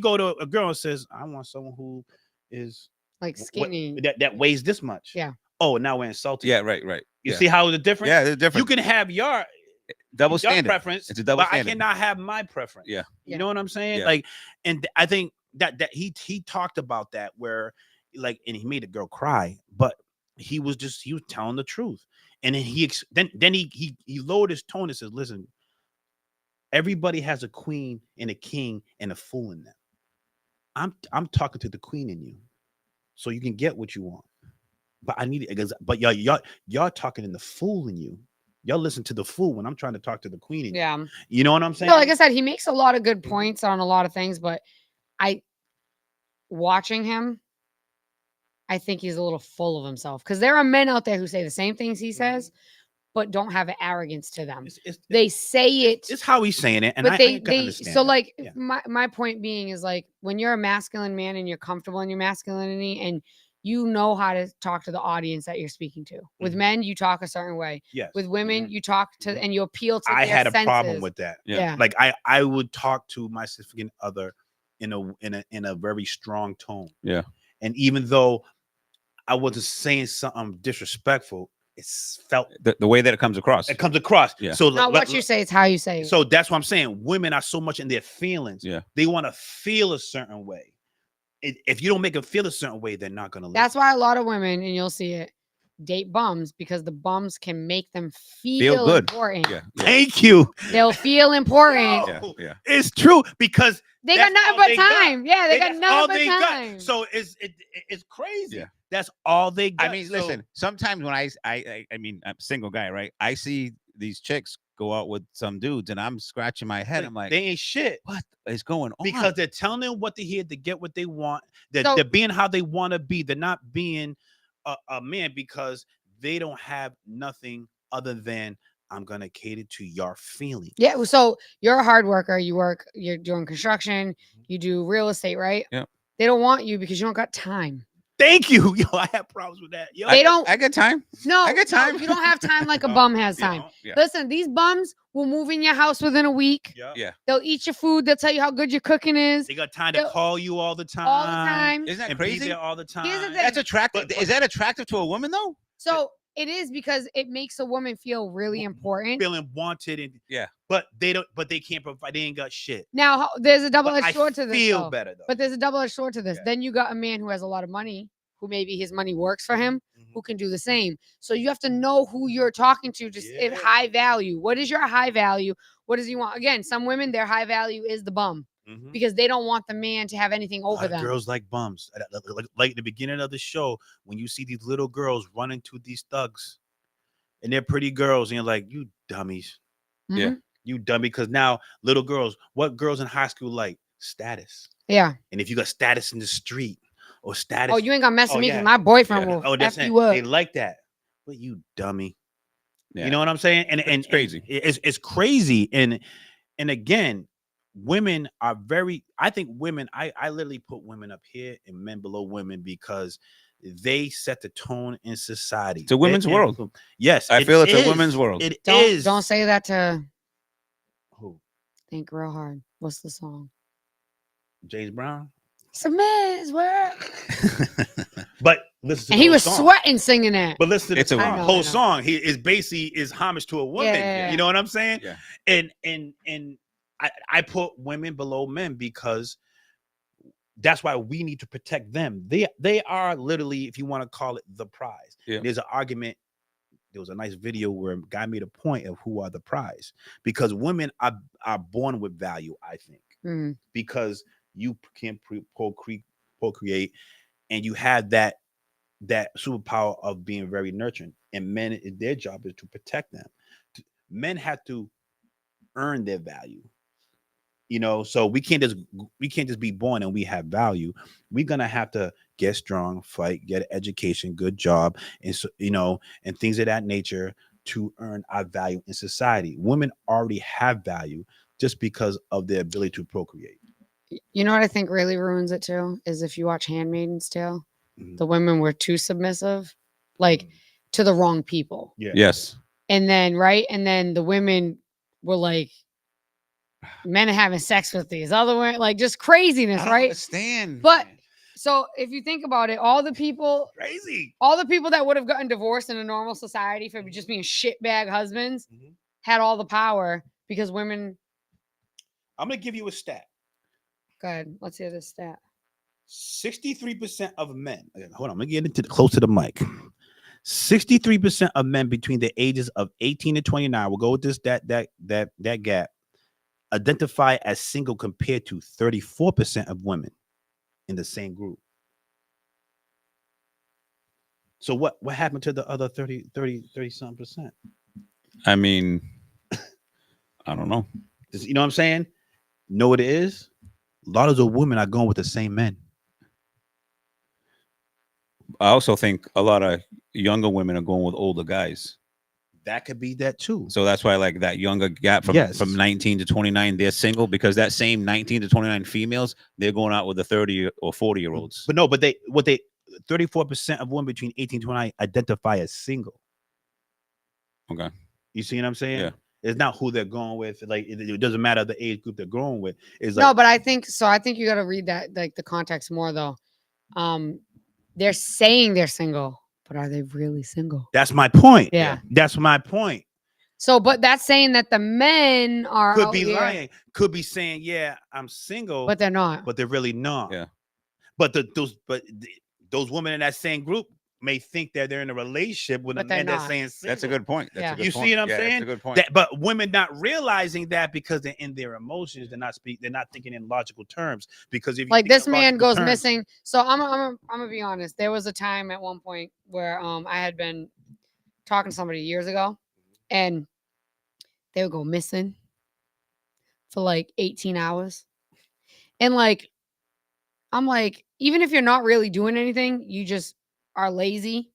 go to a girl and says, I want someone who is like skinny that weighs this much. Yeah. Oh, now we're insulting. Yeah, right. You see how the difference? Yeah, the difference. You can have your double standard preference. It's a double but standard. I cannot have my preference. Yeah. You know what I'm saying? Yeah. Like, and I think that he talked about that where and he made a girl cry, but he was telling the truth. And then then he lowered his tone and says, listen, everybody has a queen and a king and a fool in them. I'm talking to the queen in you, so you can get what you want. But I need it. But y'all talking in the fool in you. Y'all listen to the fool when I'm trying to talk to the queen in you. Yeah. You know what I'm saying? No, like I said, he makes a lot of good points on a lot of things, but watching him, I think he's a little full of himself because there are men out there who say the same things he says, but don't have an arrogance to them. They say it. It's how he's saying it, and but I they can understand so that. like Yeah. my point being is like when you're a masculine man and you're comfortable in your masculinity and you know how to talk to the audience that you're speaking to. With men, you talk a certain way. Yes. With women, you talk to and you appeal to. I their had a problem senses. with that. Yeah. Like I would talk to my significant other in a very strong tone. Yeah. And even though I wasn't saying something disrespectful, it's felt The way that it comes across. it comes across. Yeah. So Not what you say, it's how you say it. So that's what I'm saying. Women are so much in their feelings. Yeah. They want to feel a certain way. If you don't make them feel a certain way, they're not going to. That's why a lot of women, and you'll see it, date bums because the bums can make them feel good. important. Yeah. Thank you. They'll feel important. Yeah. It's true because They got that's nothing all but they got. time. Yeah, they got that's all nothing they but got. time. So it's crazy. Yeah. That's all they got. I mean, listen, sometimes when I mean, I'm a single guy, right? I see these chicks go out with some dudes, and I'm scratching my head. I'm like, they ain't shit what is going on? because they're telling them what they hear to get what they want. So- They're being how they want to be. They're not being a man because they don't have nothing other than I'm gonna cater to your feelings. Yeah. So you're a hard worker. You're doing construction. You do real estate, right? Yeah. They don't want you because you don't got time. Thank you. Yo, I have problems with that. Yo, They don't. I get time. No, I got time. No, you don't have time like a No, bum has you time. don't. Yeah. Listen, these bums will move in your house within a week. Yeah. Yeah. They'll eat your food. They'll tell you how good your cooking is They got time to They'll- call you all the time. all the time. Isn't that And be crazy? there all the time. Here's the thing. That's attractive. But- Is that attractive to a woman though? So it is because it makes a woman feel really important. Feeling wanted and Yeah. but they don't. But they can't provide. They ain't got shit. Now there's a But double-edged I sword to this. feel though. better though. But there's a double-edged sword to this. Yeah. Then you got a man who has a lot of money, who maybe his money works for him, who can do the same. So you have to know who you're talking to. Just if Yeah. high value. What is your high value? What does he want? Again, some women, their high value is the bum Mhm. because they don't want the man to have anything A lot over of them. girls like bums. Like the beginning of the show, when you see these little girls running to these thugs, and they're pretty girls, and you're like, you dummies, Yeah. Mhm. you dummy. Because now little girls, what girls in high school like? Status. Yeah. And if you got status in the street or status, Oh, you ain't gonna mess with Oh, me because yeah. my boyfriend Yeah. will oh, that's F it. you up. They like that. But you dummy. Yeah. You know what I'm saying? And It's crazy. It's crazy. And again, women are very. I think women. I literally put women up here and men below women because they set the tone in society. It's a women's They- world. Yes, I it feel it's a is. women's world. It is. Don't say that to Who? think real hard. What's the song? James Brown. Submit his word. But listen to And the he whole was song. sweating singing that. But listen to It's the a song. woman. I Whole know. song. He is basically is homage to a woman. Yeah. You know what I'm saying? Yeah. And I put women below men because that's why we need to protect them. They are literally, if you want to call it, the prize. Yeah. There's an argument. There was a nice video where a guy made a point of who are the prize because women are born with value. I think Mhm. because you can procreate and you have that superpower of being very nurturing, and men, their job is to protect them. Men have to earn their value, so we can't just be born and we have value. We're gonna have to get strong, fight, get an education, good job, and so and things of that nature to earn our value in society. Women already have value just because of their ability to procreate. You know what I think really ruins it too is if you watch Handmaid's Tale, Mhm. the women were too submissive, like to the wrong people. Yeah. Yes. And then the women were like, men are having sex with these other women, like just craziness, I don't right? understand. But so if you think about it, all the people Crazy. that would have gotten divorced in a normal society for just being shitbag husbands Mhm. had all the power because women. I'm gonna give you a stat. Go ahead, let's hear this stat. 63% of men. Hold on, I'm gonna get into close to the mic. 63% of men between the ages of 18 and 29. We'll go with this that gap. Identify as single compared to 34% of women in the same group. So what happened to the other 30 something percent? I mean, I don't know. You know what I'm saying? Know what it is? A lot of the women are going with the same men. I also think a lot of younger women are going with older guys. That could be that too. So that's why, like, that younger gap from Yes. 19 to 29, they're single because that same 19 to 29 females, they're going out with the 30 or 40-year-olds. But no, but 34% of women between 18 and 29 identify as single. Okay. You see what I'm saying? Yeah. It's not who they're going with. Like it doesn't matter the age group they're going with. It's like No, but I think you got to read that, like, the context more though. They're saying they're single, but are they really single? that's my point. Yeah. That's my point. So, but that's saying that the men are Could out be here, lying. Could be saying, yeah, I'm single, but they're not. but they're really not. Yeah. But those women in that same group may think that they're in a relationship with a But they're man that's not. saying single. That's a good point. That's Yeah. a good You point. see what I'm Yeah, saying? That's a good point. But women not realizing that because they're in their emotions, they're not thinking in logical terms. Because if you Like think in this man logical goes terms- missing. So I'm gonna be honest. There was a time at one point where I had been talking to somebody years ago, and they would go missing for like 18 hours. And like, I'm like, even if you're not really doing anything, you just are lazy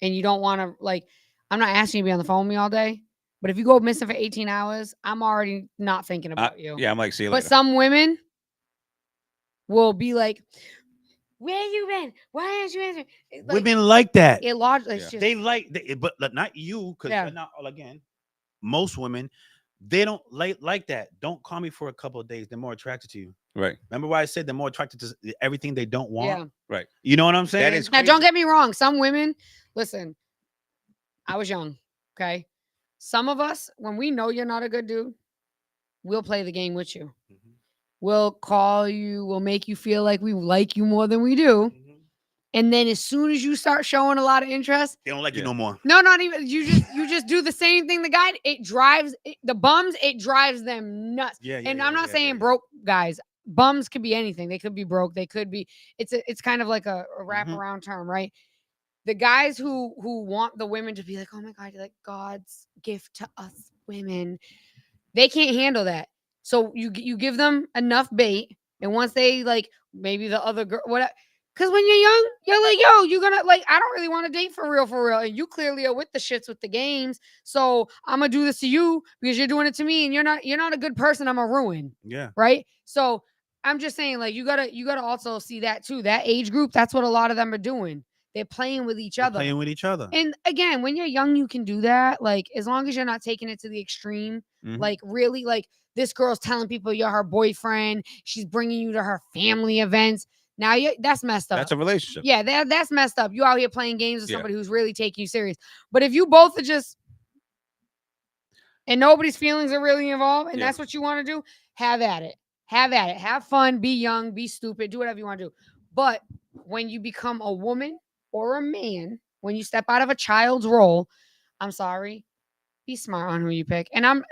and you don't want to, like, I'm not asking you to be on the phone with me all day. But if you go missing for 18 hours, I'm already not thinking about you. Yeah, I'm like, see you But later. some women will be like, where you been? Why aren't you answering? Like, Women like that. it logically, Yeah. They like, but not you, because Yeah. you're not. Again, most women, they don't like that. Don't call me for a couple of days. They're more attracted to you. Right. Remember why I said they're more attracted to everything they don't want? yeah. Right. You know what I'm saying? That is Now, crazy. don't get me wrong. Some women, listen, I was young. Okay. Some of us, when we know you're not a good dude, we'll play the game with you. Mhm. We'll call you. We'll make you feel like we like you more than we do. Mhm. And then as soon as you start showing a lot of interest, They don't like you Yeah. no more. no, not even you just do the same thing. The guy, it drives the bums. It drives them nuts. Yeah, And I'm not saying broke guys. Bums could be anything. They could be broke. They could be. It's kind of like a wraparound term, right? The guys who want the women to be like, oh my God, you're like God's gift to us women. They can't handle that. So you give them enough bait, and once they like maybe the other girl, whatever. Because when you're young, you're like, yo, you're gonna like, I don't really want to date for real, and you clearly are with the shits with the games. So I'm gonna do this to you because you're doing it to me, and you're not a good person. I'm a ruin, Yeah. right? So I'm just saying, like, you gotta also see that too. That age group, that's what a lot of them are doing. They're playing with each They're other. playing with each other. And again, when you're young, you can do that. Like, as long as you're not taking it to the extreme, Mhm. like, really, like, this girl's telling people you're her boyfriend. She's bringing you to her family events. Now, that's messed up. That's a relationship. Yeah, that's messed up. You out here playing games with Yeah. somebody who's really taking you serious. But if you both are just, and nobody's feelings are really involved, and Yeah. that's what you want to do, have at it. Have at it. Have fun. Be young. Be stupid. Do whatever you want to do. But when you become a woman or a man, when you step out of a child's role, I'm sorry, be smart on who you pick. And I'm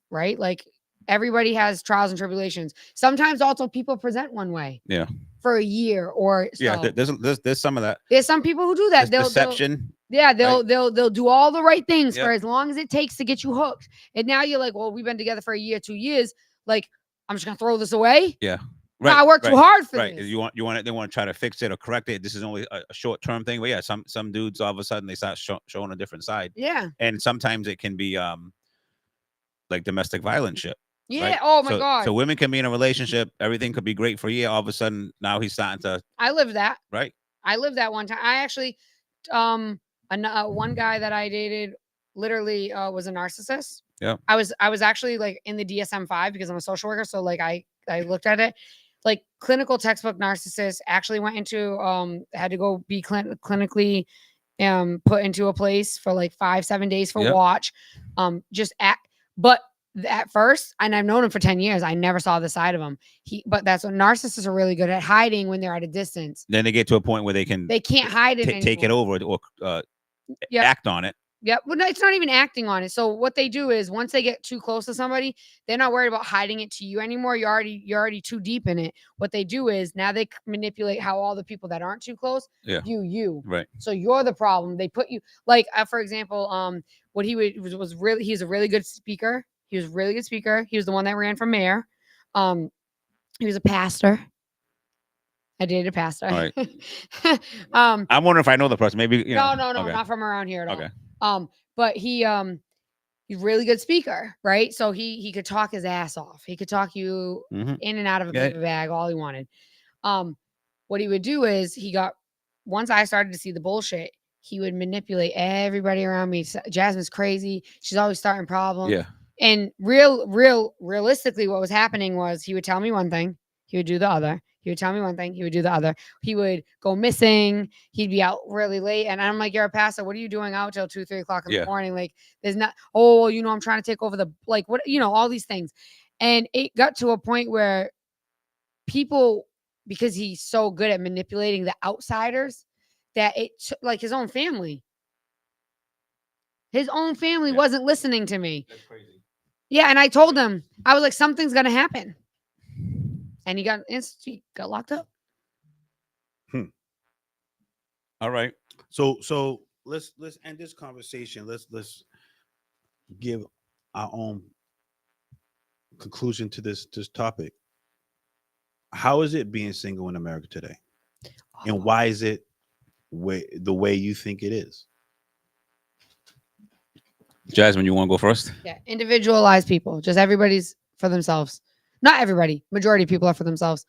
right. Like, everybody has trials and tribulations. Sometimes also people present one way. Yeah. For a year or so. Yeah. There's some of that. There's some people who do that. There's deception. They'll do all the right things for Yep. as long as it takes to get you hooked. And now you're like, well, we've been together for a year, 2 years. Like, I'm just gonna throw this away. Yeah. Right. I worked too hard for right. this. You want it. They want to try to fix it or correct it. This is only a short term thing. But yeah, some dudes all of a sudden they start showing a different side. Yeah. And sometimes it can be like domestic violence shit. Yeah. Right? Oh my God. So women can be in a relationship. Everything could be great for a year. All of a sudden now he's starting to. I lived that. Right. I lived that one time. I actually, one guy that I dated literally was a narcissist. Yeah. I was actually like in the DSM-5 because I'm a social worker. So like I looked at it, like clinical textbook narcissist. Actually went into had to go be clinically put into a place for like 5-7 days for Yep. watch. But at first, and I've known him for 10 years, I never saw the side of him. But that's what narcissists are really good at, hiding when they're at a distance. Then they get to a point where they can't hide it anymore. take it over or Yep. act on it. Yep. Well, no, it's not even acting on it. So what they do is once they get too close to somebody, they're not worried about hiding it to you anymore. You're already too deep in it. What they do is now they manipulate how all the people that aren't too close view you. Right. So you're the problem. They put you like, for example, what he was really, he's a really good speaker. He was a really good speaker. He was the one that ran for mayor. He was a pastor. I dated a pastor. All right. I'm wondering if I know the person. Maybe you know. No, Okay. not from around here at all. Okay. But he's a really good speaker, right? So he could talk his ass off. He could talk you Mhm. in and out of a Yeah. paper bag, all he wanted. What he would do is once I started to see the bullshit, he would manipulate everybody around me. Jasmine's crazy. She's always starting problems. Yeah. And realistically, what was happening was he would tell me one thing, he would do the other. He would tell me one thing, he would do the other. He would go missing. He'd be out really late. And I'm like, you're a pastor. What are you doing out till 2-3 o'clock in the morning? Like, there's not, I'm trying to take over all these things. And it got to a point where people, because he's so good at manipulating the outsiders, that like his own family. His own family wasn't listening to me. That's crazy. Yeah, and I told him, I was like, something's gonna happen. And he got locked up. All right. So let's end this conversation. Let's give our own conclusion to this topic. How is it being single in America today, and why is it the way you think it is? Jasmine, you want to go first? Yeah, individualized people. Just everybody's for themselves. Not everybody. Majority of people are for themselves.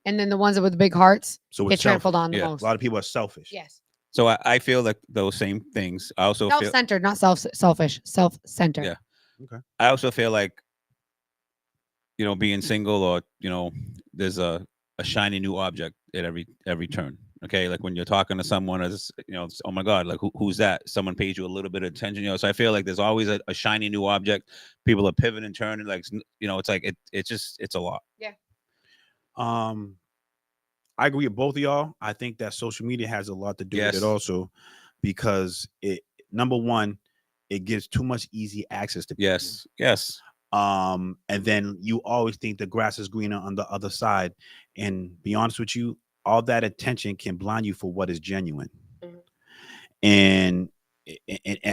And then the ones with the big hearts So get it's trampled selfish. on the Yeah. most. A lot of people are selfish. Yes. So I feel like those same things. I also feel Self-centered, not selfish. Self-centered. Yeah. Okay. I also feel like, being single, or there's a shiny new object at every turn. Okay, like when you're talking to someone, as it's, oh my God, like who's that? Someone pays you a little bit of attention. So I feel like there's always a shiny new object. People are pivoting and turning, like it's like it's a lot. Yeah. I agree with both of y'all. I think that social media has a lot to do with Yes. it also, because it, number one, it gives too much easy access to people. Yes. And then you always think the grass is greener on the other side. And be honest with you, all that attention can blind you for what is genuine. Mhm. And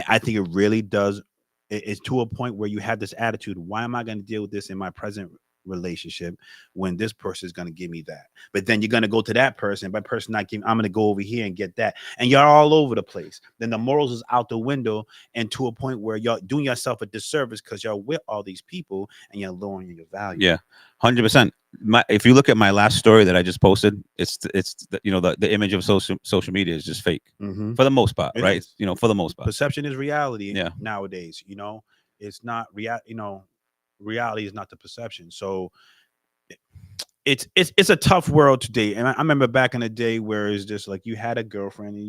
I think it really does. It's to a point where you have this attitude: why am I going to deal with this in my present relationship when this person is going to give me that? But then you're going to go to that person, by person not giving, I'm going to go over here and get that, and you're all over the place. Then the morals is out the window, and to a point where you're doing yourself a disservice because you're with all these people and you're lowering your value. Yeah, 100%. If you look at my last story that I just posted, it's the image of social media is just fake for the most part, It right? is. For the most part. Perception is reality. Yeah. Nowadays, it's not real. Reality is not the perception. So it's a tough world today. And I remember back in the day where it's just like you had a girlfriend and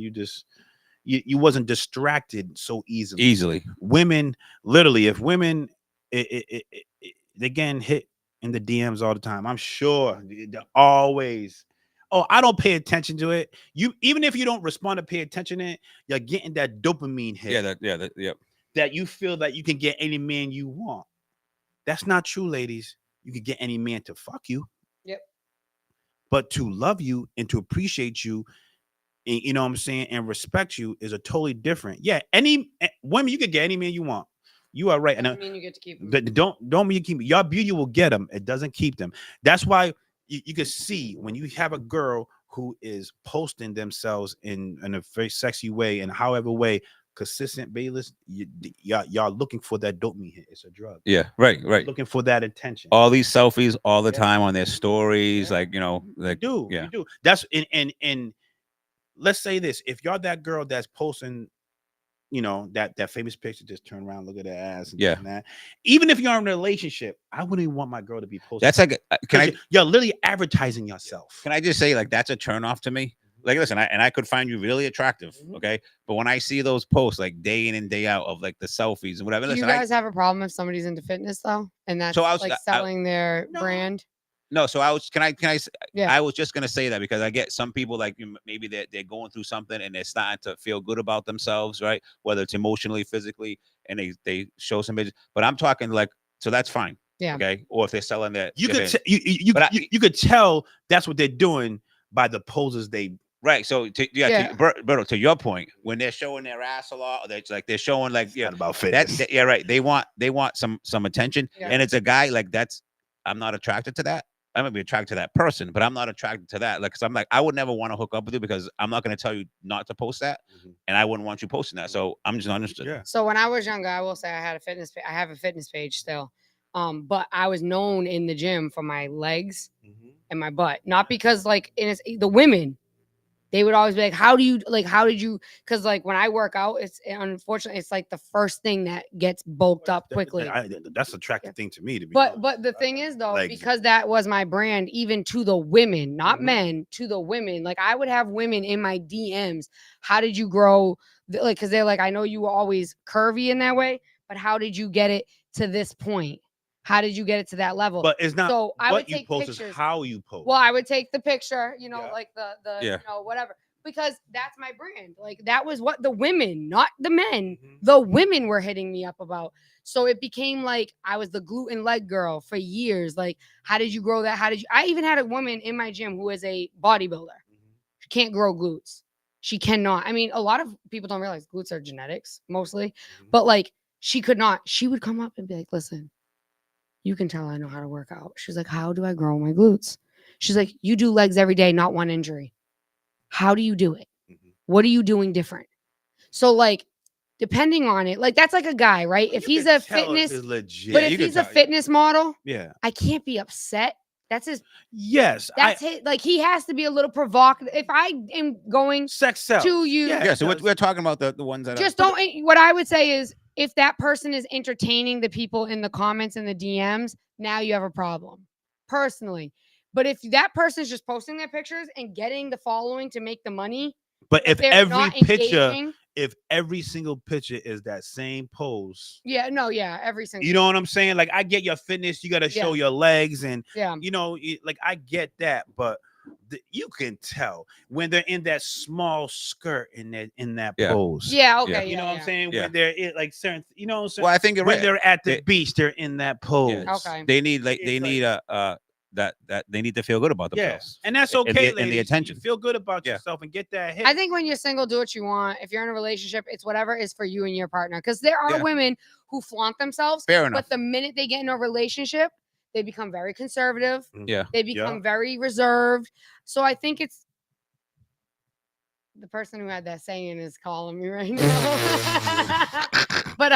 you wasn't distracted so easily. Women, literally, if women they getting hit in the DMs all the time. I'm sure they're always. Oh, I don't pay attention to it. You, even if you don't respond to pay attention to it, you're getting that dopamine hit. Yeah. That you feel that you can get any man you want. That's not true, ladies. You can get any man to fuck you. Yep. But to love you and to appreciate you, and, you know what I'm saying, and respect you is a totally different. Yeah, any women, you could get any man you want. You are right. Doesn't And mean you get to keep them. don't mean you keep your beauty will get them. It doesn't keep them. That's why you can see when you have a girl who is posting themselves in a very sexy way, and however way, consistent basis, y'all looking for that dopamine hit. It's a drug. Yeah, right. Looking for that attention. All these selfies all the time on their stories, like you do. That's in let's say this: if y'all that girl that's posting, that famous picture, just turn around, look at her ass, and this and that. Even if you're in a relationship, I wouldn't even want my girl to be posting. That's like, you're literally advertising yourself. Can I just say, like, that's a turn off to me? Like, listen, I could find you really attractive, okay? But when I see those posts, like, day in and day out of, like, the selfies and whatever. Do you guys have a problem if somebody's into fitness, though? And that's selling their brand? No, so I was Yeah. I was just gonna say that because I get some people, like, maybe they're going through something and they're starting to feel good about themselves, right? Whether it's emotionally, physically, and they show some images. But I'm talking, like, so that's fine. Yeah. Okay. Or if they're selling that, You could tell that's what they're doing by the poses they. Right. So to your point, when they're showing their ass a lot, or they're showing, like, not about fitness. Right. They want some attention, and it's a guy like that's. I'm not attracted to that. I might be attracted to that person, but I'm not attracted to that. Like, cause I'm like, I would never want to hook up with you because I'm not going to tell you not to post that, and I wouldn't want you posting that. So I'm just not interested. Yeah. So when I was younger, I will say I have a fitness page still, but I was known in the gym for my legs and my butt, not because the women. They would always be like, how did you, because like when I work out, unfortunately, it's like the first thing that gets bulked up quickly. That's attractive thing to me, to be honest. But the thing is, though, because that was my brand, even to the women, not men, to the women, like I would have women in my DMs. How did you grow? Like, because they're like, I know you were always curvy in that way, but how did you get it to this point? How did you get it to that level? But it's not so I what would you take post, pictures. is how you post. Well, I would take the picture, like the whatever, because that's my brand. Like that was what the women, not the men, the women were hitting me up about. So it became like I was the gluten leg girl for years. Like, how did you grow that? I even had a woman in my gym who is a bodybuilder. She can't grow glutes. She cannot. I mean, a lot of people don't realize glutes are genetics mostly, but like She could not. She would come up and be like, listen, you can tell I know how to work out. She's like, how do I grow my glutes? She's like, you do legs every day, not one injury. How do you do it? What are you doing different? So like, depending on it, like that's like a guy, right? If he's a fitness, legit. but if he's a fitness model, yeah, I can't be upset. That's his. Yes, That's his. Like he has to be a little provocative. If I am going sex sells. to you, Yeah, so we're talking about the ones that just don't. What I would say is, if that person is entertaining the people in the comments and the DMs, now you have a problem, personally. But if that person is just posting their pictures and getting the following to make the money, but if they're every not picture, engaging, if every single picture is that same pose, yeah, no, yeah, every single. you know what I'm saying? Like I get your fitness, you got to show your legs, and yeah, you know, like I get that, but you can tell when they're in that small skirt in that pose. Yeah, okay, you know what I'm saying? Yeah. When they're in, like certain, you know, Well, I think you're when right. they're at the beach, they're in that pose. Okay. They need that they need to feel good about themselves. And that's And okay, the ladies. attention. You feel good about yourself and get that hit. I think when you're single, do what you want. If you're in a relationship, it's whatever is for you and your partner. Because there are women who flaunt themselves. Fair enough. But the minute they get in a relationship, they become very conservative. Yeah. They become very reserved. So I think it's the person who had that saying is calling me right now. But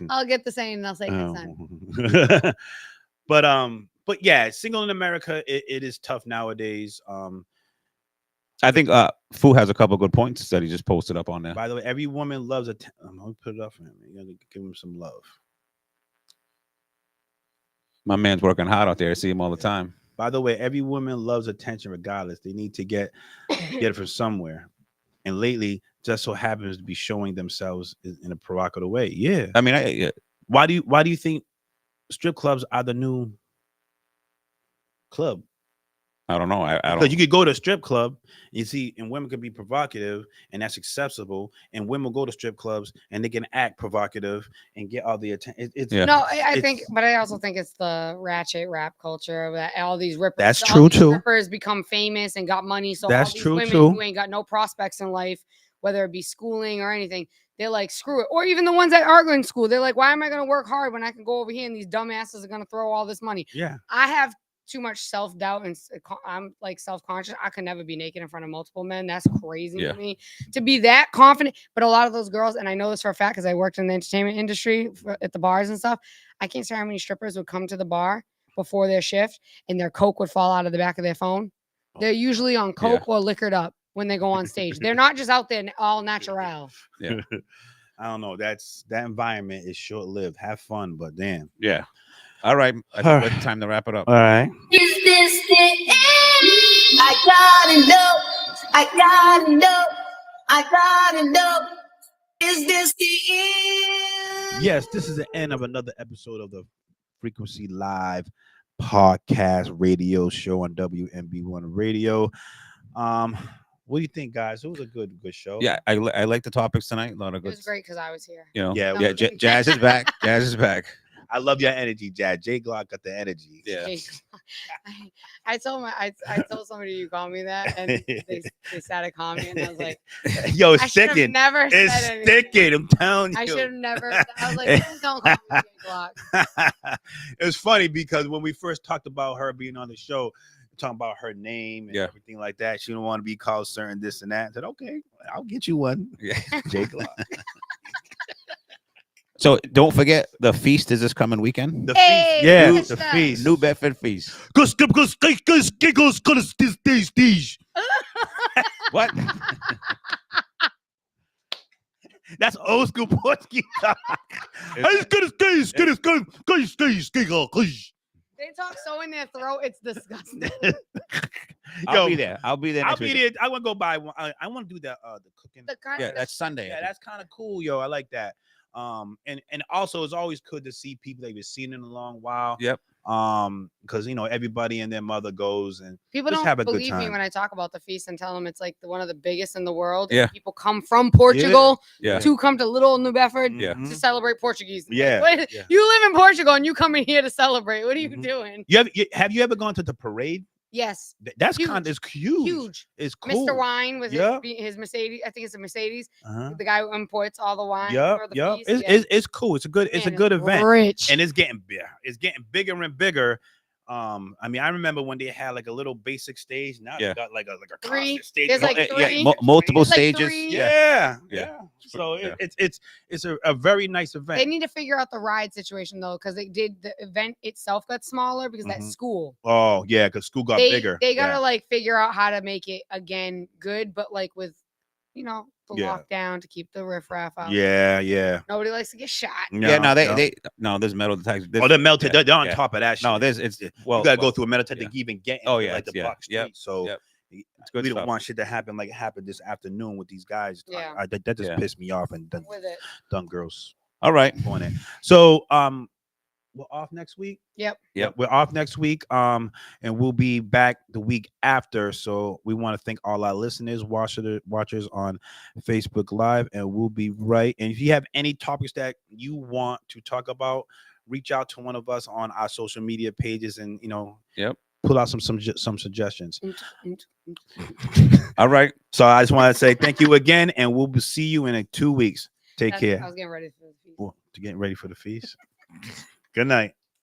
I'll get the saying and I'll say next time. But yeah, single in America, it is tough nowadays. I think Fu has a couple good points that he just posted up on there. By the way, every woman loves I'm gonna put it up for him. You gotta give him some love. My man's working hard out there. I see him all the time. By the way, every woman loves attention regardless. They need to get it from somewhere. And lately, just so happens to be showing themselves in a provocative way. Yeah. I mean, why do you think strip clubs are the new club? I don't know. I don't. Because you could go to a strip club, you see, and women can be provocative, and that's acceptable. And women go to strip clubs and they can act provocative and get all the attention. No, I think, but I also think it's the ratchet rap culture that all these rippers. That's true too. Rippers become famous and got money, so that's all these true women too. who ain't got no prospects in life, whether it be schooling or anything, they're like, screw it. Or even the ones that are going to school, they're like, why am I going to work hard when I can go over here and these dumbasses are going to throw all this money? Yeah, I have too much self-doubt and I'm like self-conscious. I could never be naked in front of multiple men. That's crazy to me to be that confident. But a lot of those girls, and I know this for a fact because I worked in the entertainment industry at the bars and stuff. I can't say how many strippers would come to the bar before their shift and their Coke would fall out of the back of their phone. They're usually on Coke or liquored up when they go on stage. They're not just out there all natural. Yeah. I don't know. That environment is short-lived. Have fun, but damn. Yeah. All right. I think it's time to wrap it up. All right. Is this the end? I gotta know. Is this the end? Yes, this is the end of another episode of the Frequency Live podcast radio show on WMB1 Radio. What do you think, guys? It was a good show. Yeah, I like the topics tonight. A lot of good. It was great because I was here. You know, yeah. Jazz is back. Jazz is back. I love your energy, Jazz. Jay Glock got the energy. Yeah. I told somebody you called me that, and they started calling me, and I was like, "Yo, it's I should have sticking. never It's said sticking. I'm telling you. I should have never. I was like, please don't call me Jay Glock. It was funny because when we first talked about her being on the show, talking about her name and everything like that, she didn't want to be called certain this and that. I said, okay, I'll get you one. Yeah. Jay Glock. So don't forget the feast is this coming weekend. The feast, yeah, the feast. New Bedford feast. What? That's old school Portuguese. They talk so in their throat, it's disgusting. I'll be there. I'll be there. I'll Next be weekend. there. I want to go buy one. I want to do the cooking. Yeah, that's Sunday. Yeah, that's kind of cool, yo. I like that. And also it's always good to see people that you've seen in a long while. Yep. Because everybody and their mother goes and People just don't have a good believe me time. when I talk about the feast and tell them it's like one of the biggest in the world. Yeah. People come from Portugal Yeah. to come to Little New Bedford Yeah. to celebrate Portuguese. Yeah. Like, Yeah. You live in Portugal and you come in here to celebrate. What are you doing? Have you ever gone to the parade? Yes. That's Huge. kind of huge. Huge. It's cool. Mr. Wine with Yeah. his Mercedes. I think it's a Mercedes. Uh-huh. The guy who imports all the wine Yep, for the yep. feast. It's cool. It's a good Man, event. Rich. And it's getting bigger. It's getting bigger and bigger. I mean, I remember when they had like a little basic stage. Now Yeah. they got like a Three. constant stage. There's like Yeah, three. multiple There's like stages. three. Yeah. Yeah. So Yeah. it's a very nice event. They need to figure out the ride situation though, because they did the event itself got smaller because that Mhm. school. Oh yeah, because school got bigger. They gotta Yeah. like figure out how to make it again good, but like with the Yeah. lockdown to keep the riffraff out. Yeah. Nobody likes to get shot. Yeah, no, there's metal detectors. Oh, they're melted. Yeah, They're on yeah. top of that shit. No, it's you well, gotta go well, through a metal detector yeah. to even get into Oh, yeah, like the yeah, block street. yep, So yep. we good don't stuff. want shit to happen like it happened this afternoon with these guys. Yeah. That just Yeah. pissed me off and I'm with it. dumb girls All right. on it. So we're off next week. Yep. Yep. We're off next week. And we'll be back the week after. So we want to thank all our listeners, watchers on Facebook Live, and we'll be right. And if you have any topics that you want to talk about, reach out to one of us on our social media pages, and Yep. pull out some suggestions. All right. So I just want to say thank you again, and we'll see you in 2 weeks. Take care. I was getting ready for the feast. To get ready for the feast. Good night.